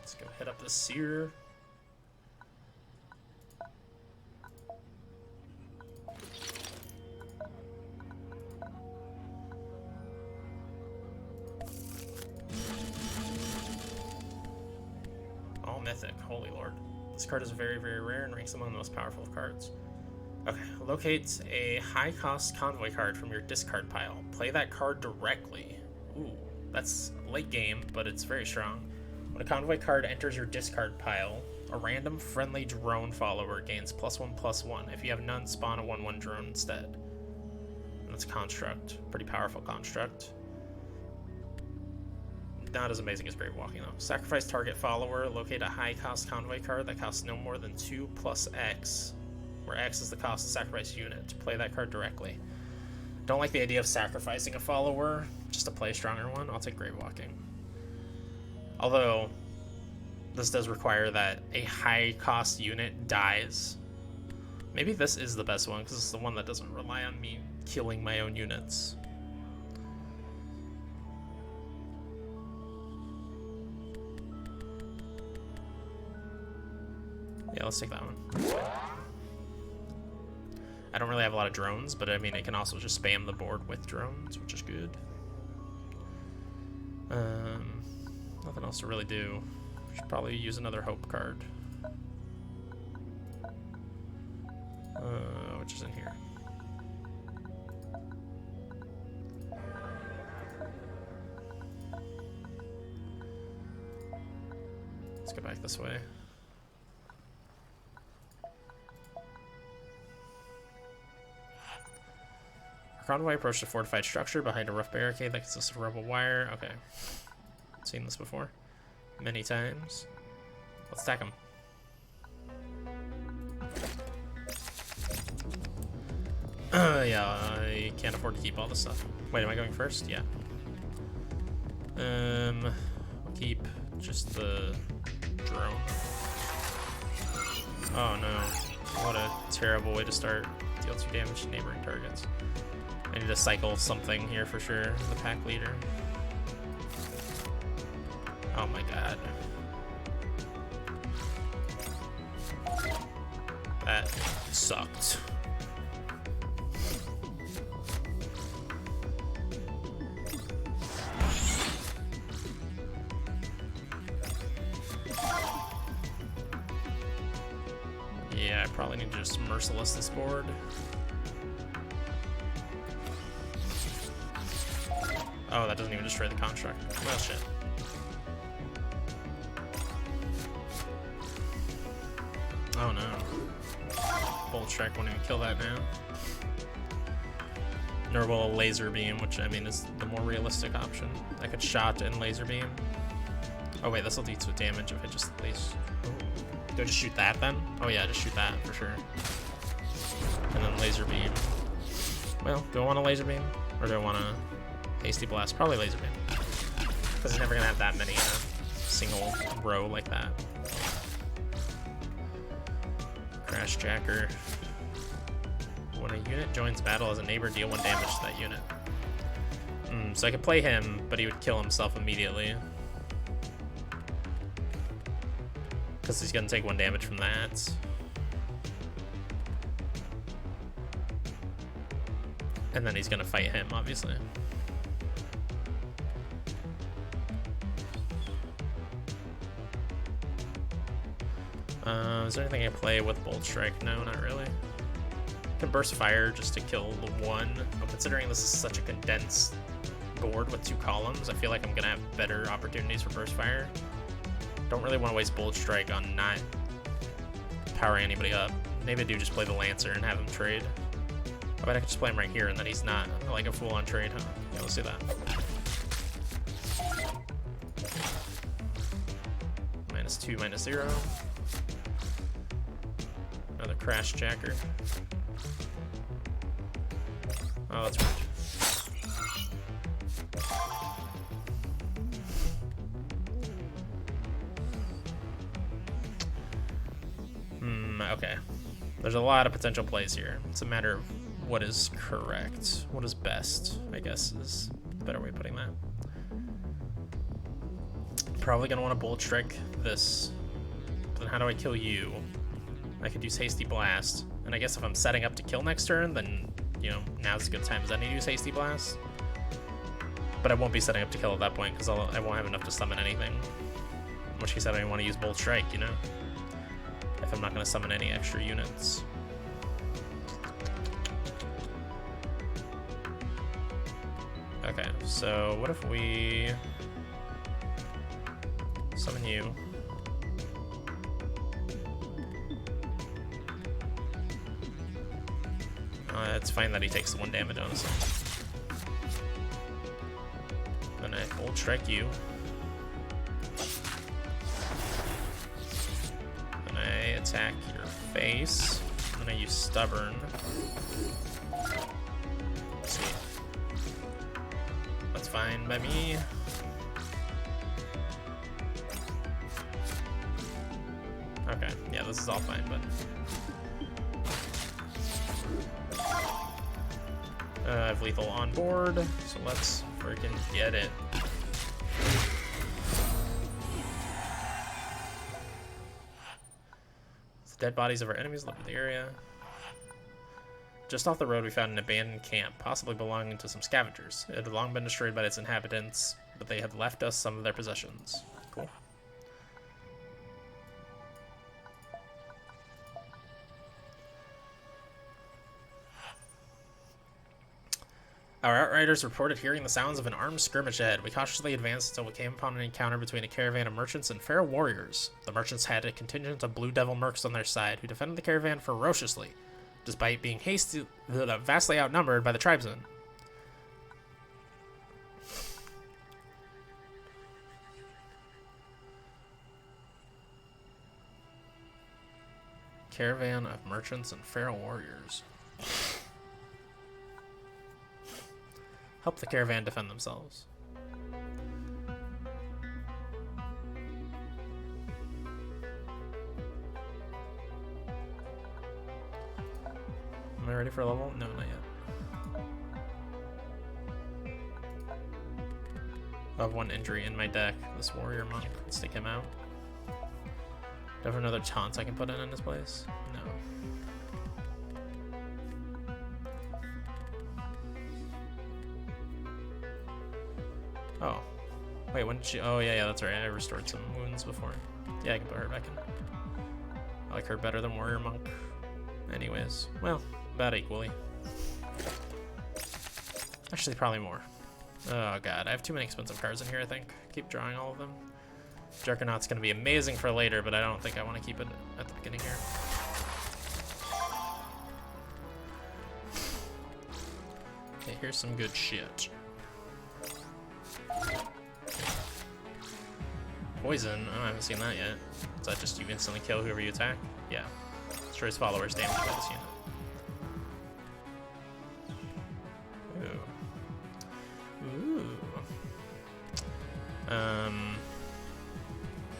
Let's go hit up the seer. Mythic, holy lord. This card is very, very rare and ranks among the most powerful of cards. Okay, locate a high-cost convoy card from your discard pile. Play that card directly. Ooh, that's late game, but it's very strong. When a convoy card enters your discard pile, a random friendly drone follower gains +1/+1. If you have none, spawn a 1/1 drone instead. And that's Construct. Pretty powerful Construct. Not as amazing as Brave Walking though. Sacrifice target follower, locate a high cost convoy card that costs no more than 2 + X, where X is the cost of sacrifice unit. To play that card directly. Don't like the idea of sacrificing a follower just to play a stronger one. I'll take Grave Walking. Although, this does require that a high cost unit dies. Maybe this is the best one because it's the one that doesn't rely on me killing my own units. Yeah, let's take that one. I don't really have a lot of drones, but I mean, it can also just spam the board with drones, which is good. Nothing else to really do. Should probably use another hope card. Which is in here. Let's go back this way. Our convoy approached a fortified structure behind a rough barricade that consists of rubble wire. Okay. Seen this before. Many times. Let's attack him. Yeah, I can't afford to keep all this stuff. Wait, am I going first? Yeah. I'll keep just the drone. Oh no. What a terrible way to start. Deal 2 damage to neighboring targets. I need to cycle something here for sure. The pack leader. Oh my god. That sucked. Yeah, I probably need to just merciless this board. Oh, that doesn't even destroy the construct. Well, shit. Oh no. Bolt Strike won't even kill that now. Nor will a laser beam, which I mean is the more realistic option. I could shot and laser beam. Oh wait, this will do 2 damage if I just laser. Do I just shoot that then? Oh yeah, just shoot that for sure. And then laser beam. Well, do I want a laser beam? Or do I want a hasty blast? Probably laser beam. Because he's never gonna have that many in a single row like that. Crash Jacker. When a unit joins battle as a neighbor, deal 1 damage to that unit. So I could play him, but he would kill himself immediately. Because he's gonna take 1 damage from that. And then he's gonna fight him, obviously. Is there anything I play with Bolt Strike? No, not really. I can Burst Fire just to kill the one. But considering this is such a condensed board with 2 columns, I feel like I'm gonna have better opportunities for Burst Fire. Don't really want to waste Bolt Strike on not powering anybody up. Maybe I do just play the Lancer and have him trade. I bet I could just play him right here and then he's not like a full-on trade, huh? Yeah, let's do that. -2, -0. Another Crash Jacker. Oh, that's right. Okay. There's a lot of potential plays here. It's a matter of what is correct. What is best, I guess, is a better way of putting that. Probably gonna want to Bolt Strike this. But then how do I kill you? I could use Hasty Blast. And I guess if I'm setting up to kill next turn, then, you know, now's as good a time as any to use Hasty Blast. But I won't be setting up to kill at that point, because I won't have enough to summon anything. In which case I don't even want to use Bolt Strike, you know? If I'm not going to summon any extra units. Okay, so what if we summon you? It's fine that he takes the 1 damage, honestly. Then I Bolt Strike you. Then I attack your face. Then I use Stubborn. Sweet. That's fine by me. Okay, yeah, this is all fine, but I have lethal on board, so let's freaking get it. The dead bodies of our enemies live in the area. Just off the road, we found an abandoned camp, possibly belonging to some scavengers. It had long been destroyed by its inhabitants, but they had left us some of their possessions. Cool. Our outriders reported hearing the sounds of an armed skirmish ahead. We cautiously advanced until we came upon an encounter between a caravan of merchants and feral warriors. The merchants had a contingent of Blue Devil mercs on their side, who defended the caravan ferociously, despite being vastly outnumbered by the tribesmen. Caravan of merchants and feral warriors. Help the caravan defend themselves. Am I ready for a level? No, not yet. I have 1 injury in my deck. This warrior monk. Let's take him out. Do I have another taunt I can put in his place? No. Oh. Wait, when did she... Oh, yeah, that's right. I restored some wounds before. Yeah, I can put her back in. I like her better than Warrior Monk. Anyways. Well, about equally. Actually, probably more. Oh, God. I have too many expensive cards in here, I think. Keep drawing all of them. Juggernaut's going to be amazing for later, but I don't think I want to keep it at the beginning here. Okay, here's some good shit. Poison? Oh, I haven't seen that yet. Is that just you instantly kill whoever you attack? Yeah. Destroys followers damaged by this unit. Ooh.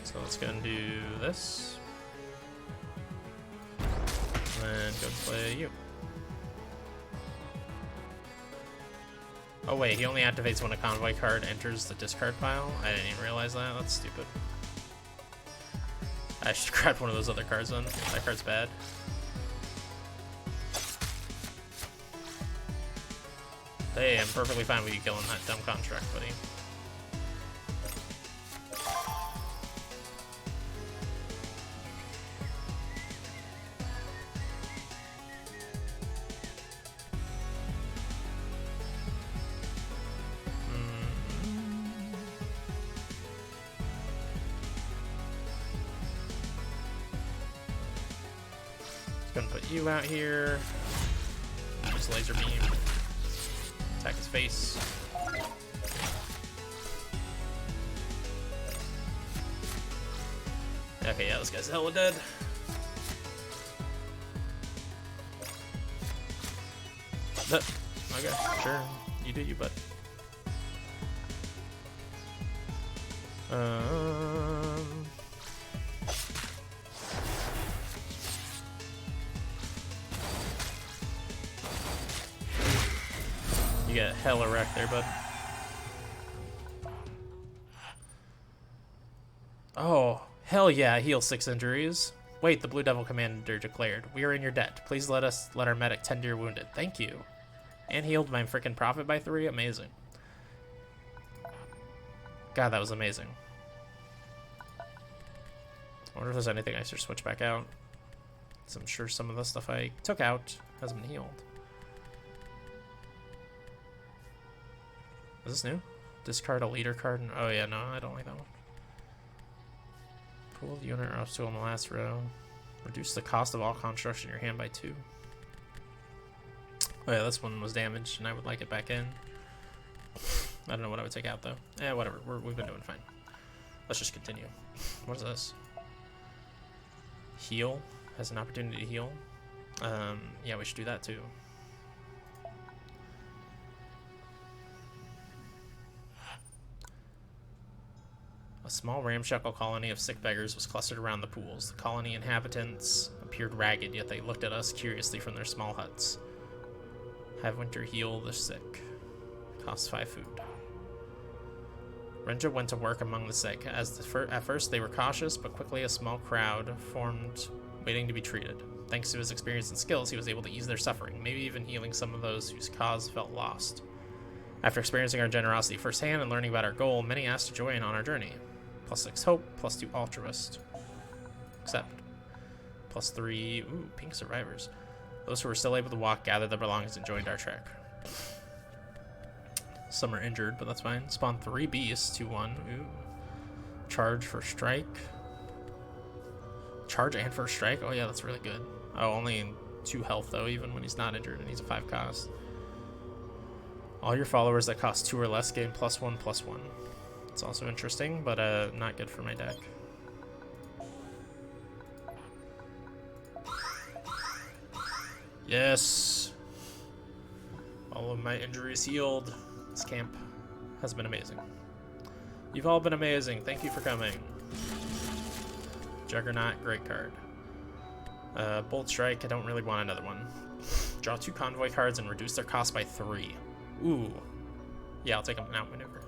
So let's go and do this. And then go play you. Oh wait, he only activates when a convoy card enters the discard pile? I didn't even realize that. That's stupid. I should grab one of those other cards then. That card's bad. Hey, I'm perfectly fine with you killing that dumb construct, buddy. Gonna put you out here. Use laser beam. Attack his face. Okay, yeah, this guy's hella dead. Okay, sure. You do you, bud. You get hella wrecked there, bud. Oh, hell yeah, heal 6 injuries. Wait, the Blue Devil Commander declared. We are in your debt. Please let our medic tend to your wounded. Thank you. And healed my freaking Prophet by 3. Amazing. God, that was amazing. I wonder if there's anything I should switch back out. So I'm sure some of the stuff I took out has been healed. Is this new? Discard a leader card. Oh yeah, no, I don't like that one. Pull the unit or obstacle in the last row. Reduce the cost of all construction in your hand by 2. Oh yeah, this one was damaged, and I would like it back in. I don't know what I would take out though. Yeah, whatever. We've been doing fine. Let's just continue. What is this? Heal has an opportunity to heal. Yeah, we should do that too. A small ramshackle colony of sick beggars was clustered around the pools. The colony inhabitants appeared ragged, yet they looked at us curiously from their small huts. Have winter heal the sick. Costs 5 food. Renja went to work among the sick. At first they were cautious, but quickly a small crowd formed, waiting to be treated. Thanks to his experience and skills, he was able to ease their suffering, maybe even healing some of those whose cause felt lost. After experiencing our generosity firsthand and learning about our goal, many asked to join on our journey. +6 hope, +2 altruist. Accept. +3, ooh, pink survivors. Those who were still able to walk gathered their belongings and joined our trek. Some are injured, but that's fine. Spawn 3 beasts, 2-1. Ooh. Charge for strike. Charge and first strike? Oh yeah, that's really good. Oh, only 2 health though, even when he's not injured, and he's a 5 cost. All your followers that cost 2 or less gain +1/+1. It's also interesting, but not good for my deck. Yes! All of my injuries healed. This camp has been amazing. You've all been amazing. Thank you for coming. Juggernaut, great card. Bolt Strike, I don't really want another one. Draw 2 convoy cards and reduce their cost by 3. Ooh. Yeah, I'll take them out maneuver.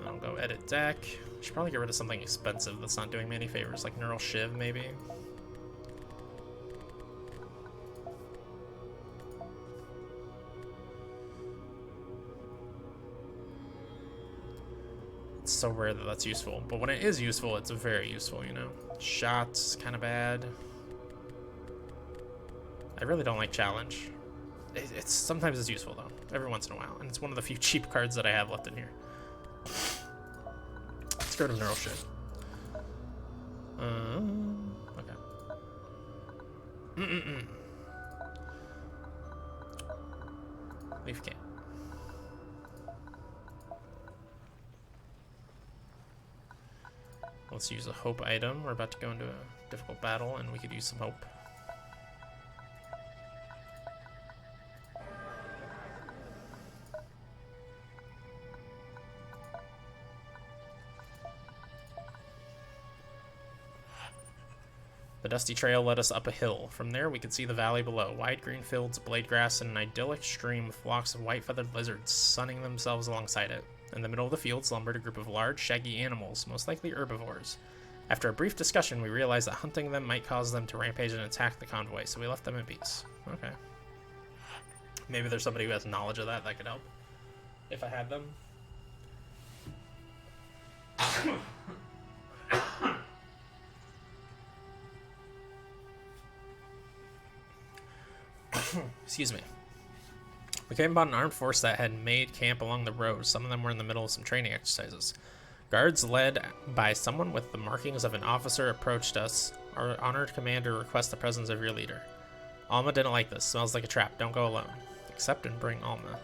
I'll go edit deck. Should probably get rid of something expensive that's not doing me any favors, like Neural Shiv, maybe. It's so rare that that's useful, but when it is useful, it's very useful, you know? Shots, kind of bad. I really don't like Challenge. Sometimes it's useful, though, every once in a while, and it's one of the few cheap cards that I have left in here. Let's go to Neural Shiv. Okay. Leaf Camp. let's use a hope item. We're about to go into a difficult battle, and we could use some hope. The dusty trail led us up a hill. From there, we could see the valley below. Wide green fields, blade grass, and an idyllic stream with flocks of white-feathered lizards sunning themselves alongside it. In the middle of the field slumbered a group of large, shaggy animals, most likely herbivores. After a brief discussion, we realized that hunting them might cause them to rampage and attack the convoy, so we left them in peace. Okay. Maybe there's somebody who has knowledge of that could help. If I had them. Excuse me. We came upon an armed force that had made camp along the road. Some of them were in the middle of some training exercises. Guards led by someone with the markings of an officer approached us. Our honored commander requests the presence of your leader. Alma didn't like this. Smells like a trap. Don't go alone. Accept and bring Alma.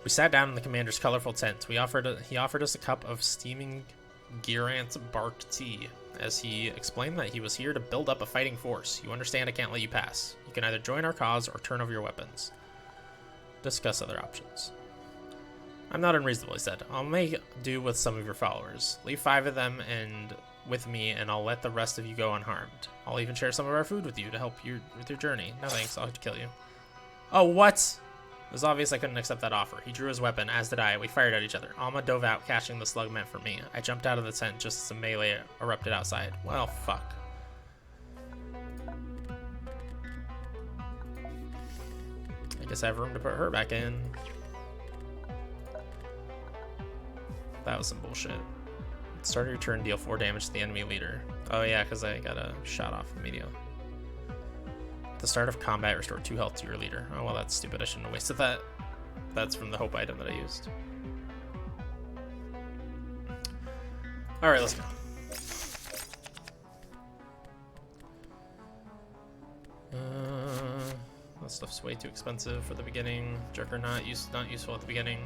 We sat down in the commander's colorful tent. He offered us a cup of steaming Girant bark tea. As he explained that he was here to build up a fighting force. You understand I can't let you pass. You can either join our cause or turn over your weapons. Discuss other options. I'm not unreasonable, he said. I'll make do with some of your followers. Leave 5 of them with me, and I'll let the rest of you go unharmed. I'll even share some of our food with you to help you with your journey. No thanks, I'll have to kill you. Oh, what? It was obvious I couldn't accept that offer. He drew his weapon, as did I. We fired at each other. Alma dove out, catching the slug meant for me. I jumped out of the tent just as a melee erupted outside. Well, fuck. I guess I have room to put her back in. That was some bullshit. Start your turn, deal 4 damage to the enemy leader. Oh yeah, because I got a shot off immediately. At the start of combat, restore 2 health to your leader. Oh well, that's stupid. I shouldn't have wasted that. That's from the hope item that I used. Alright, let's go. That stuff's way too expensive for the beginning. Juggernaut, not useful at the beginning.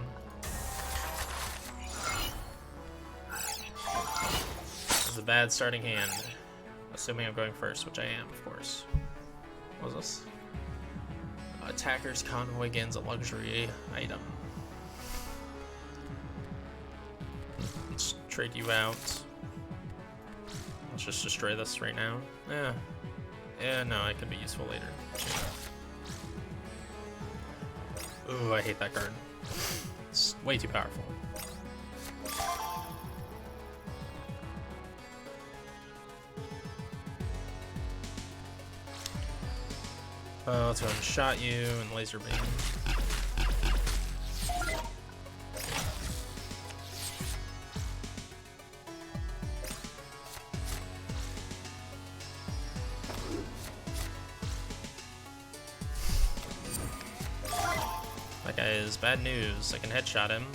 This is a bad starting hand. Assuming I'm going first, which I am, of course. What was this? Attacker's convoy gains a luxury item. Let's trade you out. Let's just destroy this right now. Yeah, no, it could be useful later. Ooh, I hate that card. It's way too powerful. Let's go ahead and shot you and laser beam. That guy is bad news. I can headshot him.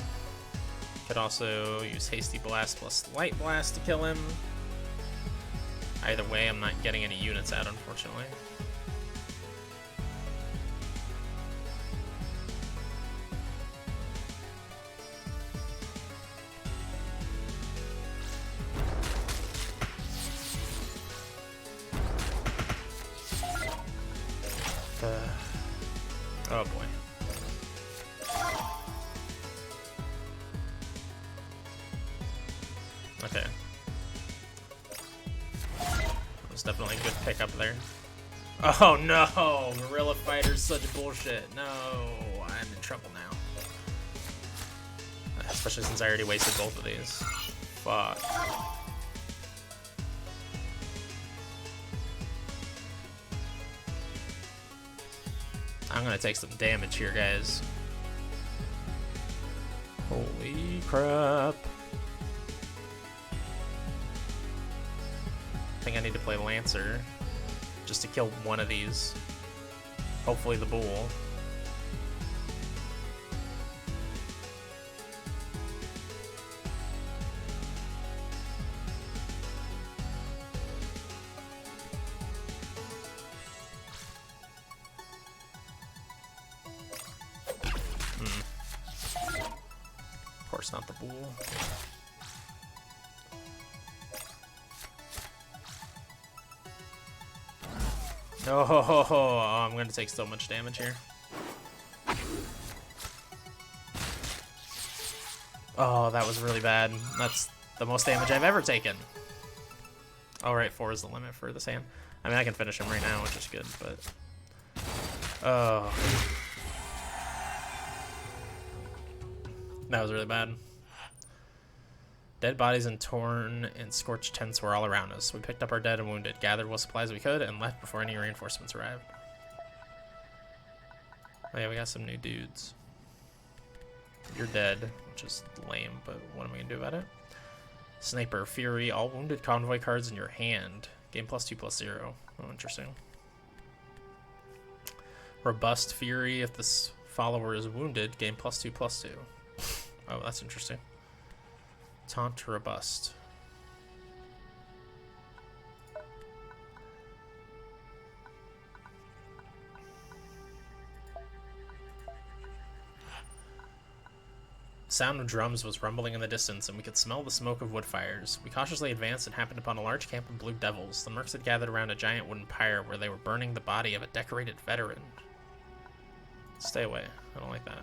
Could also use Hasty Blast plus Light Blast to kill him. Either way, I'm not getting any units out, unfortunately. Oh boy. Okay. That was definitely a good pickup there. Oh no! Guerrilla Fighter's such bullshit. No, I'm in trouble now. Especially since I already wasted both of these. Fuck. I'm gonna take some damage here, guys. Holy crap. I think I need to play Lancer just to kill one of these. Hopefully the bull. Of course not the bull. Oh, I'm going to take so much damage here. Oh, that was really bad. That's the most damage I've ever taken. All right, 4 is the limit for this hand. I mean, I can finish him right now, which is good, but... Oh. That was really bad. Dead bodies and torn and scorched tents were all around us. We picked up our dead and wounded, gathered what supplies we could, and left before any reinforcements arrived. Oh yeah, we got some new dudes. You're dead, which is lame, but what am I gonna do about it? Sniper, Fury, all wounded convoy cards in your hand. Game +2/+0. Oh, interesting. Robust Fury, if this follower is wounded, game +2/+2. Oh, that's interesting. Taunt Robust. Sound of drums was rumbling in the distance, and we could smell the smoke of wood fires. We cautiously advanced and happened upon a large camp of blue devils. The mercs had gathered around a giant wooden pyre where they were burning the body of a decorated veteran. Stay away. I don't like that.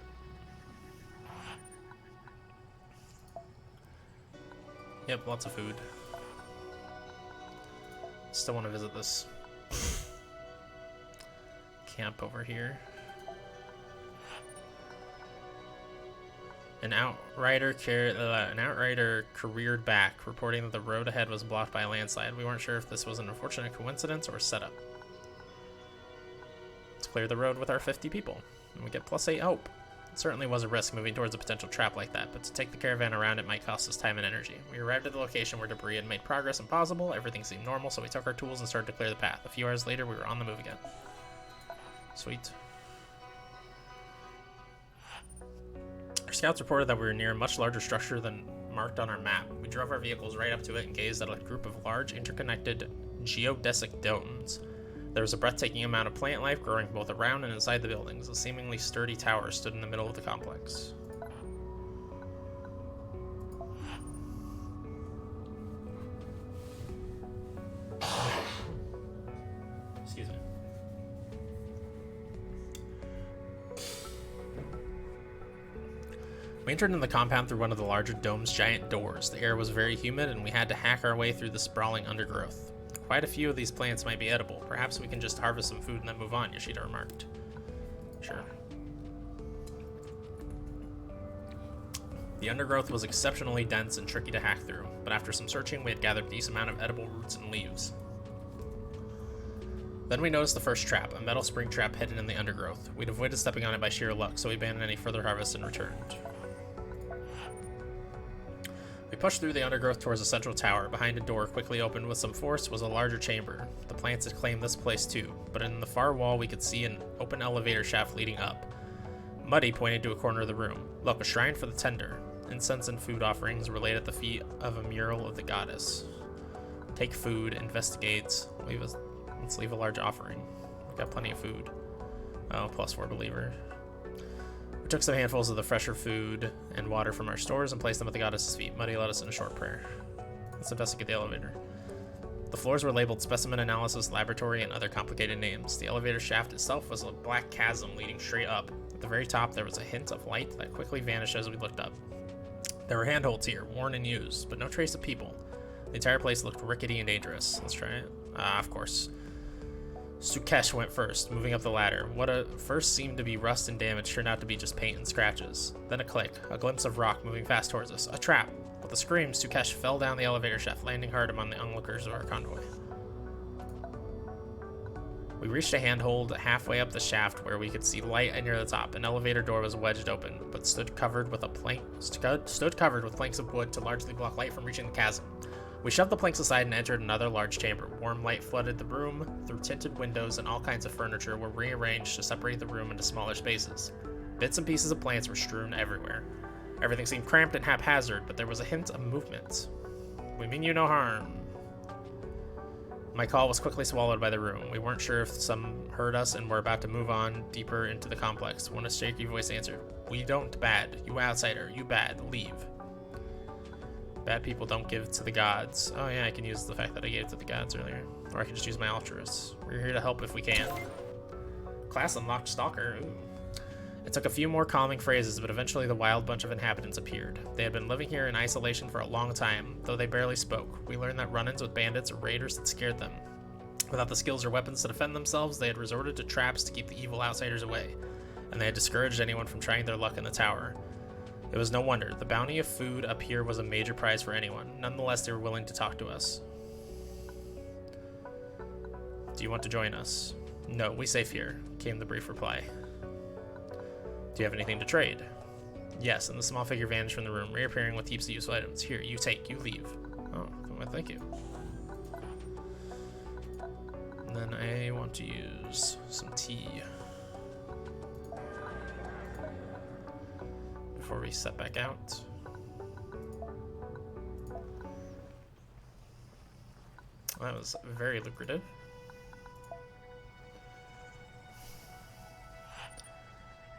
Yep, lots of food. Still want to visit this camp over here. An outrider careered back, reporting that the road ahead was blocked by a landslide. We weren't sure if this was an unfortunate coincidence or setup. Let's clear the road with our 50 people, and we get +8 hope. It certainly was a risk moving towards a potential trap like that, but to take the caravan around it might cost us time and energy. We arrived at the location where debris had made progress impossible. Everything seemed normal, so we took our tools and started to clear the path. A few hours later, we were on the move again. Sweet. Our scouts reported that we were near a much larger structure than marked on our map. We drove our vehicles right up to it and gazed at a group of large, interconnected geodesic domes. There was a breathtaking amount of plant life growing both around and inside the buildings. A seemingly sturdy tower stood in the middle of the complex. Excuse me. We entered into the compound through one of the larger dome's giant doors. The air was very humid, and we had to hack our way through the sprawling undergrowth. Quite a few of these plants might be edible. Perhaps we can just harvest some food and then move on, Yoshida remarked. Sure. The undergrowth was exceptionally dense and tricky to hack through, but after some searching, we had gathered a decent amount of edible roots and leaves. Then we noticed the first trap, a metal spring trap hidden in the undergrowth. We'd avoided stepping on it by sheer luck, so we abandoned any further harvest and returned. We pushed through the undergrowth towards a central tower. Behind a door quickly opened with some force was a larger chamber. The plants had claimed this place too, but in the far wall we could see an open elevator shaft leading up. Muddy pointed to a corner of the room. Look, a shrine for the tender. Incense and food offerings were laid at the feet of a mural of the goddess. Take food, investigate. Let's leave a large offering. We've got plenty of food. Oh, +4 believer. We took some handfuls of the fresher food and water from our stores and placed them at the goddess's feet. Muddy led us in a short prayer. Let's investigate the elevator. The floors were labeled Specimen Analysis Laboratory and other complicated names. The elevator shaft itself was a black chasm leading straight up. At the very top, there was a hint of light that quickly vanished as we looked up. There were handholds here, worn and used, but no trace of people. The entire place looked rickety and dangerous. Let's try it. Of course. Sukesh went first, moving up the ladder. What at first seemed to be rust and damage turned out to be just paint and scratches. Then a click, a glimpse of rock moving fast towards us. A trap! With a scream, Sukesh fell down the elevator shaft, landing hard among the onlookers of our convoy. We reached a handhold halfway up the shaft where we could see light near the top. An elevator door was wedged open, but stood covered with planks of wood to largely block light from reaching the chasm. We shoved the planks aside and entered another large chamber. Warm light flooded the room through tinted windows, and all kinds of furniture were rearranged to separate the room into smaller spaces. Bits and pieces of plants were strewn everywhere. Everything seemed cramped and haphazard, but there was a hint of movement. We mean you no harm. My call was quickly swallowed by the room. We weren't sure if some heard us and were about to move on deeper into the complex when a shaky voice answered. We don't bad. You outsider. You bad. Leave. Bad people don't give to the gods. Oh yeah, I can use the fact that I gave to the gods earlier. Or I can just use my Ultras. We're here to help if we can. Class unlocked Stalker. Ooh. It took a few more calming phrases, but eventually the wild bunch of inhabitants appeared. They had been living here in isolation for a long time, though they barely spoke. We learned that run-ins with bandits or raiders had scared them. Without the skills or weapons to defend themselves, they had resorted to traps to keep the evil outsiders away, and they had discouraged anyone from trying their luck in the tower. It was no wonder. The bounty of food up here was a major prize for anyone. Nonetheless, they were willing to talk to us. Do you want to join us? No, we safe here, came the brief reply. Do you have anything to trade? Yes, and the small figure vanished from the room, reappearing with heaps of useful items. Here, you take, you leave. Oh, well, thank you. And then I want to use some tea. Before we set back out. That was very lucrative.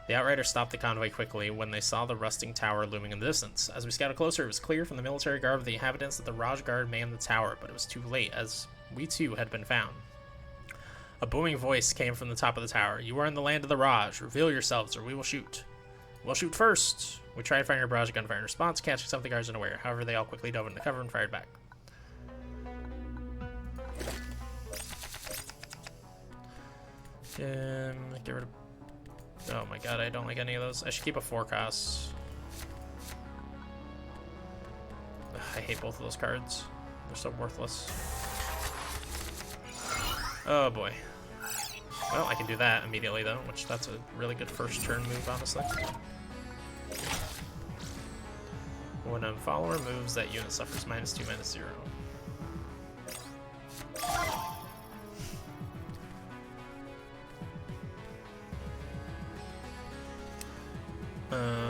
The Outriders stopped the convoy quickly when they saw the rusting tower looming in the distance. As we scouted closer, it was clear from the military garb of the inhabitants that the Raj Guard manned the tower, but it was too late, as we too had been found. A booming voice came from the top of the tower. You are in the land of the Raj. Reveal yourselves, or we will shoot. We'll shoot first. We tried firing a barrage of gunfire in response, catching some of the guards unaware. However, they all quickly dove into cover and fired back. Get rid of... Oh my god, I don't like any of those. I should keep a forecast. Ugh, I hate both of those cards. They're so worthless. Oh boy. Well, I can do that immediately though, which that's a really good first turn move, honestly. When a follower moves, that unit suffers -2, -0.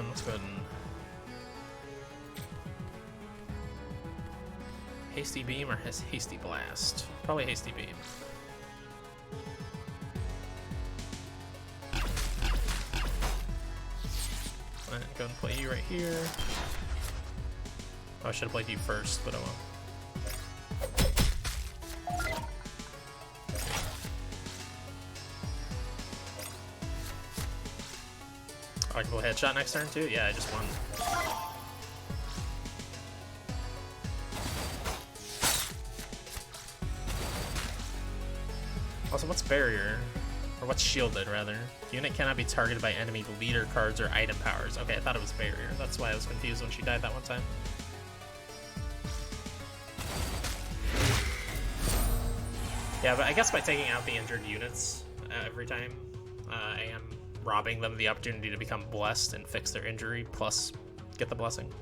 Let's go ahead and... Hasty Beam or Hasty Blast? Probably Hasty Beam. Go and play you right here. Oh, I should have played you first, but I won't. Oh, I can pull a headshot next turn too? Yeah, I just won. Also, what's barrier? Or what's shielded, rather? Unit cannot be targeted by enemy leader cards or item powers. Okay, I thought it was barrier. That's why I was confused when she died that one time. Yeah, but I guess by taking out the injured units every time, I am robbing them the opportunity to become blessed and fix their injury, plus get the blessing.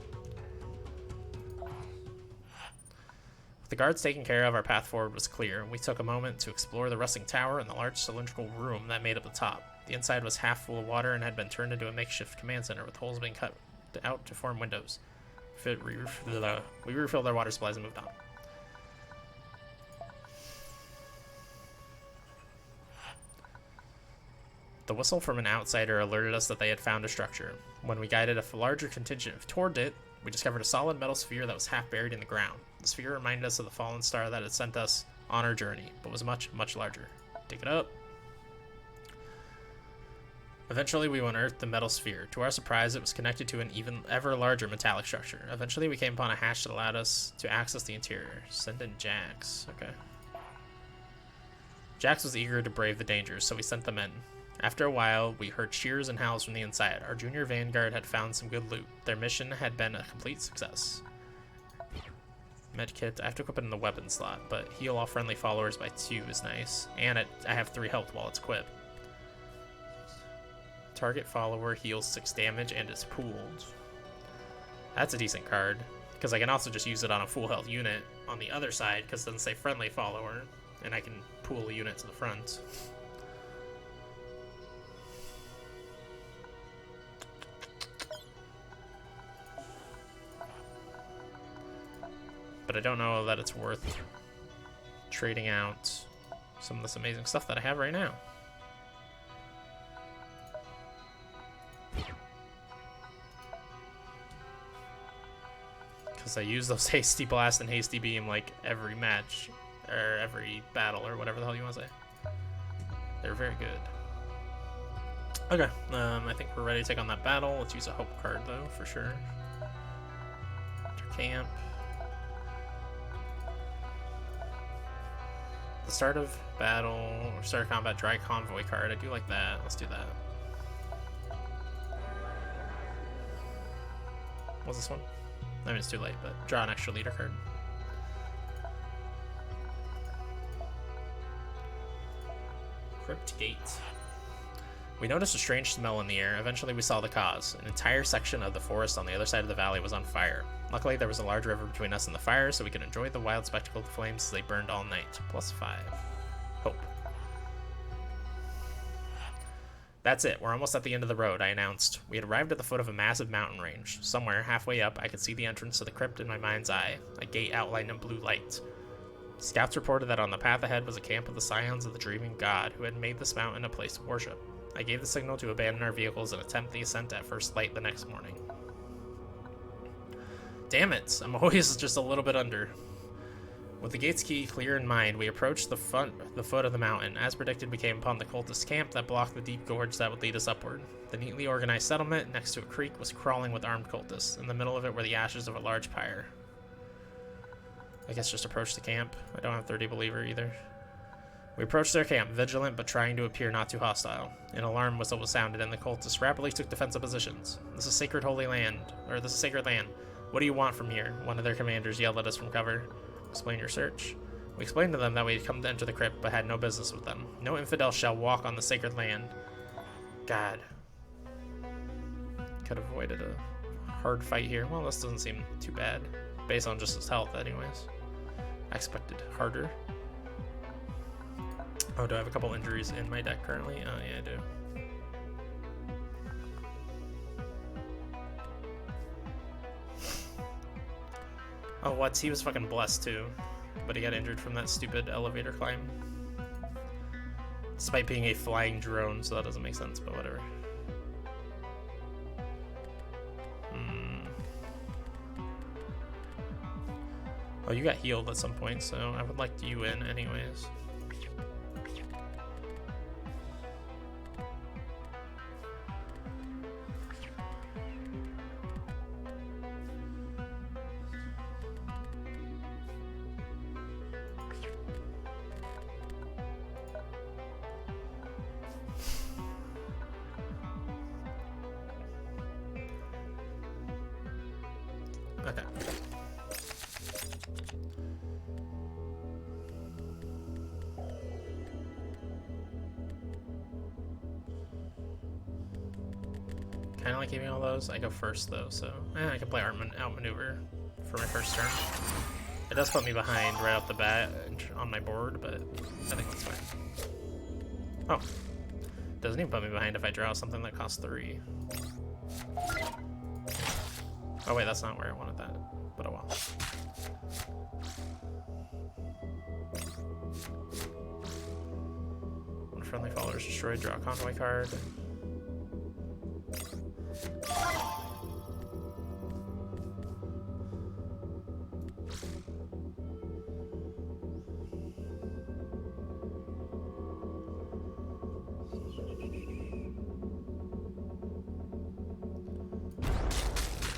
With the guards taken care of, our path forward was clear. We took a moment to explore the rusting tower and the large cylindrical room that made up the top. The inside was half full of water and had been turned into a makeshift command center with holes being cut out to form windows. We refilled our water supplies and moved on. The whistle from an outsider alerted us that they had found a structure. When we guided a larger contingent toward it, we discovered a solid metal sphere that was half buried in the ground. The sphere reminded us of the fallen star that had sent us on our journey, but was much, much larger. Take it up. Eventually, we unearthed the metal sphere. To our surprise, it was connected to an even ever larger metallic structure. Eventually, we came upon a hatch that allowed us to access the interior. Send in Jax. Okay. Jax was eager to brave the dangers, so we sent them in. After a while, we heard cheers and howls from the inside. Our junior vanguard had found some good loot. Their mission had been a complete success. Medkit. I have to equip it in the weapon slot, but heal all friendly followers by 2 is nice. And I have 3 health while it's equipped. Target follower heals 6 damage and is pooled. That's a decent card, because I can also just use it on a full health unit on the other side, because it doesn't say friendly follower, and I can pool a unit to the front. But I don't know that it's worth trading out some of this amazing stuff that I have right now. Because I use those Hasty Blast and Hasty Beam like every match, or every battle, or whatever the hell you want to say. They're very good. Okay, I think we're ready to take on that battle. Let's use a hope card, though, for sure. Enter camp. The start of battle, or start of combat, dry convoy card. I do like that. Let's do that. What's this one? I mean, it's too late, but draw an extra leader card. Crypt Gate. We noticed a strange smell in the air. Eventually we saw the cause. An entire section of the forest on the other side of the valley was on fire. Luckily there was a large river between us and the fire, so we could enjoy the wild spectacle of the flames as they burned all night. +5. Hope. That's it. We're almost at the end of the road, I announced. We had arrived at the foot of a massive mountain range. Somewhere, halfway up, I could see the entrance to the crypt in my mind's eye, a gate outlined in blue light. Scouts reported that on the path ahead was a camp of the Scions of the Dreaming God, who had made this mountain a place of worship. I gave the signal to abandon our vehicles and attempt the ascent at first light the next morning. Damn it, I'm always just a little bit under. With the gate's key clear in mind, we approached the foot of the mountain. As predicted, we came upon the cultist camp that blocked the deep gorge that would lead us upward. The neatly organized settlement, next to a creek, was crawling with armed cultists. In the middle of it were the ashes of a large pyre. I guess just approach the camp. I don't have 30 believer either. We approached their camp, vigilant but trying to appear not too hostile. An alarm whistle was sounded, and the cultists rapidly took defensive positions. This is sacred land. What do you want from here? One of their commanders yelled at us from cover. Explain your search. We explained to them that we had come to enter the crypt, but had no business with them. No infidel shall walk on the sacred land. God. Could have avoided a hard fight here. Well, this doesn't seem too bad, based on just his health anyways. I expected harder. Oh, do I have a couple injuries in my deck currently? Oh, yeah, I do. Oh, what? He was fucking blessed too, but he got injured from that stupid elevator climb. Despite being a flying drone, so that doesn't make sense, but whatever. Oh, you got healed at some point, so I would like you in anyways. Okay. Kind of like giving all those. I go first though, so I can play outmaneuver for my first turn. It does put me behind right off the bat on my board, but I think that's fine. Oh, it doesn't even put me behind if I draw something that costs 3. Oh wait, that's not where I wanted that, but oh well. When friendly follower is destroyed, draw a convoy card.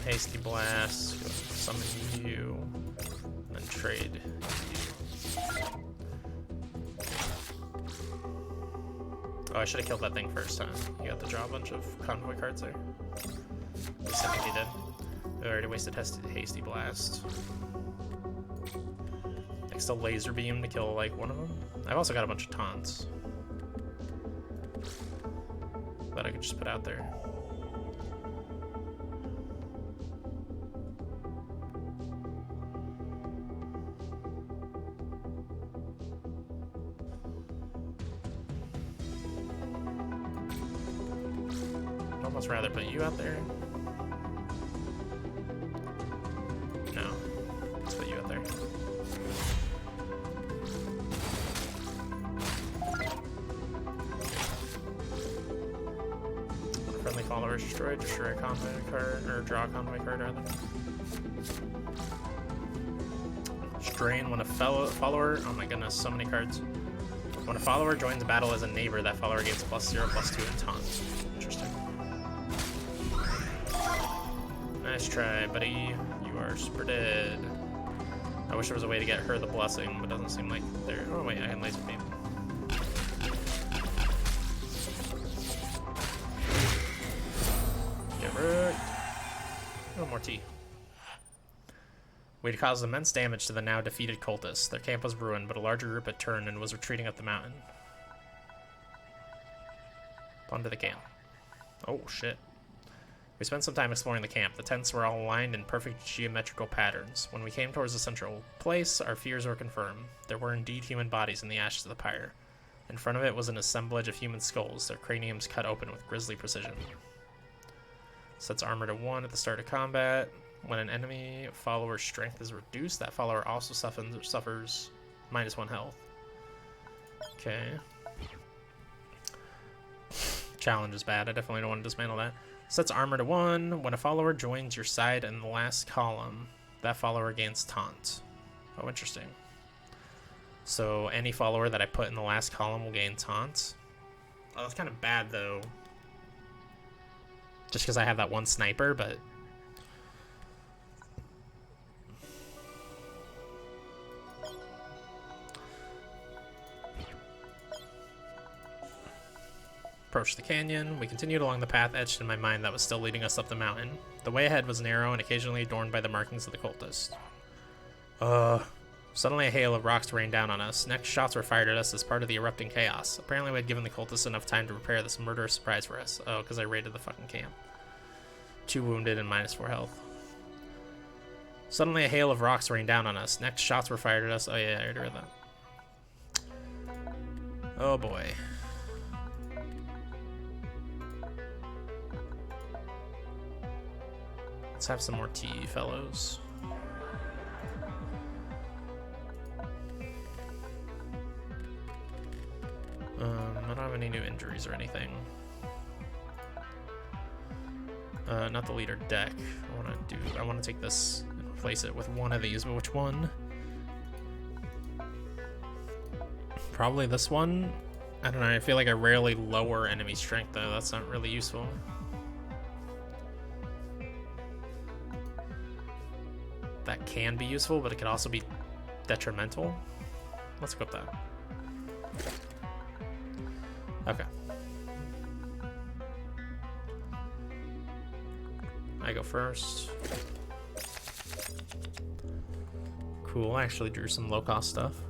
Hasty Blast, go summon you, and then trade you. Oh, I should have killed that thing first, huh? You got to draw a bunch of convoy cards there. At least I think he did. I already wasted Hasty Blast. Next to Laser Beam to kill like one of them. I've also got a bunch of taunts that I could just put out there. I'd rather put you out there. No, let's put you out there. Friendly follower is destroyed. Destroy a convoy card, or draw a convoy card rather. Drain when a follower... Oh my goodness, so many cards. When a follower joins battle as a neighbor, that follower gains +0/+2 in taunt. Interesting. Nice try, buddy. You are super dead. I wish there was a way to get her the blessing, but it doesn't seem like there... Oh wait, I can laser beam. Get wrecked. Oh, more tea. We had caused immense damage to the now defeated cultists. Their camp was ruined, but a larger group had turned and was retreating up the mountain. Onto the camp. Oh, shit. We spent some time exploring the camp. The tents were all aligned in perfect geometrical patterns. When we came towards the central place, our fears were confirmed. There were indeed human bodies in the ashes of the pyre. In front of it was an assemblage of human skulls, their craniums cut open with grisly precision. Sets armor to 1 at the start of combat. When an enemy follower's strength is reduced, that follower also suffers -1 health. Okay. Challenge is bad. I definitely don't want to dismantle that. Sets armor to 1. When a follower joins your side in the last column, that follower gains taunt. Oh, interesting. So any follower that I put in the last column will gain taunt. Oh, that's kind of bad, though. Just because I have that one sniper, but... Approached the canyon. We continued along the path etched in my mind that was still leading us up the mountain. The way ahead was narrow and occasionally adorned by the markings of the cultists. Suddenly a hail of rocks rained down on us. Next, shots were fired at us as part of the erupting chaos. Apparently we had given the cultists enough time to prepare this murderous surprise for us. Oh, because I raided the fucking camp. 2 wounded and -4 health. Suddenly a hail of rocks rained down on us. Next, shots were fired at us. Oh yeah, I already read that. Oh boy. Let's have some more tea, fellows. I don't have any new injuries or anything. Not the leader deck. I want to take this and replace it with one of these, but which one? Probably this one. I don't know, I feel like I rarely lower enemy strength though. That's not really useful. That can be useful, but it could also be detrimental. Let's equip that. Okay. I go first. Cool, I actually drew some low-cost stuff.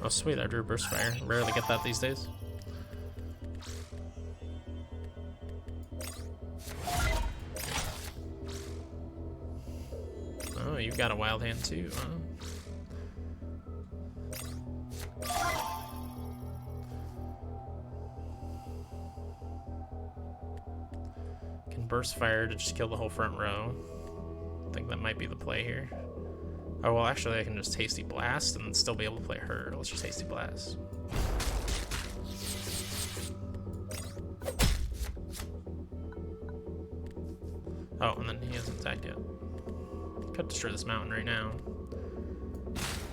Oh sweet, I drew Burst Fire. Rarely get that these days. Oh, you've got a Wild Hand too, huh? Can Burst Fire to just kill the whole front row. I think that might be the play here. Oh, well, actually, I can just Hasty Blast and still be able to play her. Let's just Hasty Blast. Oh, and then he hasn't attacked yet. Could destroy this mountain right now.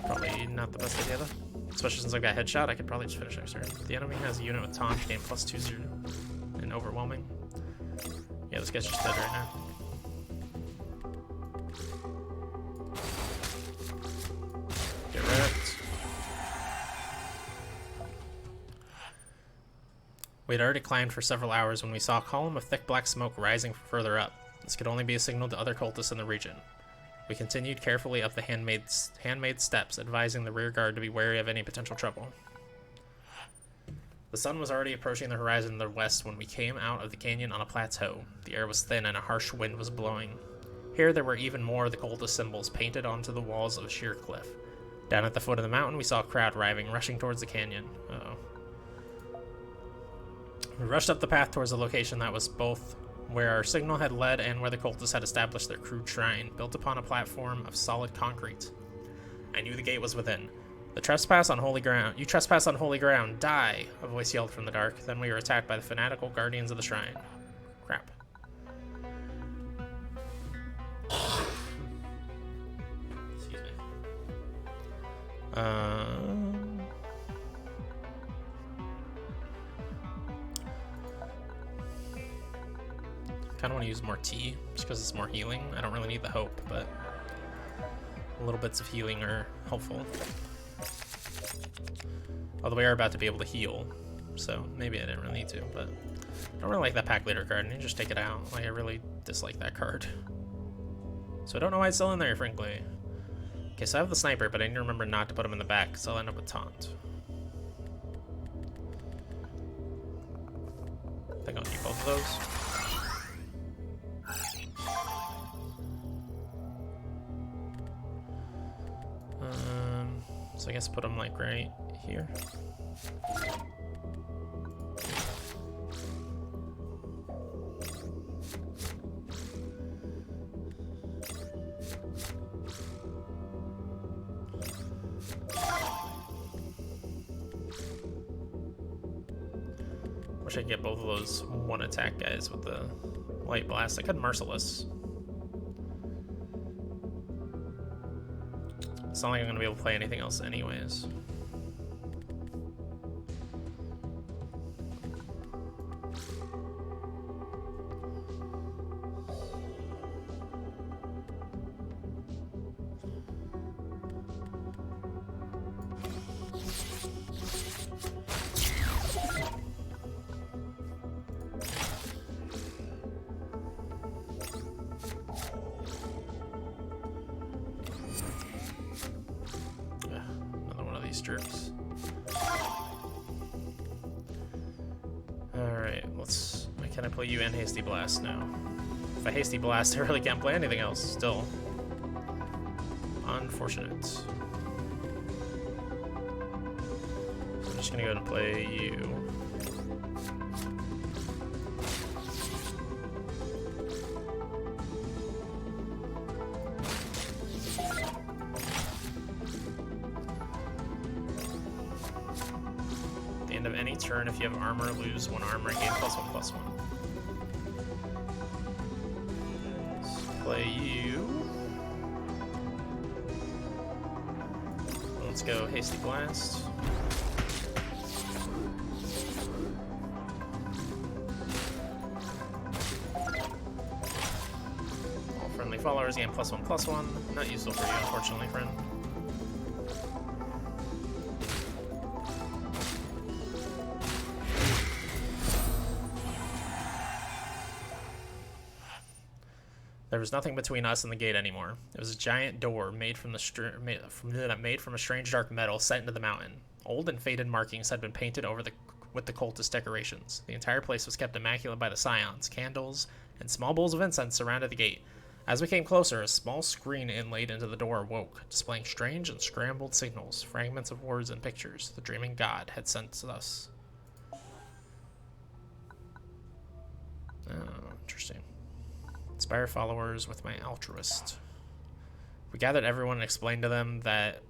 Probably not the best idea, though. Especially since I've got Headshot, I could probably just finish next turn. The enemy has a unit with taunt, gain +2/0, and overwhelming. Yeah, this guy's just dead right now. Get wrecked. We had already climbed for several hours when we saw a column of thick black smoke rising from further up. This could only be a signal to other cultists in the region. We continued carefully up the handmade steps, advising the rear guard to be wary of any potential trouble. The sun was already approaching the horizon in the west when we came out of the canyon on a plateau. The air was thin and a harsh wind was blowing. Here there were even more of the cultist symbols painted onto the walls of a sheer cliff. Down at the foot of the mountain we saw a crowd rushing towards the canyon. Uh-oh. We rushed up the path towards the location that was both where our signal had led and where the cultists had established their crude shrine, built upon a platform of solid concrete. I knew the gate was within. You trespass on holy ground, die! A voice yelled from the dark. Then we were attacked by the fanatical guardians of the shrine. Crap. Kind of want to use more tea, just because it's more healing. I don't really need the hope, but little bits of healing are helpful. Although we are about to be able to heal, so maybe I didn't really need to, but I don't really like that pack leader card. I need to just take it out. Like, I really dislike that card. So I don't know why it's still in there, frankly. Okay, so I have the sniper, but I need to remember not to put him in the back, so I'll end up with taunt. I think I'll keep both of those. So I guess put them like right here. Wish I could get both of those one attack guys with the light blast. I could Merciless. It's not like I'm gonna be able to play anything else anyways. Jerks. Alright, why can't I play you and Hasty Blast now? If I Hasty Blast, I really can't play anything else still. Unfortunate. So I'm just gonna go ahead and play you. Turn, if you have armor, lose 1 armor and gain +1/+1. Let's play you. Let's go Hasty Blast. All friendly followers gain +1/+1. Not useful for you, unfortunately, friend. There was nothing between us and the gate anymore. It was a giant door made from a strange dark metal set into the mountain. Old and faded markings had been painted over with the cultist decorations. The entire place was kept immaculate by the scions. Candles and small bowls of incense surrounded the gate. As we came closer, a small screen inlaid into the door awoke, displaying strange and scrambled signals, fragments of words and pictures the dreaming god had sent to us. Oh, interesting. Inspire followers with my altruist. We gathered everyone and explained to them that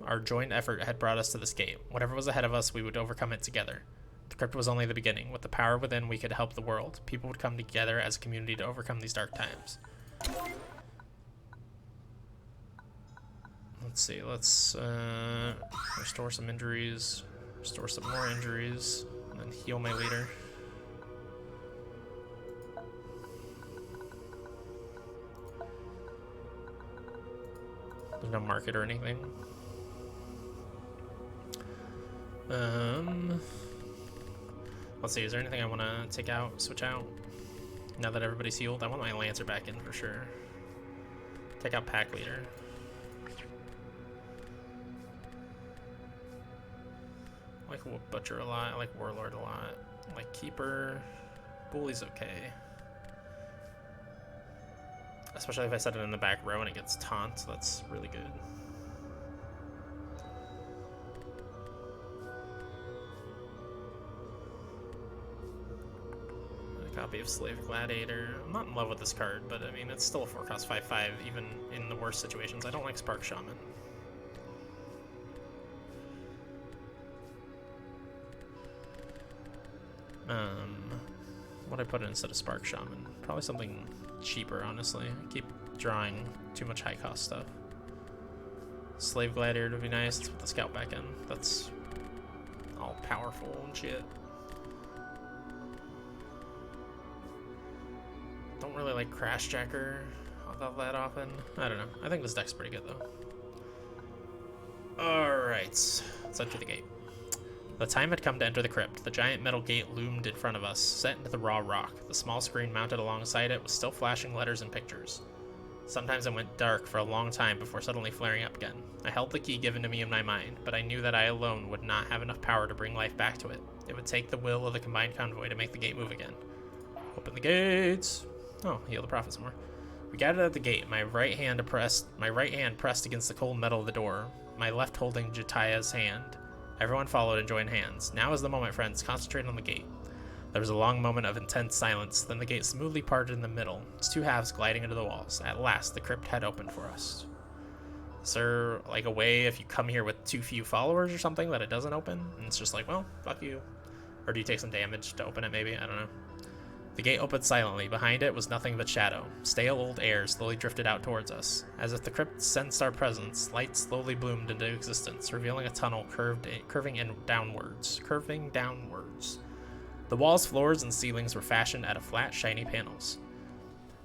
our joint effort had brought us to this gate. Whatever was ahead of us, we would overcome it together. The crypt was only the beginning. With the power within, we could help the world. People would come together as a community to overcome these dark times. Let's see, let's restore some injuries, restore some more injuries, and then heal my leader. There's no market or anything. Let's see, is there anything I want to take out, switch out? Now that everybody's healed, I want my Lancer back in for sure. Take out Pack Leader. I like Butcher a lot, I like Warlord a lot. I like Keeper. Bully's okay. Especially if I set it in the back row and it gets taunt, so that's really good. A copy of Slave Gladiator. I'm not in love with this card, but I mean, it's still a 4-cost 5/5, even in the worst situations. I don't like Spark Shaman. What I put in instead of Spark Shaman? Probably something cheaper, honestly. I keep drawing too much high cost stuff. Slave gladiator would be nice. Let's put the scout back in. That's all powerful and shit. Don't really like Crashjacker that often. I don't know. I think this deck's pretty good though. Alright, let's enter the gate. The time had come to enter the crypt. The giant metal gate loomed in front of us, set into the raw rock. The small screen mounted alongside it was still flashing letters and pictures. Sometimes it went dark for a long time before suddenly flaring up again. I held the key given to me in my mind, but I knew that I alone would not have enough power to bring life back to it. It would take the will of the combined convoy to make the gate move again. Open the gates! Oh, heal the prophets more. We gathered at the gate, my right hand pressed against the cold metal of the door, my left holding Jataya's hand. Everyone followed and joined hands. Now is the moment, friends. Concentrate on the gate. There was a long moment of intense silence, then the gate smoothly parted in the middle, its two halves gliding into the walls. At last, the crypt had opened for us. Is there, like, a way if you come here with too few followers or something that it doesn't open? And it's just like, well, fuck you. Or do you take some damage to open it, maybe? I don't know. The gate opened silently. Behind it was nothing but shadow. Stale old air slowly drifted out towards us. As if the crypt sensed our presence, light slowly bloomed into existence, revealing a tunnel curving downwards. The walls, floors, and ceilings were fashioned out of flat, shiny panels.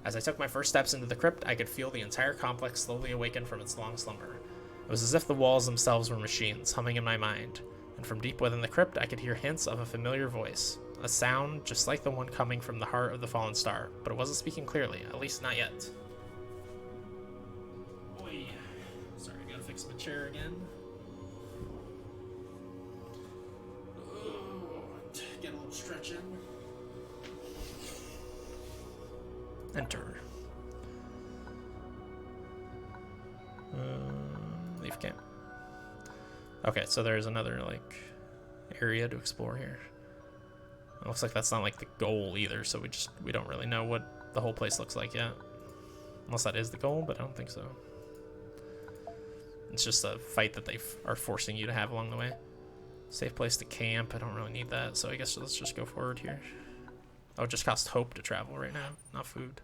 As I took my first steps into the crypt, I could feel the entire complex slowly awaken from its long slumber. It was as if the walls themselves were machines, humming in my mind. And from deep within the crypt, I could hear hints of a familiar voice. A sound just like the one coming from the heart of the fallen star, but it wasn't speaking clearly, at least not yet. Oy. Sorry, I gotta fix my chair again. Get a little stretch in. Enter. Leave camp. Okay, so there's another, like, area to explore here. It looks like that's not like the goal either, so we don't really know what the whole place looks like yet. Unless that is the goal, but I don't think so. It's just a fight that they are forcing you to have along the way. Safe place to camp. I don't really need that, so I guess let's just go forward here. Oh, it just costs hope to travel right now, not food.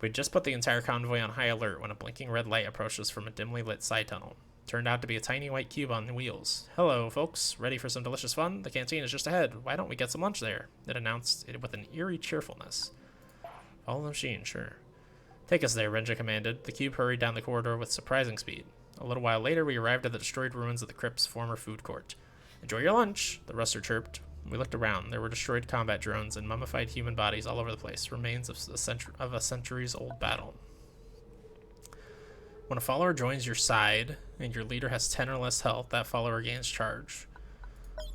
We'd just put the entire convoy on high alert when a blinking red light approached us from a dimly lit side tunnel. Turned out to be a tiny white cube on wheels. Hello, folks. Ready for some delicious fun? The canteen is just ahead. Why don't we get some lunch there? It announced it with an eerie cheerfulness. Follow the machine, sure. Take us there, Renja commanded. The cube hurried down the corridor with surprising speed. A little while later, we arrived at the destroyed ruins of the crypt's former food court. Enjoy your lunch, the rustler chirped. We looked around. There were destroyed combat drones and mummified human bodies all over the place, remains of a centuries-old battle. When a follower joins your side and your leader has 10 or less health, that follower gains charge.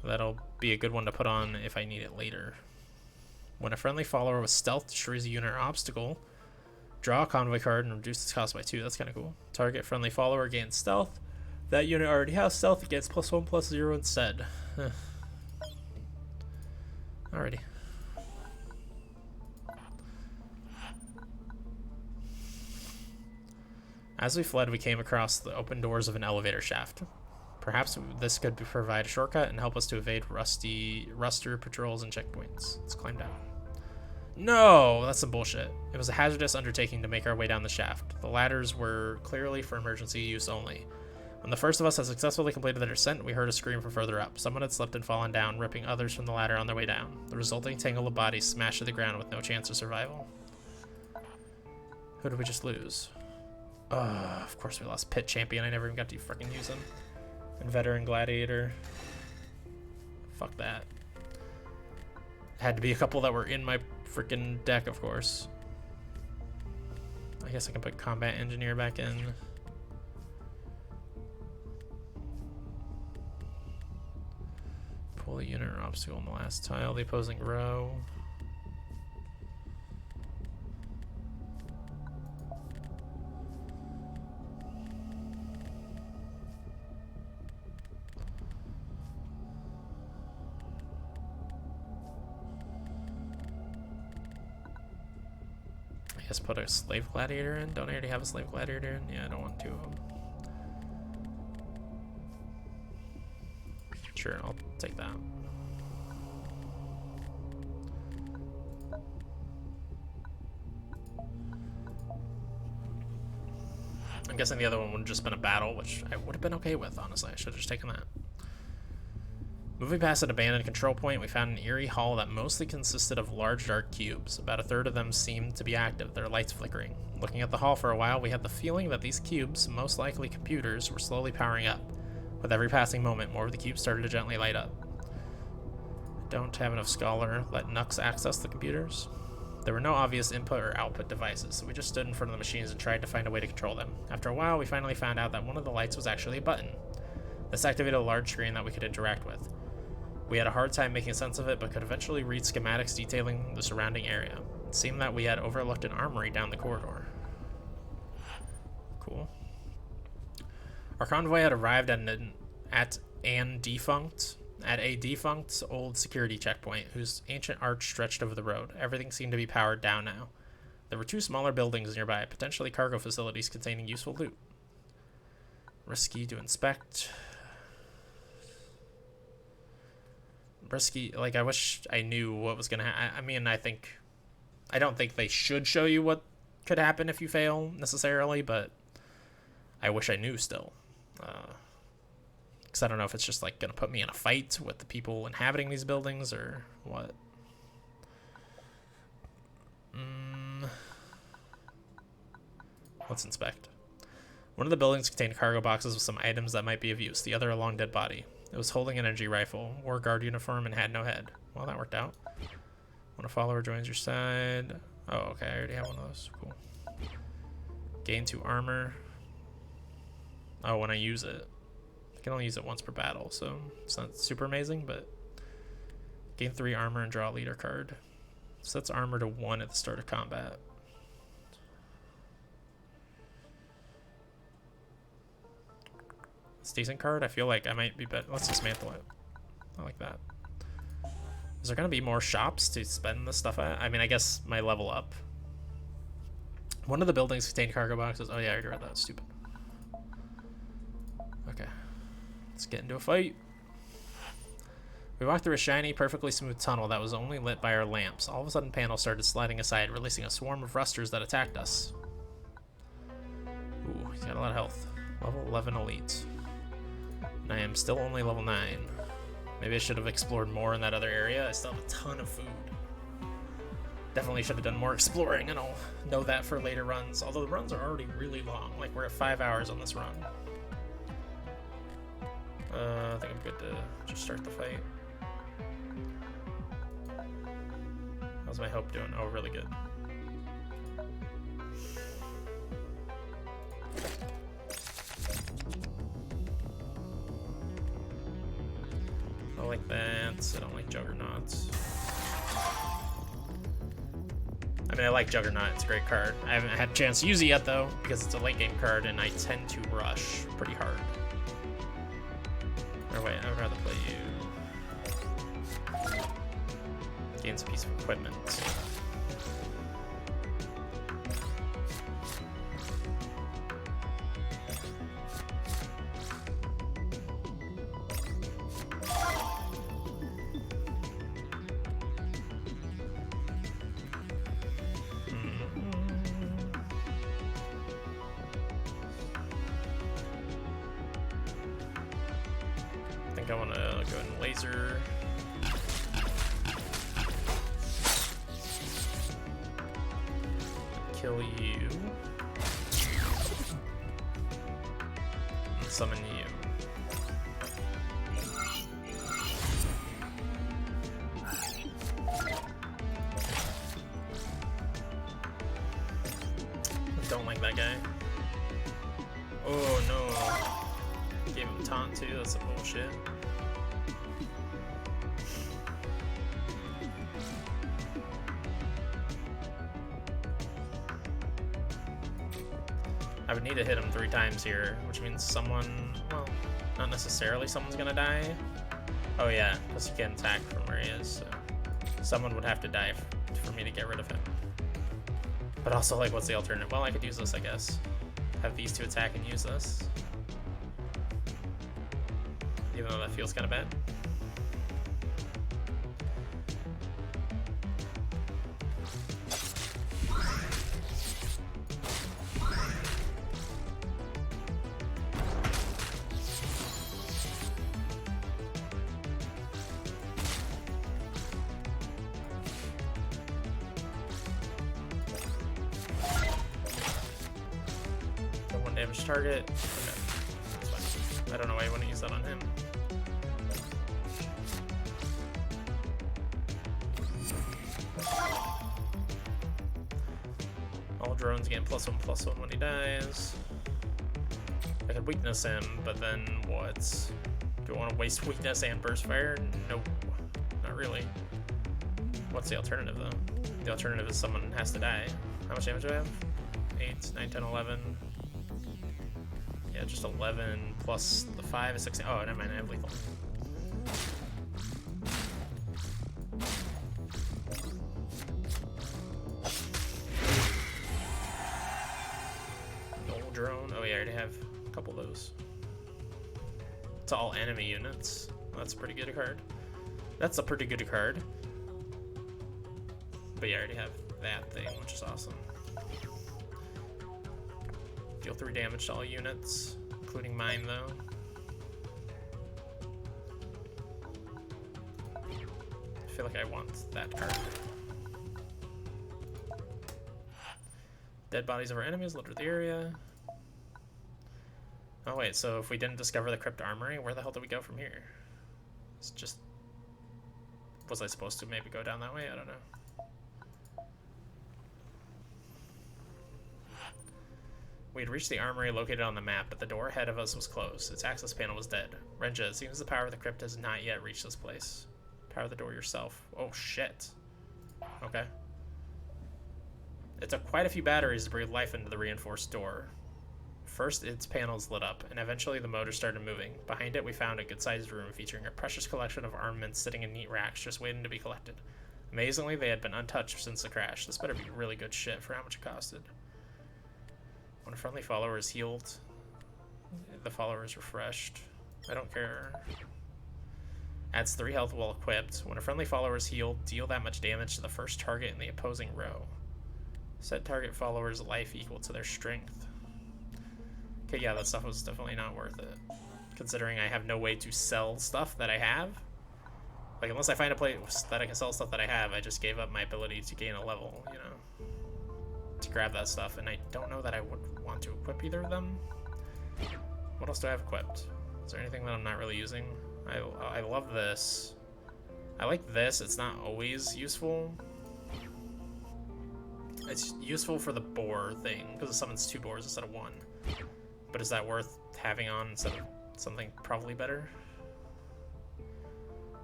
That'll be a good one to put on if I need it later. When a friendly follower with stealth destroys a unit or obstacle, draw a convoy card and reduce its cost by 2. That's kind of cool. Target friendly follower gains stealth. That unit already has stealth. It gets +1/+0 instead. Alrighty. As we fled, we came across the open doors of an elevator shaft. Perhaps this could provide a shortcut and help us to evade Ruster patrols and checkpoints. Let's climb down. No, that's some bullshit. It was a hazardous undertaking to make our way down the shaft. The ladders were clearly for emergency use only. When the first of us had successfully completed the descent, we heard a scream from further up. Someone had slipped and fallen down, ripping others from the ladder on their way down. The resulting tangle of bodies smashed to the ground with no chance of survival. Who did we just lose? Of course we lost Pit Champion. I never even got to freaking use him. And Veteran Gladiator. Fuck that. Had to be a couple that were in my freaking deck, of course. I guess I can put Combat Engineer back in. Pull a unit or obstacle on the last tile, the opposing row. I guess put a slave gladiator in. Don't I already have a slave gladiator in? Yeah, I don't want two of them. Sure, I'll take that. guessing the other one would have just been a battle, which I would have been okay with, honestly. I should have just taken that. Moving past an abandoned control point, we found an eerie hall that mostly consisted of large dark cubes. About a third of them seemed to be active, their lights flickering. Looking at the hall for a while, we had the feeling that these cubes, most likely computers, were slowly powering up. With every passing moment, more of the cubes started to gently light up. Don't have enough Scholar. Let Nux access the computers. There were no obvious input or output devices, so we just stood in front of the machines and tried to find a way to control them. After a while, we finally found out that one of the lights was actually a button. This activated a large screen that we could interact with. We had a hard time making sense of it, but could eventually read schematics detailing the surrounding area. It seemed that we had overlooked an armory down the corridor. Cool. Our convoy had arrived at a defunct old security checkpoint whose ancient arch stretched over the road. Everything seemed to be powered down now. There were 2 smaller buildings nearby, potentially cargo facilities containing useful loot. Risky to inspect. Risky, like, I wish I knew what was gonna happen. I mean, I don't think they should show you what could happen if you fail, necessarily, but I wish I knew still. Because I don't know if it's just, like, gonna put me in a fight with the people inhabiting these buildings, or what. Let's inspect. One of the buildings contained cargo boxes with some items that might be of use, the other a long dead body. It was holding an energy rifle, wore a guard uniform, and had no head. Well, that worked out. When a follower joins your side... Oh, okay, I already have one of those. Cool. Gain 2 armor. Oh, when I use it. I can only use it once per battle, so it's not super amazing, but... Gain 3 armor and draw a leader card. Sets armor to 1 at the start of combat. It's a decent card. I feel like I might be better. Let's dismantle it. I like that. Is there going to be more shops to spend this stuff at? I mean, I guess my level up. One of the buildings contained cargo boxes. Oh yeah, I already read that. Stupid. Okay. Let's get into a fight. We walked through a shiny, perfectly smooth tunnel that was only lit by our lamps. All of a sudden, panels started sliding aside, releasing a swarm of rusters that attacked us. Ooh, he's got a lot of health. Level 11 elite. And I am still only level 9. Maybe I should have explored more in that other area. I still have a ton of food. Definitely should have done more exploring, and I'll know that for later runs. Although the runs are already really long. Like, we're at 5 hours on this run. I think I'm good to just start the fight. How's my hope doing? Oh, really good. I like that. I don't like Juggernauts. I mean, I like Juggernaut. It's a great card. I haven't had a chance to use it yet, though, because it's a late game card, and I tend to rush pretty hard. Or wait, I would rather play you. Gains a piece of equipment. I want to go and laser. Kill you. And summon you. Don't like that guy. Oh no. Gave him taunt too, that's some bullshit. I would need to hit him 3 times here, which means someone, well, not necessarily someone's gonna die. Oh yeah, because he can't attack from where he is, so someone would have to die for me to get rid of him. But also, like, what's the alternative? Well, I could use this, I guess. Have these 2 attack and use this. Even though that feels kind of bad. Damage target. Okay. That's fine. I don't know why you wouldn't use that on him. All drones gain +1/+1 when he dies. I could weakness him, but then what? Do I want to waste weakness and burst fire? Nope. Not really. What's the alternative, though? The alternative is someone has to die. How much damage do I have? 8, 9, 10, 11. Yeah, just 11 plus the 5 is 16. Oh, never mind, I have lethal. Old drone. Oh, yeah, I already have a couple of those. It's all enemy units. That's a pretty good card. That's a pretty good card. But yeah, I already have that thing, which is awesome. Deal 3 damage to all units, including mine, though. I feel like I want that card. Dead bodies of our enemies litter the area. Oh wait, so if we didn't discover the Crypt Armory, where the hell do we go from here? It's just... Was I supposed to maybe go down that way? I don't know. We had reached the armory located on the map, but the door ahead of us was closed. Its access panel was dead. Renja, it seems the power of the crypt has not yet reached this place. Power the door yourself. Oh shit. Okay. It took quite a few batteries to breathe life into the reinforced door. First, its panels lit up, and eventually the motor started moving. Behind it, we found a good-sized room featuring a precious collection of armaments sitting in neat racks just waiting to be collected. Amazingly, they had been untouched since the crash. This better be really good shit for how much it costed. When a friendly follower is healed, the follower is refreshed. I don't care. Adds 3 health while equipped. When a friendly follower is healed, deal that much damage to the first target in the opposing row. Set target follower's life equal to their strength. Okay, yeah, that stuff was definitely not worth it. Considering I have no way to sell stuff that I have. Like, unless I find a place that I can sell stuff that I have, I just gave up my ability to gain a level, you know, to grab that stuff, and I don't know that I would want to equip either of them. What else do I have equipped? Is there anything that I'm not really using? I love this. I like this. It's not always useful. It's useful for the boar thing, because it summons 2 boars instead of 1. But is that worth having on instead of something probably better?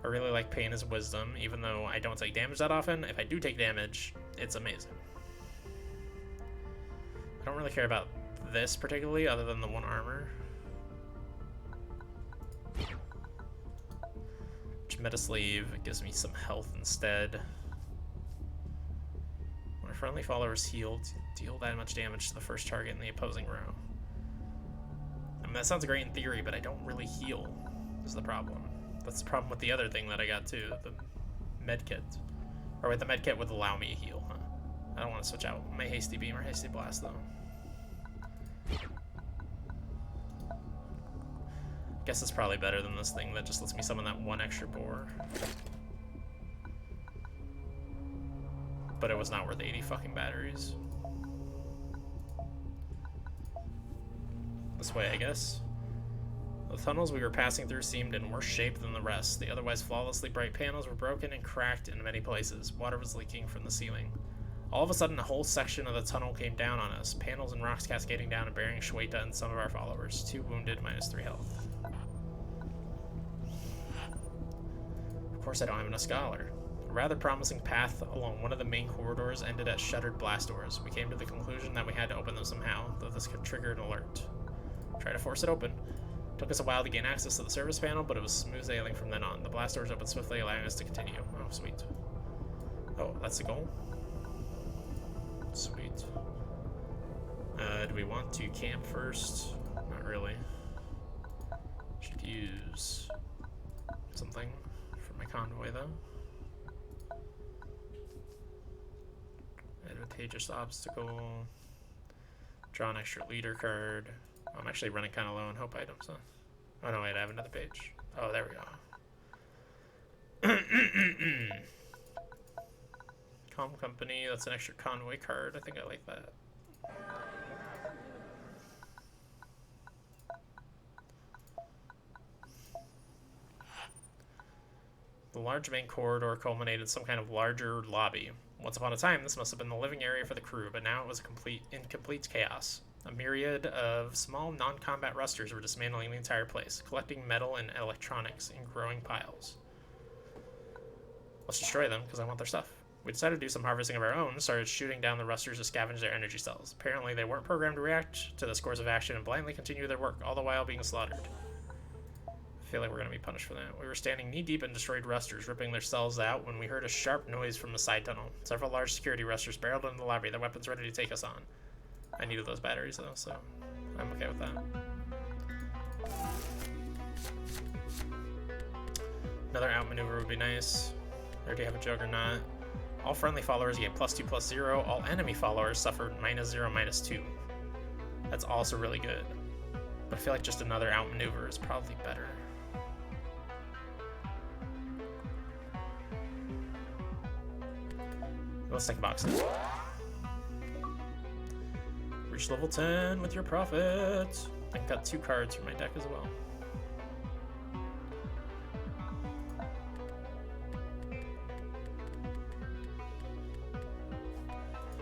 I really like Pain as Wisdom, even though I don't take damage that often. If I do take damage, it's amazing. I don't really care about this particularly, other than the 1 armor. Meta Sleeve, it gives me some health instead. When a friendly follower is healed, deal that much damage to the first target in the opposing row. I mean, that sounds great in theory, but I don't really heal, is the problem. That's the problem with the other thing that I got too, the medkit. Or wait, the medkit would allow me to heal, huh? I don't want to switch out my Hasty Beam or Hasty Blast though. Guess it's probably better than this thing that just lets me summon that 1 extra boar. But it was not worth 80 fucking batteries. This way, I guess. The tunnels we were passing through seemed in worse shape than the rest. The otherwise flawlessly bright panels were broken and cracked in many places. Water was leaking from the ceiling. All of a sudden, a whole section of the tunnel came down on us. Panels and rocks cascading down and burying Shweta and some of our followers. 2 wounded, -3 health. Of course I don't have enough scholar. A rather promising path along one of the main corridors ended at shuttered blast doors. We came to the conclusion that we had to open them somehow, though this could trigger an alert. Try to force it open. Took us a while to gain access to the service panel, but it was smooth sailing from then on. The blast doors opened swiftly, allowing us to continue. Oh, sweet. Oh, that's the goal? Sweet. Do we want to camp first? Not really. Should use something for my convoy, though. Advantageous obstacle. Draw an extra leader card. I'm actually running kind of low on hope items, huh? Oh no, wait, I have another page. Oh, there we go. Calm Company, that's an extra convoy card. I think I like that. The large main corridor culminated in some kind of larger lobby. Once upon a time, this must have been the living area for the crew, but now it was incomplete chaos. A myriad of small non-combat rusters were dismantling the entire place, collecting metal and electronics in growing piles. Let's destroy them, because I want their stuff. We decided to do some harvesting of our own, started shooting down the rusters to scavenge their energy cells. Apparently, they weren't programmed to react to this course of action and blindly continue their work, all the while being slaughtered. I feel like we're going to be punished for that. We were standing knee-deep in destroyed rusters, ripping their cells out, when we heard a sharp noise from the side tunnel. Several large security rusters barreled into the lobby, their weapons ready to take us on. I needed those batteries, though, so I'm okay with that. Another outmaneuver would be nice. I already have a Juggernaut. All friendly followers get +2/+0. All enemy followers suffer -0, -2. That's also really good. But I feel like just another outmaneuver is probably better. Let's take a box. Reach level 10 with your profit. I got 2 cards from my deck as well.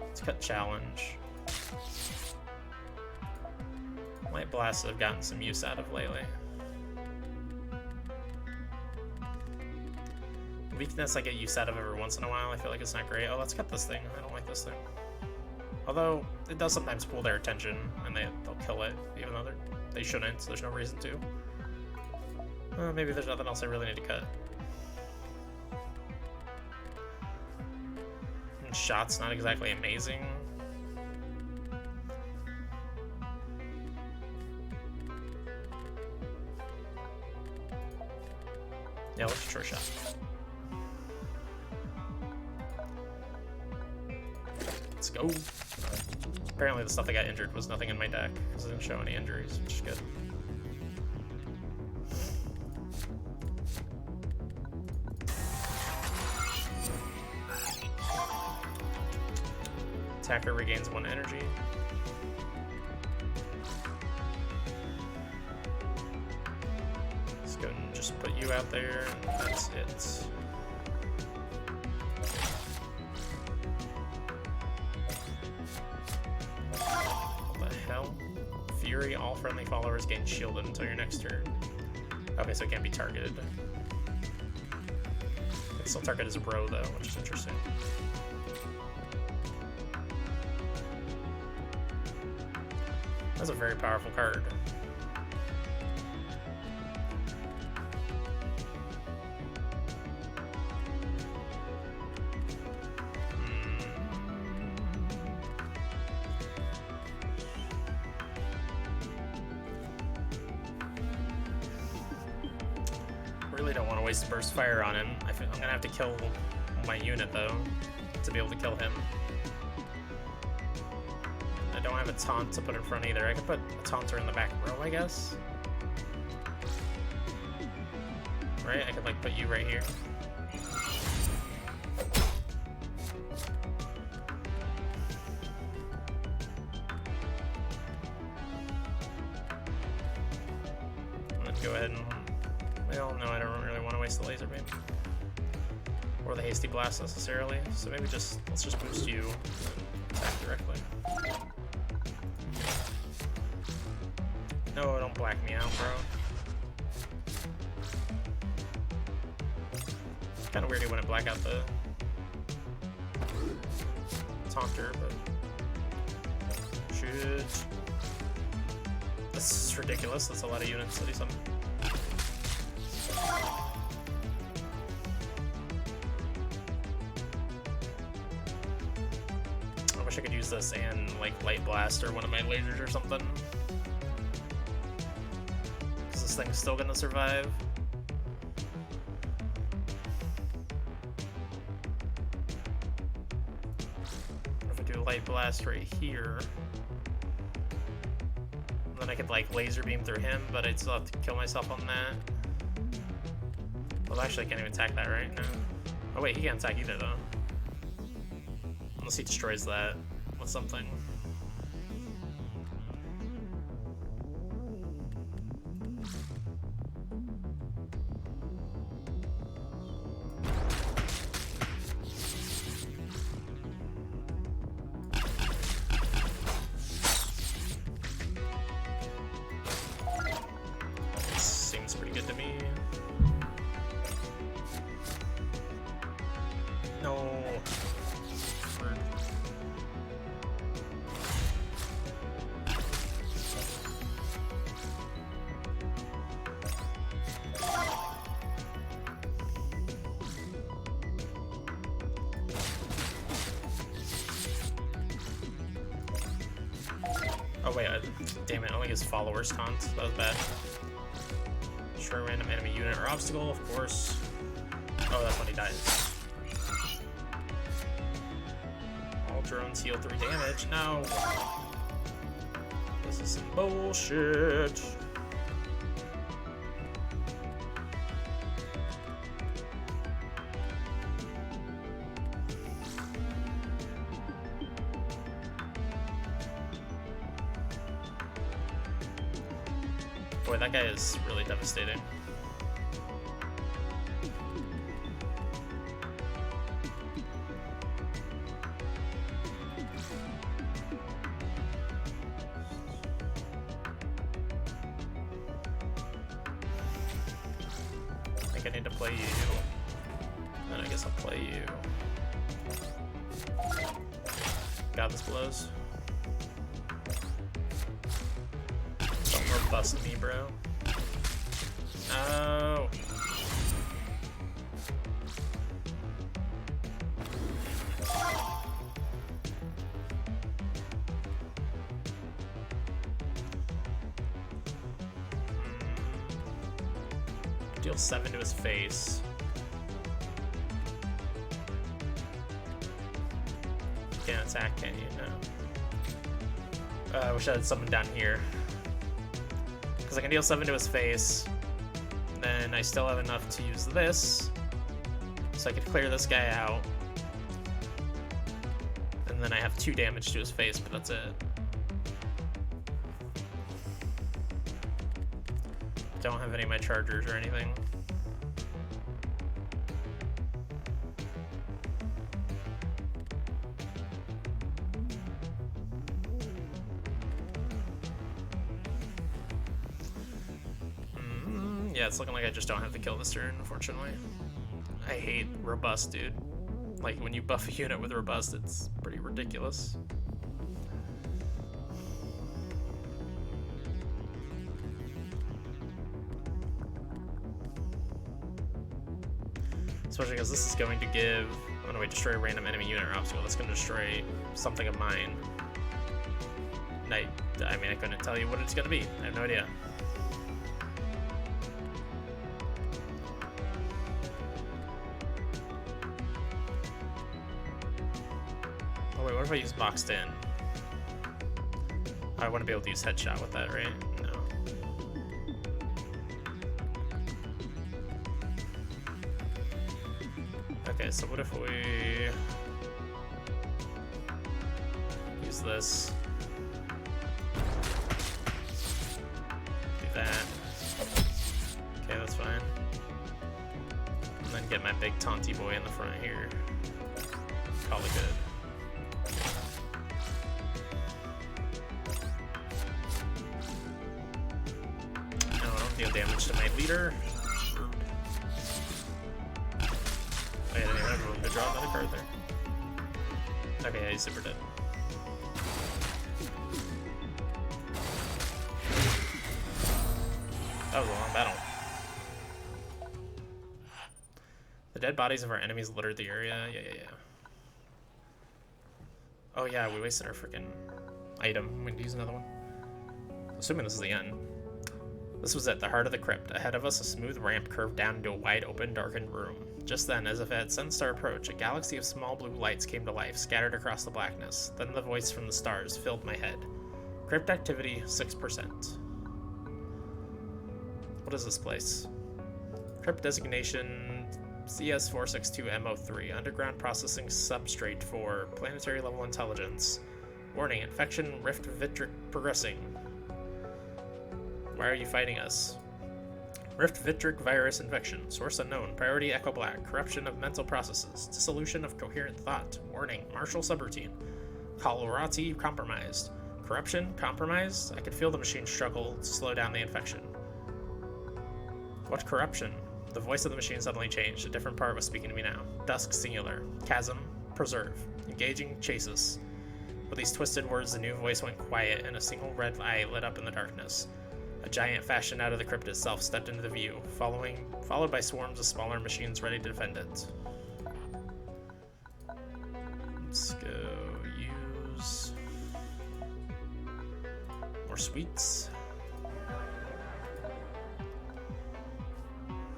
Let's cut challenge. Light blasts I've gotten some use out of lately. Weakness I get use out of every once in a while. I feel like it's not great. Oh, let's cut this thing. I don't like this thing. Although, it does sometimes pull their attention, and they'll kill it, even though they shouldn't, so there's no reason to. Maybe there's nothing else I really need to cut. And shot's not exactly amazing. Yeah, let's try shot. Let's go. Apparently the stuff that got injured was nothing in my deck, because it didn't show any injuries, which is good. Attacker regains 1 energy. Let's go and just put you out there, and that's it. Fury, all friendly followers gain shielded until your next turn. Okay, so it can't be targeted. It's still target his bro though, which is interesting. That's a very powerful card. Really don't want to waste burst fire on him. I'm gonna have to kill my unit though to be able to kill him. I don't have a taunt to put in front either. I could put a taunter in the back row, I guess. Right? I could like put you right here. Let's go ahead and... Well, no, I don't really want to waste the laser beam. Or the hasty blast necessarily. So maybe let's just boost you and attack directly. No, don't black me out, bro. It's kind of weird he wouldn't black out the taunter, but shoot it. This is ridiculous. That's a lot of units that he's on. I wish I could use this and like light blast or one of my lasers or something. Because this thing's still gonna survive. If I do a light blast right here, then I could like laser beam through him, but I'd still have to kill myself on that. Well, actually I can't even attack that, right? No. Oh wait, he can't attack either though. Unless he destroys that with something. good to me. No. Rude. Oh wait, damn it, I only gets followers taunt. That was bad. Destroy a random enemy unit or obstacle, of course. Oh, that's when he dies. All drones heal 3 damage. No! This is some bullshit. Boy, that guy is really devastating. I think I need to play you. Then I guess I'll play you. God, this blows. Bust me, bro. Oh. Deal 7 to his face. Can't attack, can you? No. I wish I had someone down here. Because I can deal 7 to his face, then I still have enough to use this, so I could clear this guy out, and then I have 2 damage to his face, but that's it. Don't have any of my chargers or anything. Yeah, it's looking like I just don't have to kill this turn, unfortunately. I hate robust, dude. Like, when you buff a unit with robust, it's pretty ridiculous. Especially because this is going to give... Oh no, wait, destroy a random enemy unit or obstacle. That's going to destroy something of mine. And I mean, I couldn't tell you what it's going to be. I have no idea. Oh wait, what if I use boxed in? I want to be able to use headshot with that, right? No. Okay, so what if we use this? Do that. Okay, that's fine. And then get my big taunty boy in the front here. Call it good. Deal damage to my leader. Oh yeah, I didn't even have room to draw another card there. Okay, yeah, he's super dead. That was a long battle. The dead bodies of our enemies littered the area. Yeah. Oh yeah, we wasted our freaking item. We need to use another one. Assuming this is the end. This was at the heart of the crypt. Ahead of us, a smooth ramp curved down into a wide open, darkened room. Just then, as if it had sensed our approach, a galaxy of small blue lights came to life, scattered across the blackness. Then the voice from the stars filled my head. Crypt activity, 6%. What is this place? Crypt designation, CS462MO3. Underground processing substrate for planetary level intelligence. Warning, infection, rift Vitric progressing. Why are you fighting us? Rift Vitric virus infection. Source unknown. Priority Echo Black. Corruption of mental processes. Dissolution of coherent thought. Warning. Martial subroutine. Colorati compromised. Corruption? Compromised? I could feel the machine struggle to slow down the infection. What corruption? The voice of the machine suddenly changed. A different part was speaking to me now. Dusk singular. Chasm. Preserve. Engaging. Chasis. With these twisted words, the new voice went quiet, and a single red eye lit up in the darkness. A giant fashioned out of the crypt itself stepped into the view, followed by swarms of smaller machines ready to defend it. Let's go use more sweets.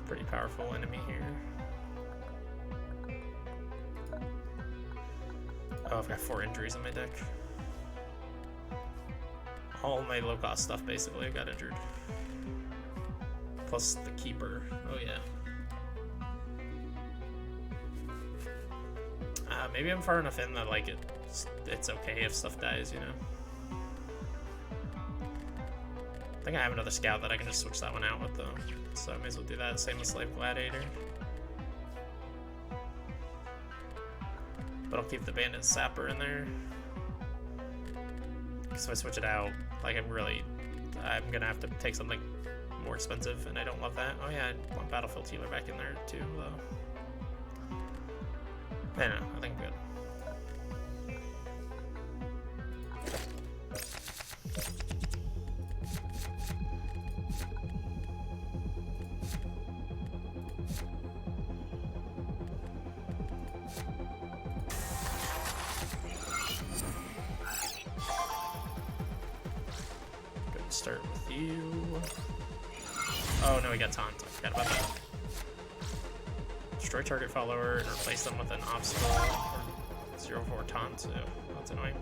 Pretty powerful enemy here. Oh, I've got 4 injuries on my deck. All my low-cost stuff basically got injured. Plus the keeper. Oh yeah. Maybe I'm far enough in that like it's okay if stuff dies, you know. I think I have another scout that I can just switch that one out with though. So I may as well do that. Same with Slave Gladiator. But I'll keep the Bandit Sapper in there. So if I switch it out, like I'm gonna have to take something more expensive, and I don't love that. Oh yeah, I want Battlefield Healer back in there too, though. I don't know, I think I'm good. Start with you. Oh no, we got taunt. I forgot about that. Destroy target follower and replace them with an obstacle or 0-4 taunt. So that's annoying.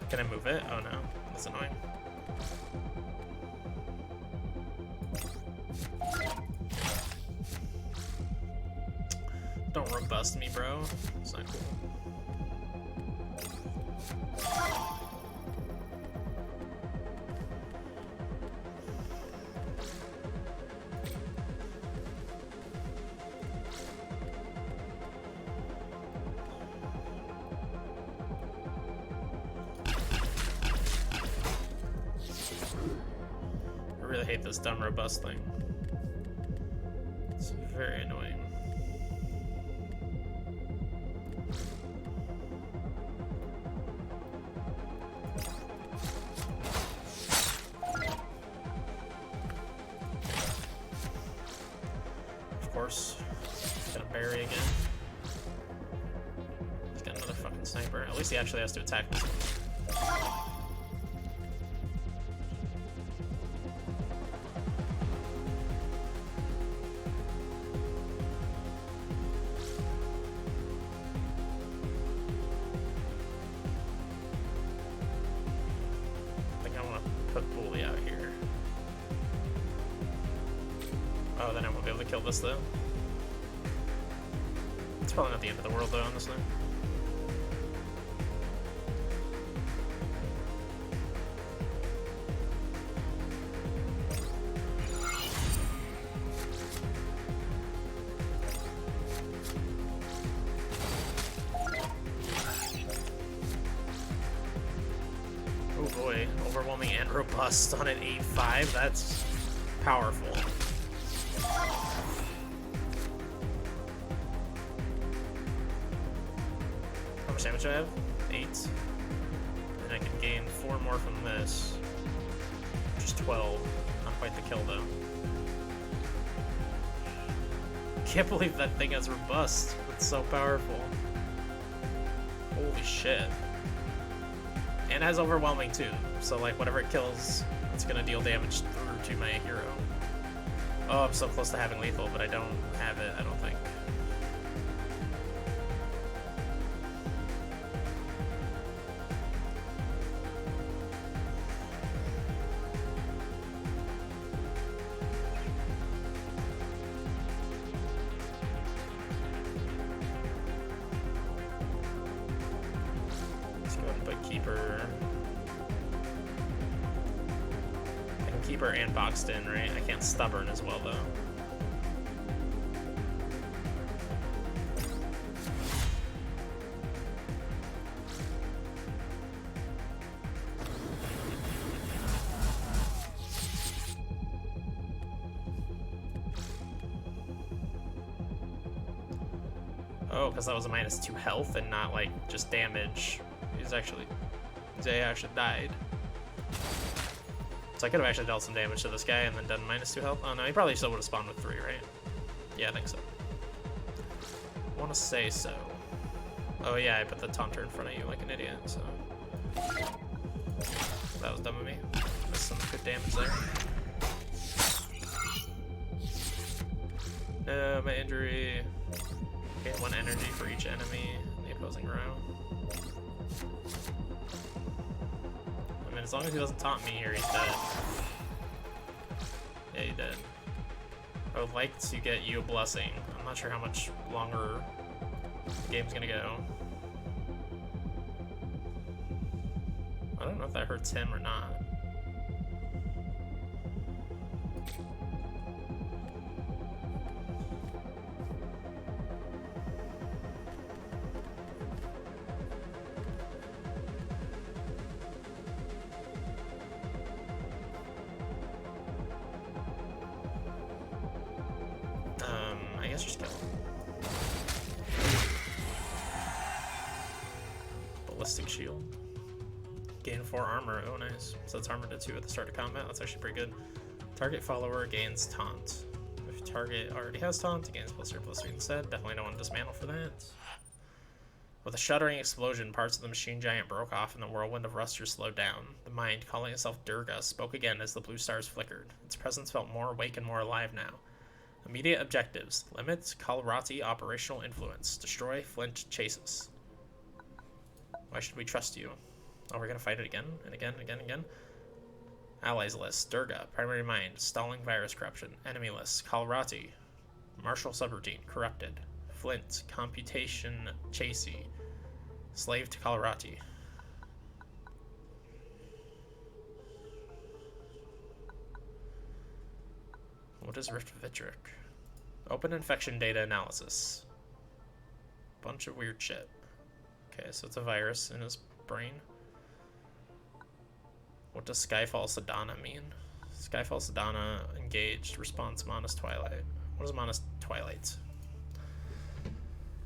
Can I move it? Oh no, that's annoying. Don't robust me, bro. It's not cool. I really hate this dumb robust thing. It's very annoying. Of course, he's gonna bury again. He's got another fucking sniper. At least he actually has to attack me. Put Bully out here. Oh, then I won't be able to kill this though. It's probably not the end of the world though, honestly. Oh boy, overwhelming and robust on an 8-5, that's powerful. How much damage do I have? 8. And I can gain 4 more from this, which is 12. Not quite the kill though. Can't believe that thing has robust. It's so powerful. Holy shit. And it has overwhelming too, so like whatever it kills, it's gonna deal damage through to my hero. Oh, I'm so close to having lethal, but I don't have it, I don't think. keep her. I can keep her and boxed in, right? I can't stubborn as well, though. Oh, because that was a -2 health and not like just damage. Zay actually died. So I could have actually dealt some damage to this guy and then done -2 health. Oh no, he probably still would have spawned with 3, right? Yeah, I think so. I want to say so. Oh yeah, I put the taunter in front of you like an idiot, so. That was dumb of me. Missed some good damage there. No, my injury. Gain 1 energy for each enemy in the opposing row. I mean, as long as he doesn't taunt me here, he's dead. Yeah, he did. I would like to get you a blessing. I'm not sure how much longer the game's gonna go. I don't know if that hurts him or not. I guess just kill him. Ballistic shield. Gain 4 armor. Oh, nice. So that's armor to 2 at the start of combat. That's actually pretty good. Target follower gains taunt. If target already has taunt, it gains +3/+3 instead. Definitely don't want to dismantle for that. With a shuddering explosion, parts of the machine giant broke off and the whirlwind of rusters slowed down. The mind, calling itself Durga, spoke again as the blue stars flickered. Its presence felt more awake and more alive now. Immediate objectives. Limit Kalrati operational influence. Destroy Flint Chases. Why should we trust you? Oh, we're gonna fight it again and again and again and again. Allies list. Durga. Primary mind. Stalling virus corruption. Enemy list. Kalrati. Martial subroutine. Corrupted. Flint. Computation Chasey. Slave to Kalrati. What is Rift Vitric? Open infection data analysis. Bunch of weird shit. Okay, so it's a virus in his brain. What does Skyfall Sedana mean? Skyfall Sedana engaged. Response Manus Twilight. What is Manus Twilight?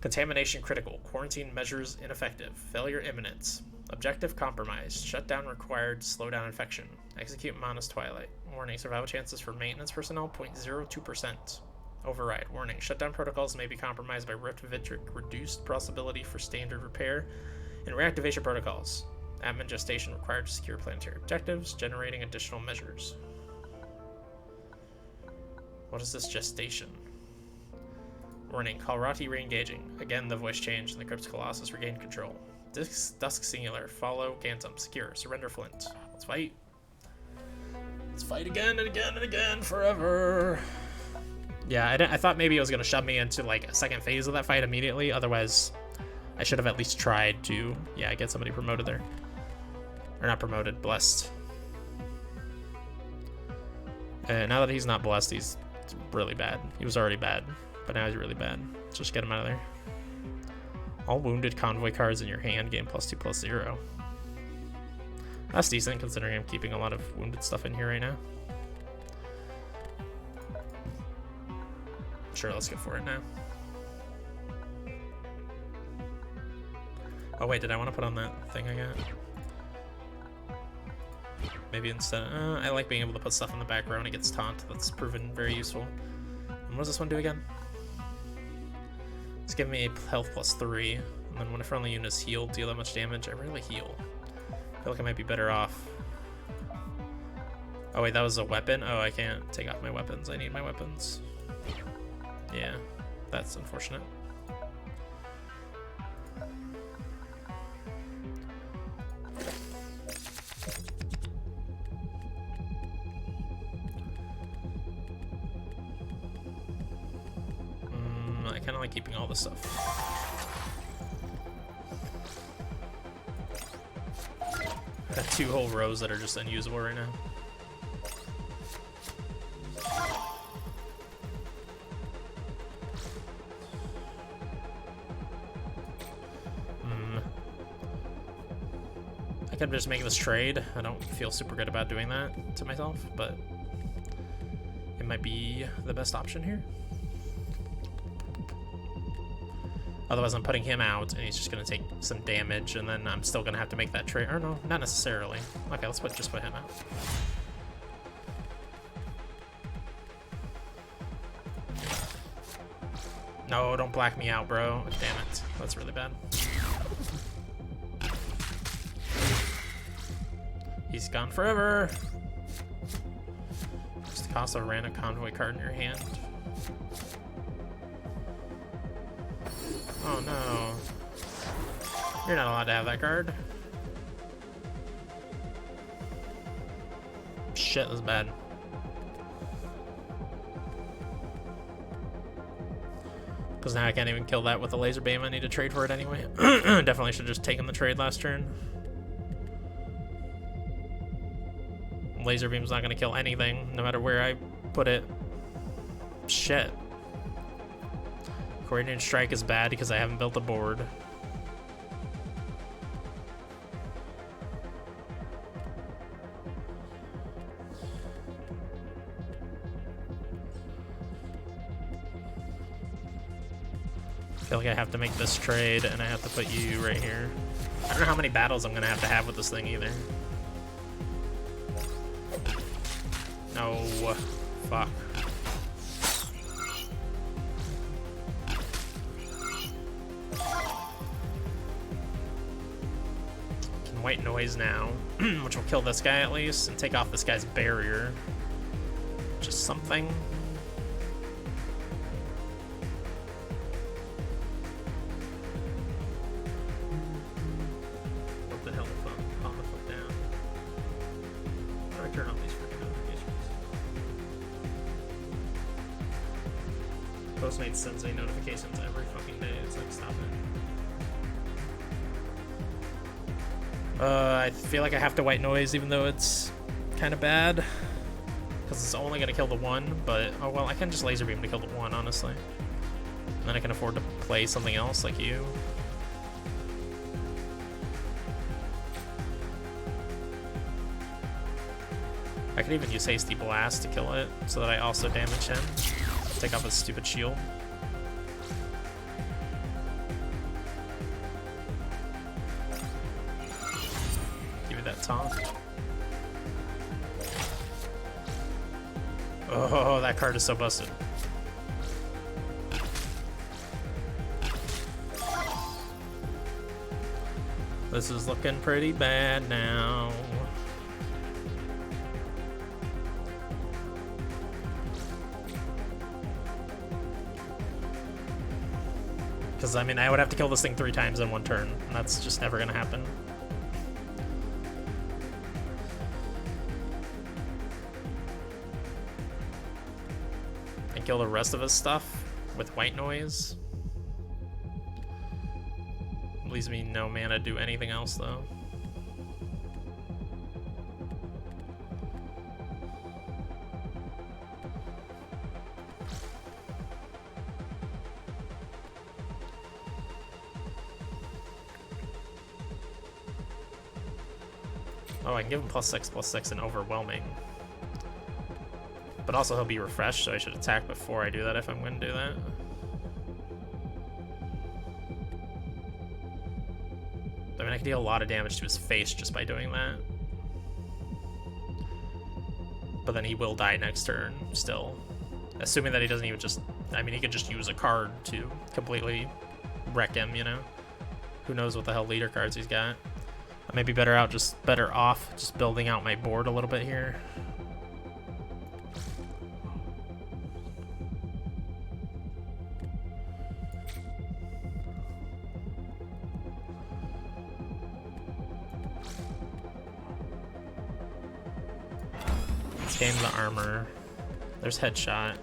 Contamination critical. Quarantine measures ineffective. Failure imminent. Objective compromised. Shutdown required. Slow down infection. Execute Manus Twilight. Warning. Survival chances for maintenance personnel 0.02%. Override. Warning. Shutdown protocols may be compromised by Rift Vitric. Reduced possibility for standard repair. And reactivation protocols. Admin gestation required to secure planetary objectives. Generating additional measures. What is this gestation? Warning. Kalrati re-engaging. Again, the voice changed and the Crypt Colossus regained control. Dusk Singular. Follow Gantum. Secure. Surrender Flint. Let's fight. Let's fight again and again and again forever. Yeah, I thought maybe it was going to shove me into like a second phase of that fight immediately. Otherwise, I should have at least tried to, yeah, get somebody promoted there. Or not promoted, blessed. Now that he's not blessed, he's really bad. He was already bad, but now he's really bad. Let's just get him out of there. All wounded convoy cards in your hand gain +2/+0. That's decent considering I'm keeping a lot of wounded stuff in here right now. Sure, let's go for it now. Oh wait, did I want to put on that thing I got? Maybe instead, I like being able to put stuff in the back row when it gets taunt. That's proven very useful. And what does this one do again? It's giving me a health +3, and then when a friendly unit is healed, deal that much damage. I rarely heal. I feel like I might be better off. Oh wait, that was a weapon? Oh, I can't take off my weapons. I need my weapons. Yeah, that's unfortunate. I kind of like keeping all this stuff. Got 2 whole rows that are just unusable right now. I could just make this trade. I don't feel super good about doing that to myself, but it might be the best option here. Otherwise, I'm putting him out, and he's just going to take some damage, and then I'm still going to have to make that trade. Or no, not necessarily. Okay, let's just put him out. No, don't black me out, bro. Damn it. That's really bad. He's gone forever. Just the cost of a random convoy card in your hand. Oh no. You're not allowed to have that card. Shit, that's bad. Because now I can't even kill that with a laser beam. I need to trade for it anyway. Definitely should have just taken the trade last turn. Laser beam's not going to kill anything, no matter where I put it. Shit. Coordinated strike is bad because I haven't built a board. I feel like I have to make this trade, and I have to put you right here. I don't know how many battles I'm going to have with this thing either. No. Fuck. Can white noise now, which will kill this guy at least, and take off this guy's barrier. Just something. What the hell? Calm the fuck down. How do I turn off these freaking notifications? Postmates sends me notifications every fucking day. It's like, stop it. I feel like I have to white noise, even though it's kind of bad, because it's only gonna kill the one. But oh well, I can just laser beam to kill the one, honestly. And then I can afford to play something else like you. I could even use Hasty Blast to kill it, so that I also damage him. Take off his stupid shield. Give me that taunt. Oh, that card is so busted. This is looking pretty bad now. Because, I mean, I would have to kill this thing 3 times in one turn, and that's just never going to happen. And kill the rest of his stuff with white noise. Leaves me no mana to do anything else, though. Oh, I can give him +6/+6 and overwhelming. But also he'll be refreshed, so I should attack before I do that if I'm going to do that. I mean, I can deal a lot of damage to his face just by doing that. But then he will die next turn, still. Assuming that he doesn't even just... I mean, he could just use a card to completely wreck him, you know? Who knows what the hell leader cards he's got. I may be better off just building out my board a little bit here. Let's gain the armor. There's headshot.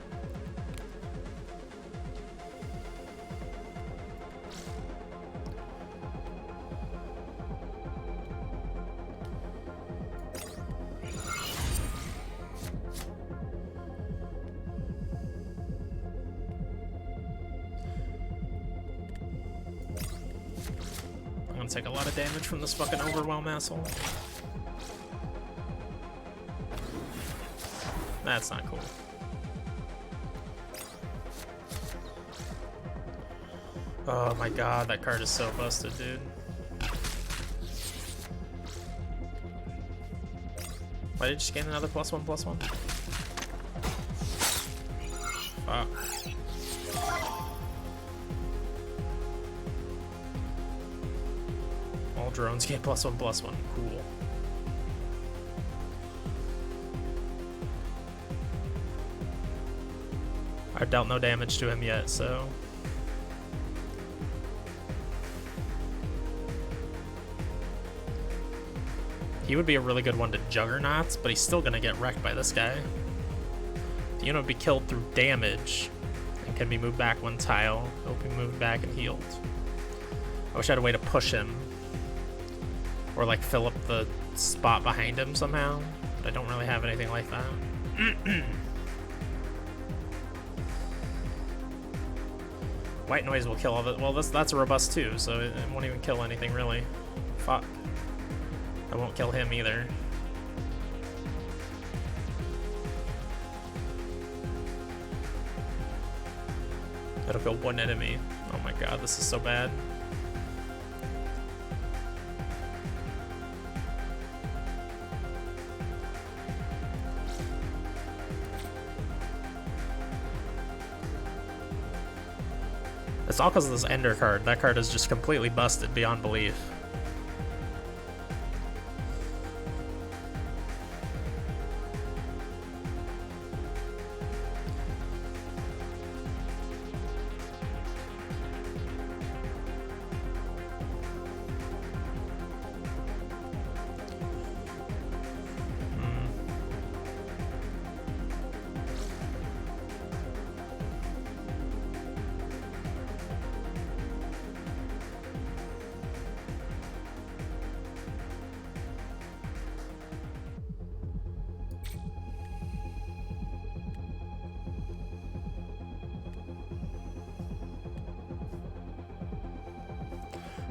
gonna take a lot of damage from this fucking overwhelm asshole. That's not cool. Oh my god, that card is so busted, dude. Why did you just gain another +1/+1? Fuck. All drones get +1/+1. Cool. I've dealt no damage to him yet, so... He would be a really good one to Juggernauts, but he's still gonna get wrecked by this guy. The unit would be killed through damage and can be moved back 1 tile. He'll be moved back and healed. I wish I had a way to push him. Or like fill up the spot behind him somehow, but I don't really have anything like that. White noise will kill all the... Well, that's a robust too, so it won't even kill anything really. Fuck. I won't kill him either. It'll kill 1 enemy. Oh my god, this is so bad. It's all because of this Ender card. That card is just completely busted beyond belief.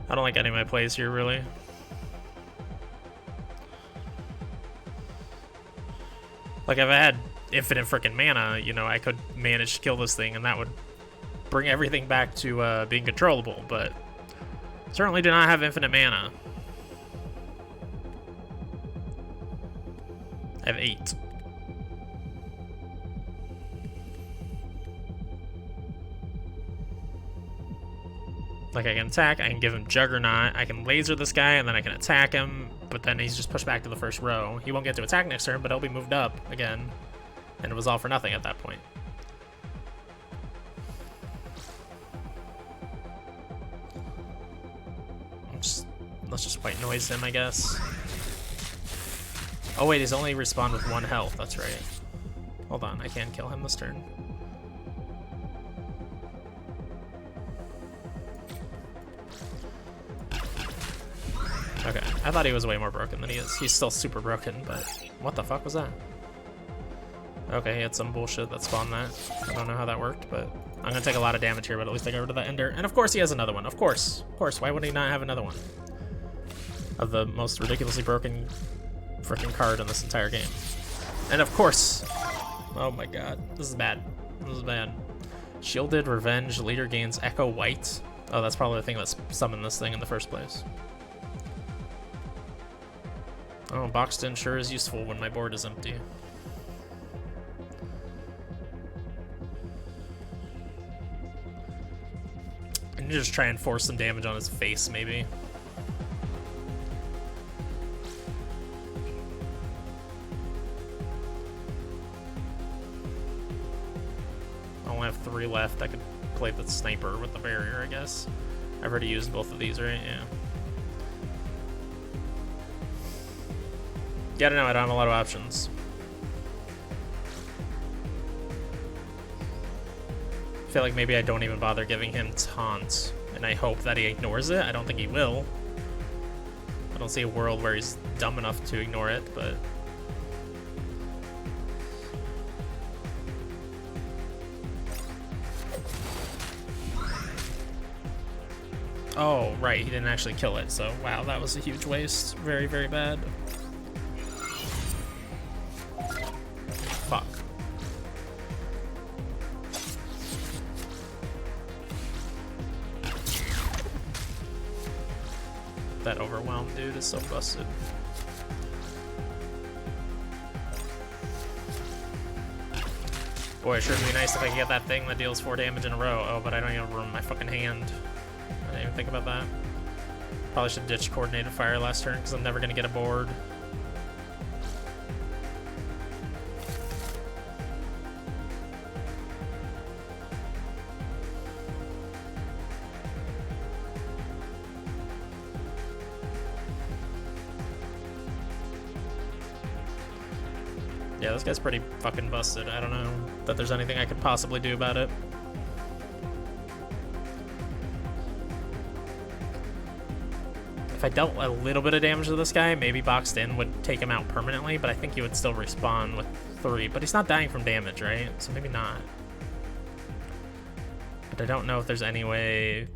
I don't like any of my plays here, really. Like, if I had infinite freaking mana, you know, I could manage to kill this thing, and that would bring everything back to being controllable, but certainly do not have infinite mana. I have 8. Like, I can attack, I can give him Juggernaut, I can laser this guy, and then I can attack him, but then he's just pushed back to the first row. He won't get to attack next turn, but he'll be moved up again. And it was all for nothing at that point. Let's just white noise him, I guess. Oh wait, he's only respawned with 1 health, that's right. Hold on, I can kill him this turn. Okay, I thought he was way more broken than he is. He's still super broken, but what the fuck was that? Okay, he had some bullshit that spawned that. I don't know how that worked, but I'm gonna take a lot of damage here, but at least I got rid of that Ender. And of course he has another one, of course. Of course, why would he not have another one? Of the most ridiculously broken freaking card in this entire game. And of course, oh my god, this is bad. This is bad. Shielded Revenge, leader gains Echo White. Oh, that's probably the thing that summoned this thing in the first place. Oh, Boxed In sure is useful when my board is empty. I need to just try and force some damage on his face, maybe. I only have 3 left. I could play the sniper with the barrier, I guess. I've already used both of these, right? Yeah. Yeah, I don't know, I don't have a lot of options. I feel like maybe I don't even bother giving him Taunt, and I hope that he ignores it. I don't think he will. I don't see a world where he's dumb enough to ignore it, but... Oh, right, he didn't actually kill it, so wow, that was a huge waste. Very, very bad. Fuck. That overwhelmed dude is so busted. Boy, it sure would be nice if I could get that thing that deals 4 damage in a row. Oh, but I don't even have room in my fucking hand. I didn't even think about that. Probably should ditch coordinated fire last turn because I'm never gonna get a board. Yeah, this guy's pretty fucking busted. I don't know that there's anything I could possibly do about it. If I dealt a little bit of damage to this guy, maybe Boxed In would take him out permanently, but I think he would still respawn with 3. But he's not dying from damage, right? So maybe not. But I don't know if there's any way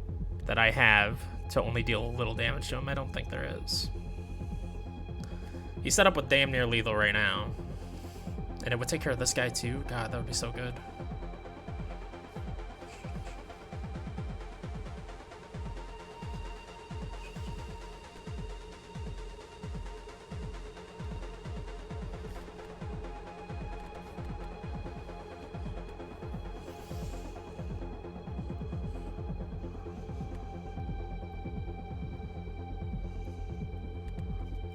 that I have to only deal a little damage to him. I don't think there is. He's set up with damn near lethal right now. And it would take care of this guy too. God, that would be so good.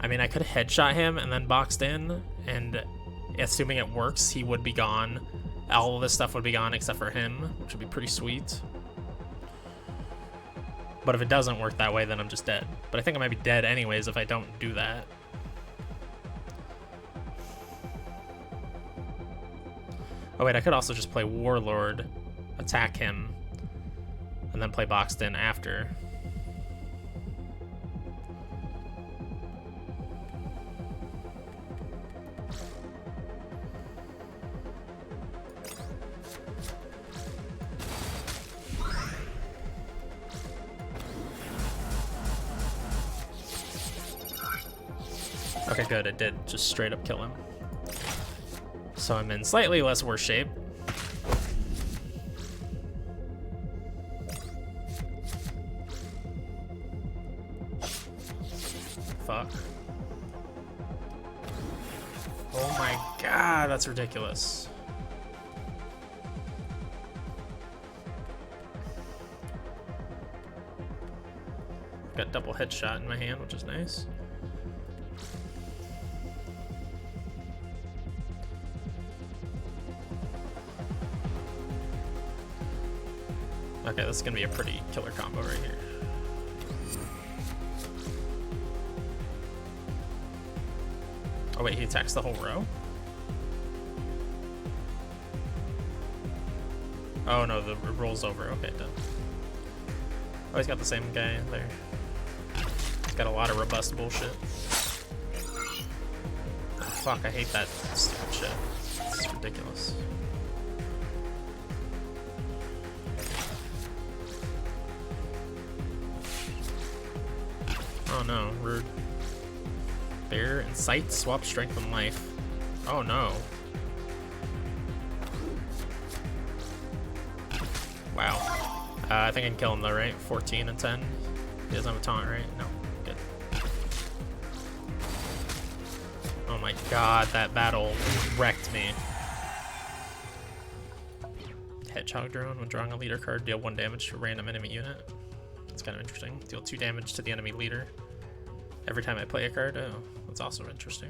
I mean, I could headshot him and then Boxed In, and assuming it works, he would be gone. All of this stuff would be gone except for him, which would be pretty sweet. But if it doesn't work that way, then I'm just dead. But I think I might be dead anyways if I don't do that. Oh wait, I could also just play Warlord, attack him, and then play Boxed In after. Okay, good, it did just straight up kill him. So I'm in slightly less worse shape. Fuck. Oh my god, that's ridiculous. Got double headshot in my hand, which is nice. Okay, this is gonna be a pretty killer combo right here. Oh wait, he attacks the whole row? Oh no, it rolls over. Okay, done. Oh, he's got the same guy there. He's got a lot of robust bullshit. Oh, fuck, I hate that stupid shit. It's ridiculous. Oh no, rude. Bear and sight, swap strength and life. Oh no. Wow. I think I can kill him though, right? 14 and 10. He doesn't have a taunt, right? No. Good. Oh my god, that battle wrecked me. Hedgehog drone. When drawing a leader card, deal 1 damage to a random enemy unit. That's kind of interesting. Deal 2 damage to the enemy leader every time I play a card. Oh, that's also interesting.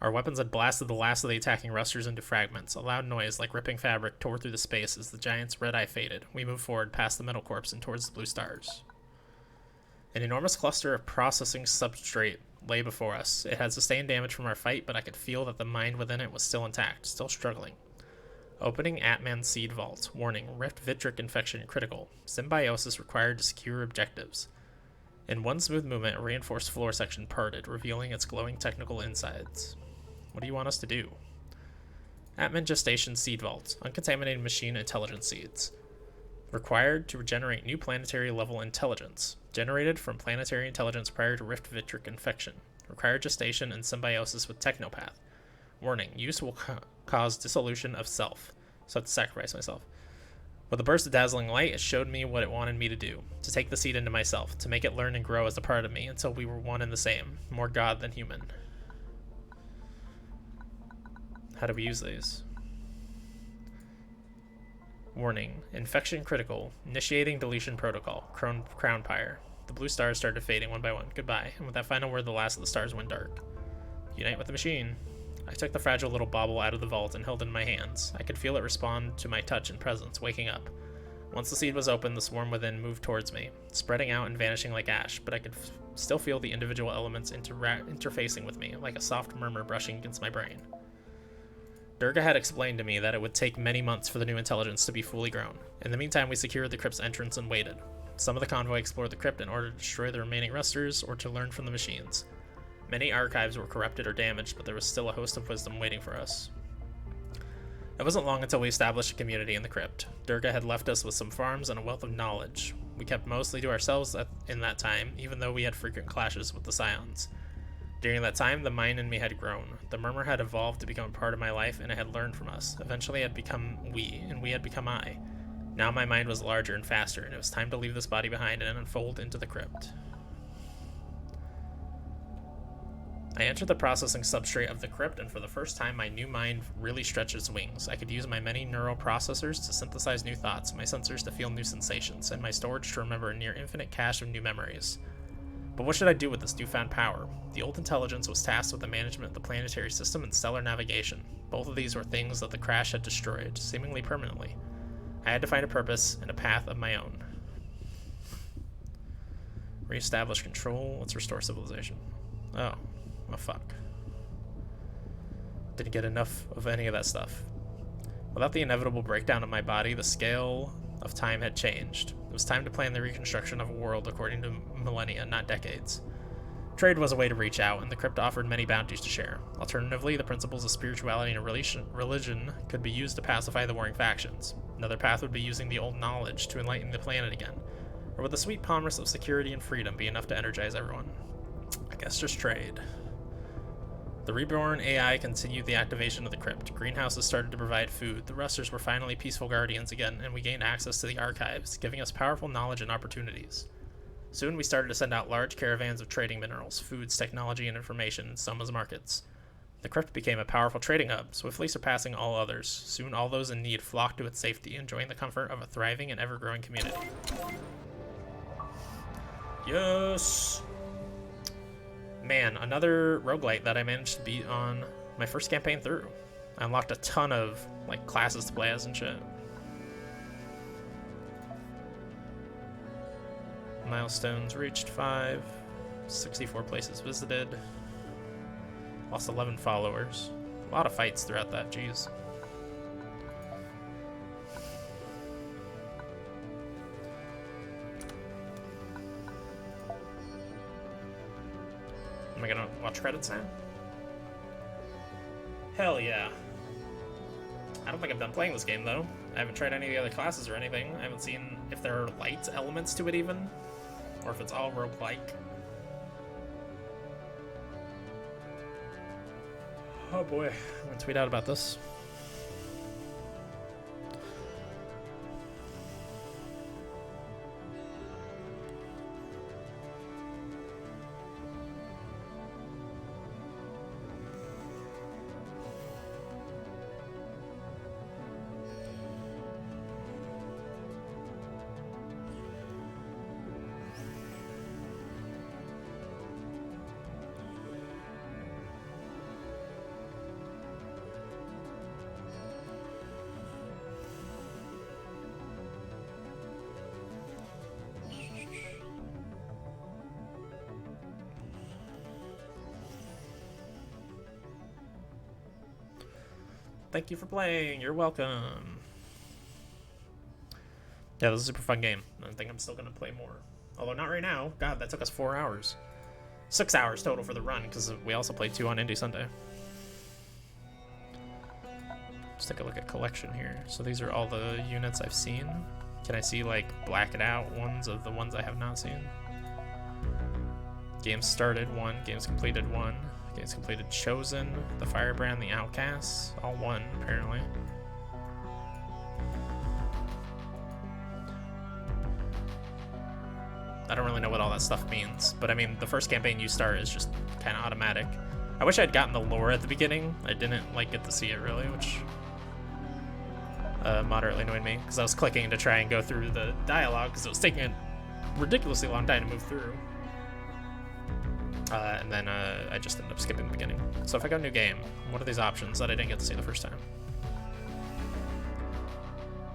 Our weapons had blasted the last of the attacking rusters into fragments. A loud noise, like ripping fabric, tore through the space as the giant's red eye faded. We moved forward past the metal corpse and towards the blue stars. An enormous cluster of processing substrate lay before us. It had sustained damage from our fight, but I could feel that the mind within it was still intact, still struggling. Opening Atman Seed Vault. Warning, Rift Vitric infection critical. Symbiosis required to secure objectives. In one smooth movement, a reinforced floor section parted, revealing its glowing technical insides. What do you want us to do? Atman Gestation Seed Vault. Uncontaminated machine intelligence seeds. Required to generate new planetary level intelligence. Generated from planetary intelligence prior to Rift Vitric infection. Required gestation and symbiosis with Technopath. Warning, use will cause dissolution of self. So I have to sacrifice myself. With a burst of dazzling light, it showed me what it wanted me to do. To take the seed into myself. To make it learn and grow as a part of me until we were one and the same. More God than human. How do we use these? Warning. Infection critical. Initiating deletion protocol. Crown Pyre. The blue stars started fading one by one. Goodbye. And with that final word, the last of the stars went dark. Unite with the machine. I took the fragile little bauble out of the vault and held it in my hands. I could feel it respond to my touch and presence, waking up. Once the seed was open, the swarm within moved towards me, spreading out and vanishing like ash, but I could still feel the individual elements interfacing with me, like a soft murmur brushing against my brain. Durga had explained to me that it would take many months for the new intelligence to be fully grown. In the meantime, we secured the crypt's entrance and waited. Some of the convoy explored the crypt in order to destroy the remaining rusters or to learn from the machines. Many archives were corrupted or damaged, but there was still a host of wisdom waiting for us. It wasn't long until we established a community in the crypt. Durga had left us with some farms and a wealth of knowledge. We kept mostly to ourselves in that time, even though we had frequent clashes with the Scions. During that time, the mind in me had grown. The murmur had evolved to become a part of my life, and it had learned from us. Eventually, it had become we, and we had become I. Now my mind was larger and faster, and it was time to leave this body behind and unfold into the crypt. I entered the processing substrate of the crypt, and for the first time, my new mind really stretched its wings. I could use my many neural processors to synthesize new thoughts, my sensors to feel new sensations, and my storage to remember a near infinite cache of new memories. But what should I do with this newfound power? The old intelligence was tasked with the management of the planetary system and stellar navigation. Both of these were things that the crash had destroyed, seemingly permanently. I had to find a purpose and a path of my own. Reestablish control. Let's restore civilization. Oh fuck. Didn't get enough of any of that stuff. Without the inevitable breakdown of my body, the scale of time had changed. It was time to plan the reconstruction of a world according to millennia, not decades. Trade was a way to reach out, and the crypt offered many bounties to share. Alternatively, the principles of spirituality and religion could be used to pacify the warring factions. Another path would be using the old knowledge to enlighten the planet again. Or would the sweet promise of security and freedom be enough to energize everyone? I guess just trade. The reborn AI continued the activation of the crypt. Greenhouses started to provide food. The rusters were finally peaceful guardians again, and we gained access to the archives, giving us powerful knowledge and opportunities. Soon we started to send out large caravans of trading minerals, foods, technology, and information in Selma's markets. The crypt became a powerful trading hub, swiftly surpassing all others. Soon all those in need flocked to its safety, enjoying the comfort of a thriving and ever-growing community. Yes! Man, another roguelite that I managed to beat on my first campaign through. I unlocked a ton of classes to play as and shit. Milestones reached 5, 64 places visited, lost 11 followers. A lot of fights throughout that, jeez. Am I gonna watch credits now? Hell yeah. I don't think I'm done playing this game though. I haven't tried any of the other classes or anything. I haven't seen if there are light elements to it even, or if it's all roguelike. Oh boy, I'm gonna tweet out about this. Thank you for playing. You're welcome. Yeah, this is a super fun game. I think I'm still going to play more. Although not right now. God, that took us 4 hours. 6 hours total for the run, because we also played 2 on Indie Sunday. Let's take a look at collection here. So these are all the units I've seen. Can I see, like, black it out ones of the ones I have not seen? Games started, 1. Games completed, 1. Games completed, Chosen, the Firebrand, the Outcasts. All 1, apparently. I don't really know what all that stuff means, but I mean, the first campaign you start is just kind of automatic. I wish I'd gotten the lore at the beginning. I didn't, like, get to see it, really, which moderately annoyed me, because I was clicking to try and go through the dialogue, because it was taking a ridiculously long time to move through. And then I just ended up skipping the beginning. So if I got a new game, what are these options that I didn't get to see the first time?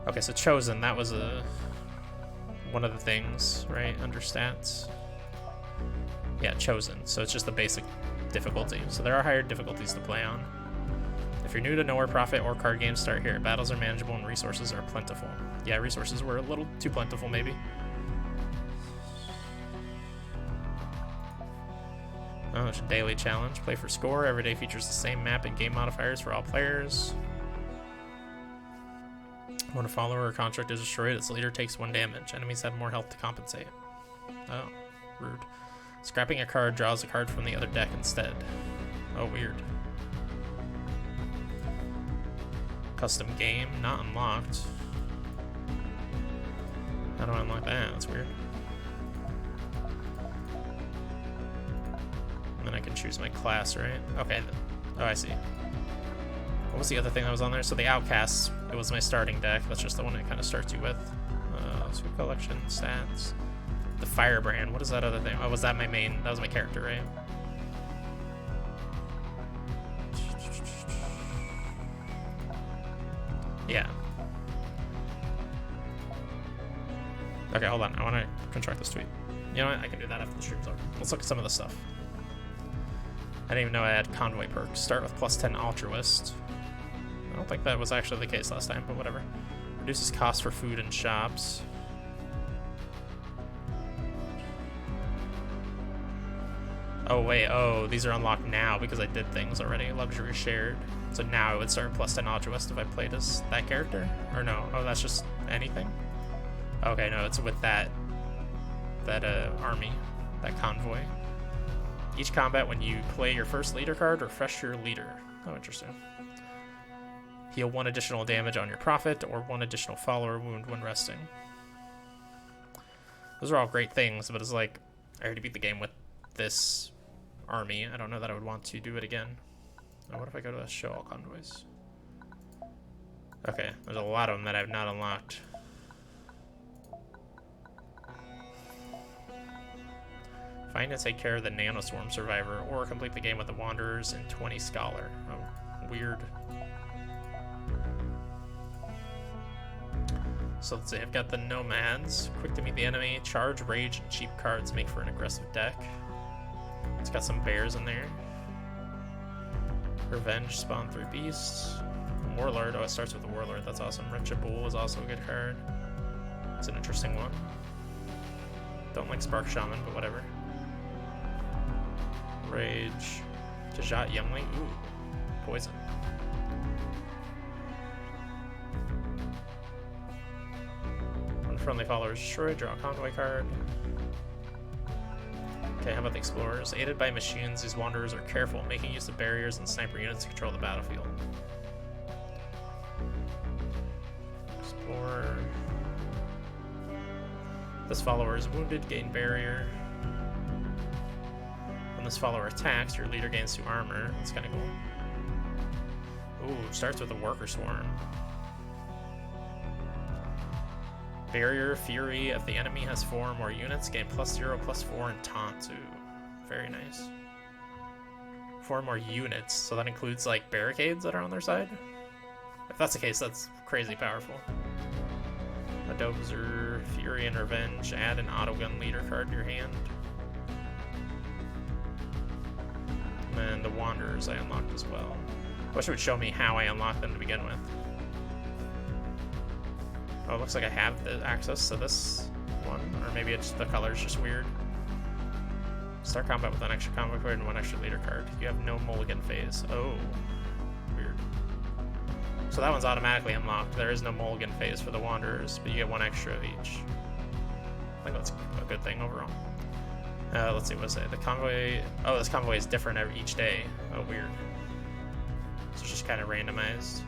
Okay, so Chosen, that was one of the things, right, under stats? Yeah, Chosen, so it's just the basic difficulty. So there are higher difficulties to play on. If you're new to Nowhere Prophet or card games, start here. Battles are manageable and resources are plentiful. Yeah, resources were a little too plentiful, maybe. Oh, it's a daily challenge. Play for score. Every day features the same map and game modifiers for all players. When a follower or construct is destroyed, its leader takes 1 damage. Enemies have more health to compensate. Oh, rude. Scrapping a card draws a card from the other deck instead. Oh, weird. Custom game, not unlocked. How do I unlock that? That's weird. And then I can choose my class, right? Okay. Oh, I see. What was the other thing that was on there? So the Outcasts, it was my starting deck. That's just the one it kind of starts you with. Sweet collection, stats. The Firebrand, what is that other thing? Oh, was that my main? That was my character, right? Yeah. Okay, hold on. I want to construct this tweet. You know what? I can do that after the stream's over. Let's look at some of the stuff. I didn't even know I had Convoy perks. Start with +10 Altruist. I don't think that was actually the case last time, but whatever. Reduces cost for food in shops. Oh wait, oh, these are unlocked now because I did things already. Luxury shared. So now I would start +10 Altruist if I played as that character? Or no? Oh, that's just anything? Okay, no, it's with that army, that convoy. Each combat, when you play your first leader card, refresh your leader. Oh, interesting. Heal 1 additional damage on your Prophet, or 1 additional follower wound when resting. Those are all great things, but it's like, I already beat the game with this army. I don't know that I would want to do it again. Now, what if I go to show all convoys? Okay, there's a lot of them that I've not unlocked. Find and take care of the Nanoswarm survivor, or complete the game with the Wanderers and 20 Scholar. Oh, weird. So let's see, I've got the Nomads. Quick to meet the enemy. Charge, Rage, and cheap cards make for an aggressive deck. It's got some bears in there. Revenge, spawn 3 beasts. Warlord, oh, it starts with the Warlord, that's awesome. Richabul is also a good card. It's an interesting one. Don't like Spark Shaman, but whatever. Rage. Tajat Youngling, ooh, poison. One friendly follower is destroyed, draw a convoy card. Okay, how about the Explorers? Aided by machines, these Wanderers are careful, making use of barriers and sniper units to control the battlefield. Explorer. This follower is wounded, gain barrier. When this follower attacks, your leader gains 2 armor. That's kind of cool. Ooh, starts with a Worker Swarm. Barrier, Fury. If the enemy has 4 or more units, gain +0/+4 and taunt. Ooh, very nice. 4 more units, so that includes like barricades that are on their side. If that's the case, that's crazy powerful. A Dozer, Fury, and Revenge. Add an autogun leader card to your hand. And the Wanderers I unlocked as well. I wish it would show me how I unlocked them to begin with. Oh, it looks like I have the access to this one, or maybe it's the color's just weird. Start combat with an extra convoy card and 1 extra leader card. You have no mulligan phase. Oh, weird. So that one's automatically unlocked. There is no mulligan phase for the Wanderers, but you get one extra of each. I think that's a good thing overall. Let's see, what does it say? The convoy... Oh, this convoy is different each day. Oh, weird. So it's just kind of randomized.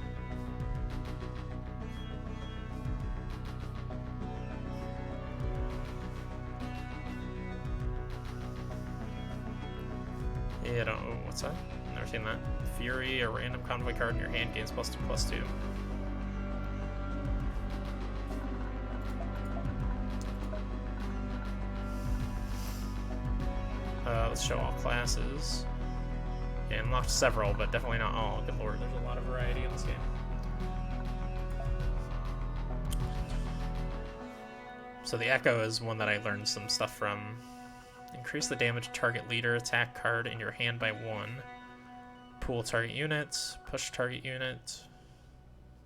Yeah, I don't... Oh, what's that? Never seen that. Fury, a random convoy card in your hand gains +2/+2. Let's show all classes. Yeah, unlocked several, but definitely not all. Good lord, there's a lot of variety in this game. So the Echo is one that I learned some stuff from. Increase the damage target leader attack card in your hand by 1. Pool target units. Push target unit.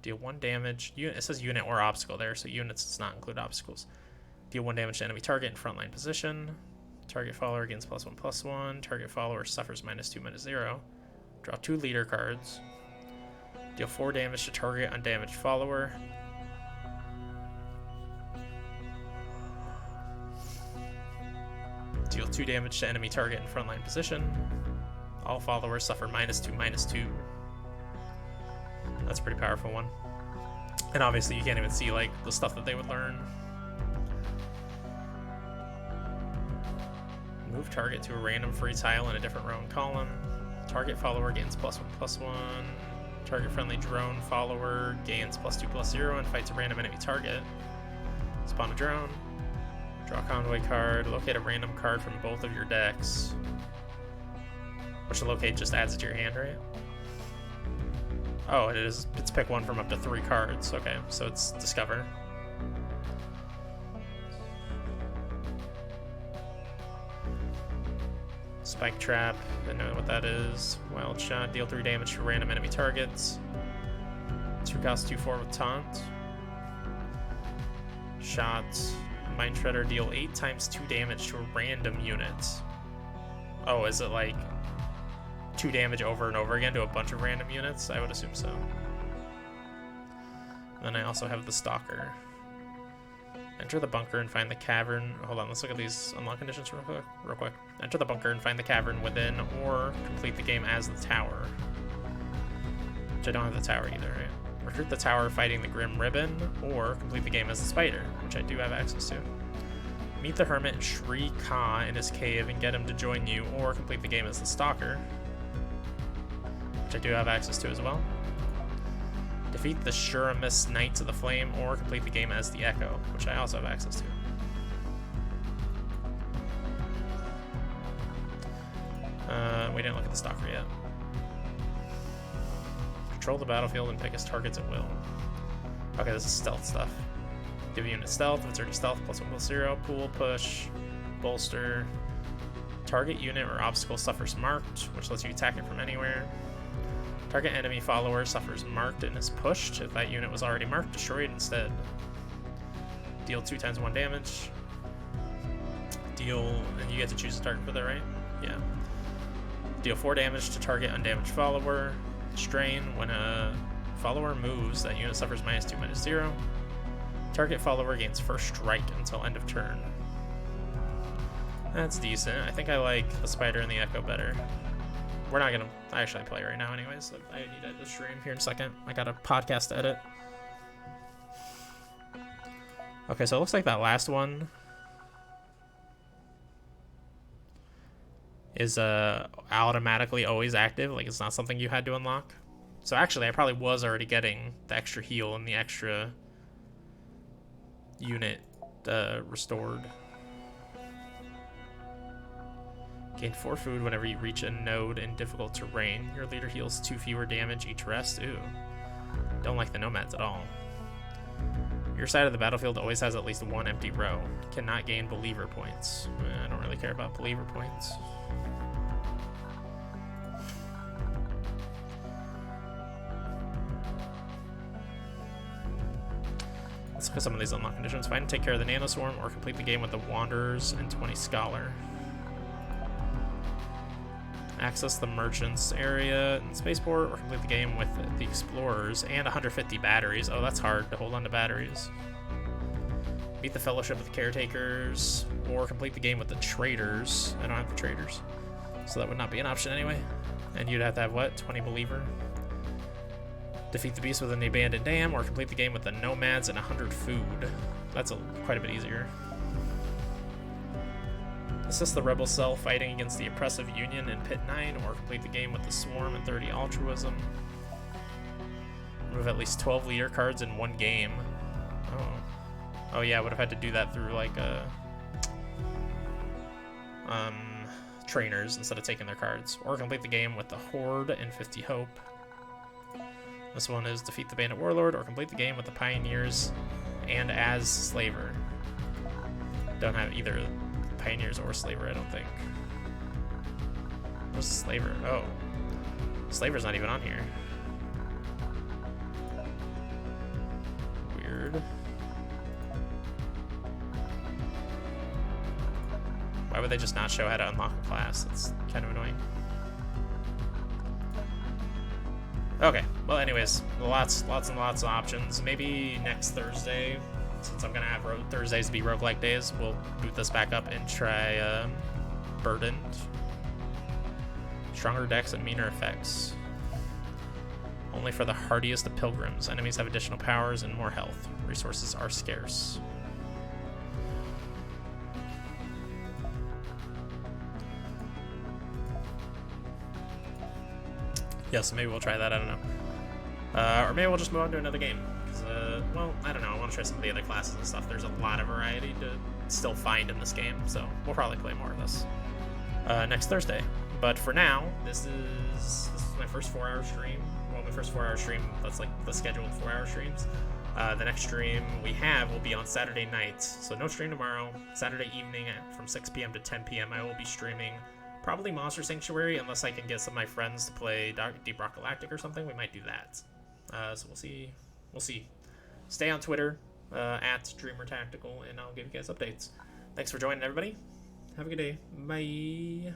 Deal 1 damage. It says unit or obstacle there, so units does not include obstacles. Deal 1 damage to enemy target in frontline position. Target follower gains +1/+1. Target follower suffers -2/-0. Draw 2 leader cards. Deal 4 damage to target undamaged follower. Deal 2 damage to enemy target in frontline position. All followers suffer -2/-2. That's a pretty powerful one. And obviously you can't even see like the stuff that they would learn. Move target to a random free tile in a different row and column. Target follower gains +1/+1. Target friendly drone follower gains +2/+0 and fights a random enemy target. Spawn a drone. Draw a convoy card. Locate a random card from both of your decks. Which the locate just adds it to your hand, right? Oh, it is. It's pick one from up to 3 cards. Okay, so it's discover. Spike Trap, I know what that is. Wild Shot, deal 3 damage to random enemy targets. 2 cost 2/4 with Taunt. Shot, Mind Shredder, deal 8 times 2 damage to a random unit. Oh, is it like 2 damage over and over again to a bunch of random units? I would assume so. And then I also have the Stalker. Enter the bunker and find the cavern. Hold on, let's look at these unlock conditions real quick. Enter the bunker and find the cavern within, or complete the game as the tower. Which I don't have the tower either, right? Recruit the tower fighting the Grim Ribbon, or complete the game as the spider, which I do have access to. Meet the hermit Shri Ka in his cave and get him to join you, or complete the game as the stalker, which I do have access to as well. Defeat the Shuramis Knights of the Flame, or complete the game as the Echo, which I also have access to. We didn't look at the Stalker yet. Control the battlefield and pick his targets at will. Okay, this is stealth stuff. Give a unit stealth. If it's already stealth, +1/+0. Pool, push, bolster. Target unit or obstacle suffers marked, which lets you attack it from anywhere. Target enemy follower suffers marked and is pushed. If that unit was already marked, destroy it instead. Deal 2 times 1 damage. Deal, and you get to choose a target for that, right? Yeah. Deal 4 damage to target undamaged follower. Strain, when a follower moves, that unit suffers -2/-0. Target follower gains first strike until end of turn. That's decent. I think I like the spider and the echo better. We're not gonna actually play right now anyways, so I need to edit the stream here in a second. I got a podcast to edit. Okay, so it looks like that last one is automatically always active, like it's not something you had to unlock. So actually I probably was already getting the extra heal and the extra unit restored. Gain 4 food whenever you reach a node in difficult terrain. Your leader heals 2 fewer damage each rest. Ooh. Don't like the nomads at all. Your side of the battlefield always has at least 1 empty row. Cannot gain believer points. I don't really care about believer points. Let's look at some of these unlock conditions. Find and take care of the nanoswarm, or complete the game with the Wanderers and 20 Scholar. Access the merchants area in spaceport, or complete the game with the explorers and 150 batteries. Oh, that's hard to hold on to batteries. Beat the Fellowship of the Caretakers, or complete the game with the traders. I don't have the traders, so that would not be an option anyway. And you'd have to have what? 20 believer. Defeat the beast within the abandoned dam, or complete the game with the nomads and 100 food. That's quite a bit easier. Assist the rebel cell fighting against the oppressive Union in Pit 9, or complete the game with the Swarm and 30 altruism. Remove at least 12 leader cards in one game. Oh yeah, I would have had to do that through like trainers instead of taking their cards. Or complete the game with the Horde and 50 hope. This one is defeat the Bandit Warlord, or complete the game with the Pioneers and as Slaver. Don't have either Pioneers or Slaver, I don't think. What's Slaver? Oh. Slaver's not even on here. Weird. Why would they just not show how to unlock a class? That's kind of annoying. Okay, well anyways, lots and lots of options. Maybe next Thursday, since I'm gonna have Thursdays to be roguelike days, we'll boot this back up and try Burdened. Stronger decks and meaner effects. Only for the hardiest of pilgrims. Enemies have additional powers and more health. Resources are scarce. Yeah, so maybe we'll try that, I don't know. Or maybe we'll just move on to another game. Because, well, I don't know, I want to try some of the other classes and stuff. There's a lot of variety to still find in this game, so we'll probably play more of this next Thursday. But for now, this is my first 4-hour stream. Well, my first 4-hour stream, that's like the scheduled 4-hour streams. The next stream we have will be on Saturday night, so no stream tomorrow. Saturday evening from 6 p.m. to 10 p.m. I will be streaming probably Monster Sanctuary, unless I can get some of my friends to play Deep Rock Galactic or something. We might do that. So we'll see. We'll see. Stay on Twitter, at Dreamer Tactical, and I'll give you guys updates. Thanks for joining, everybody. Have a good day. Bye.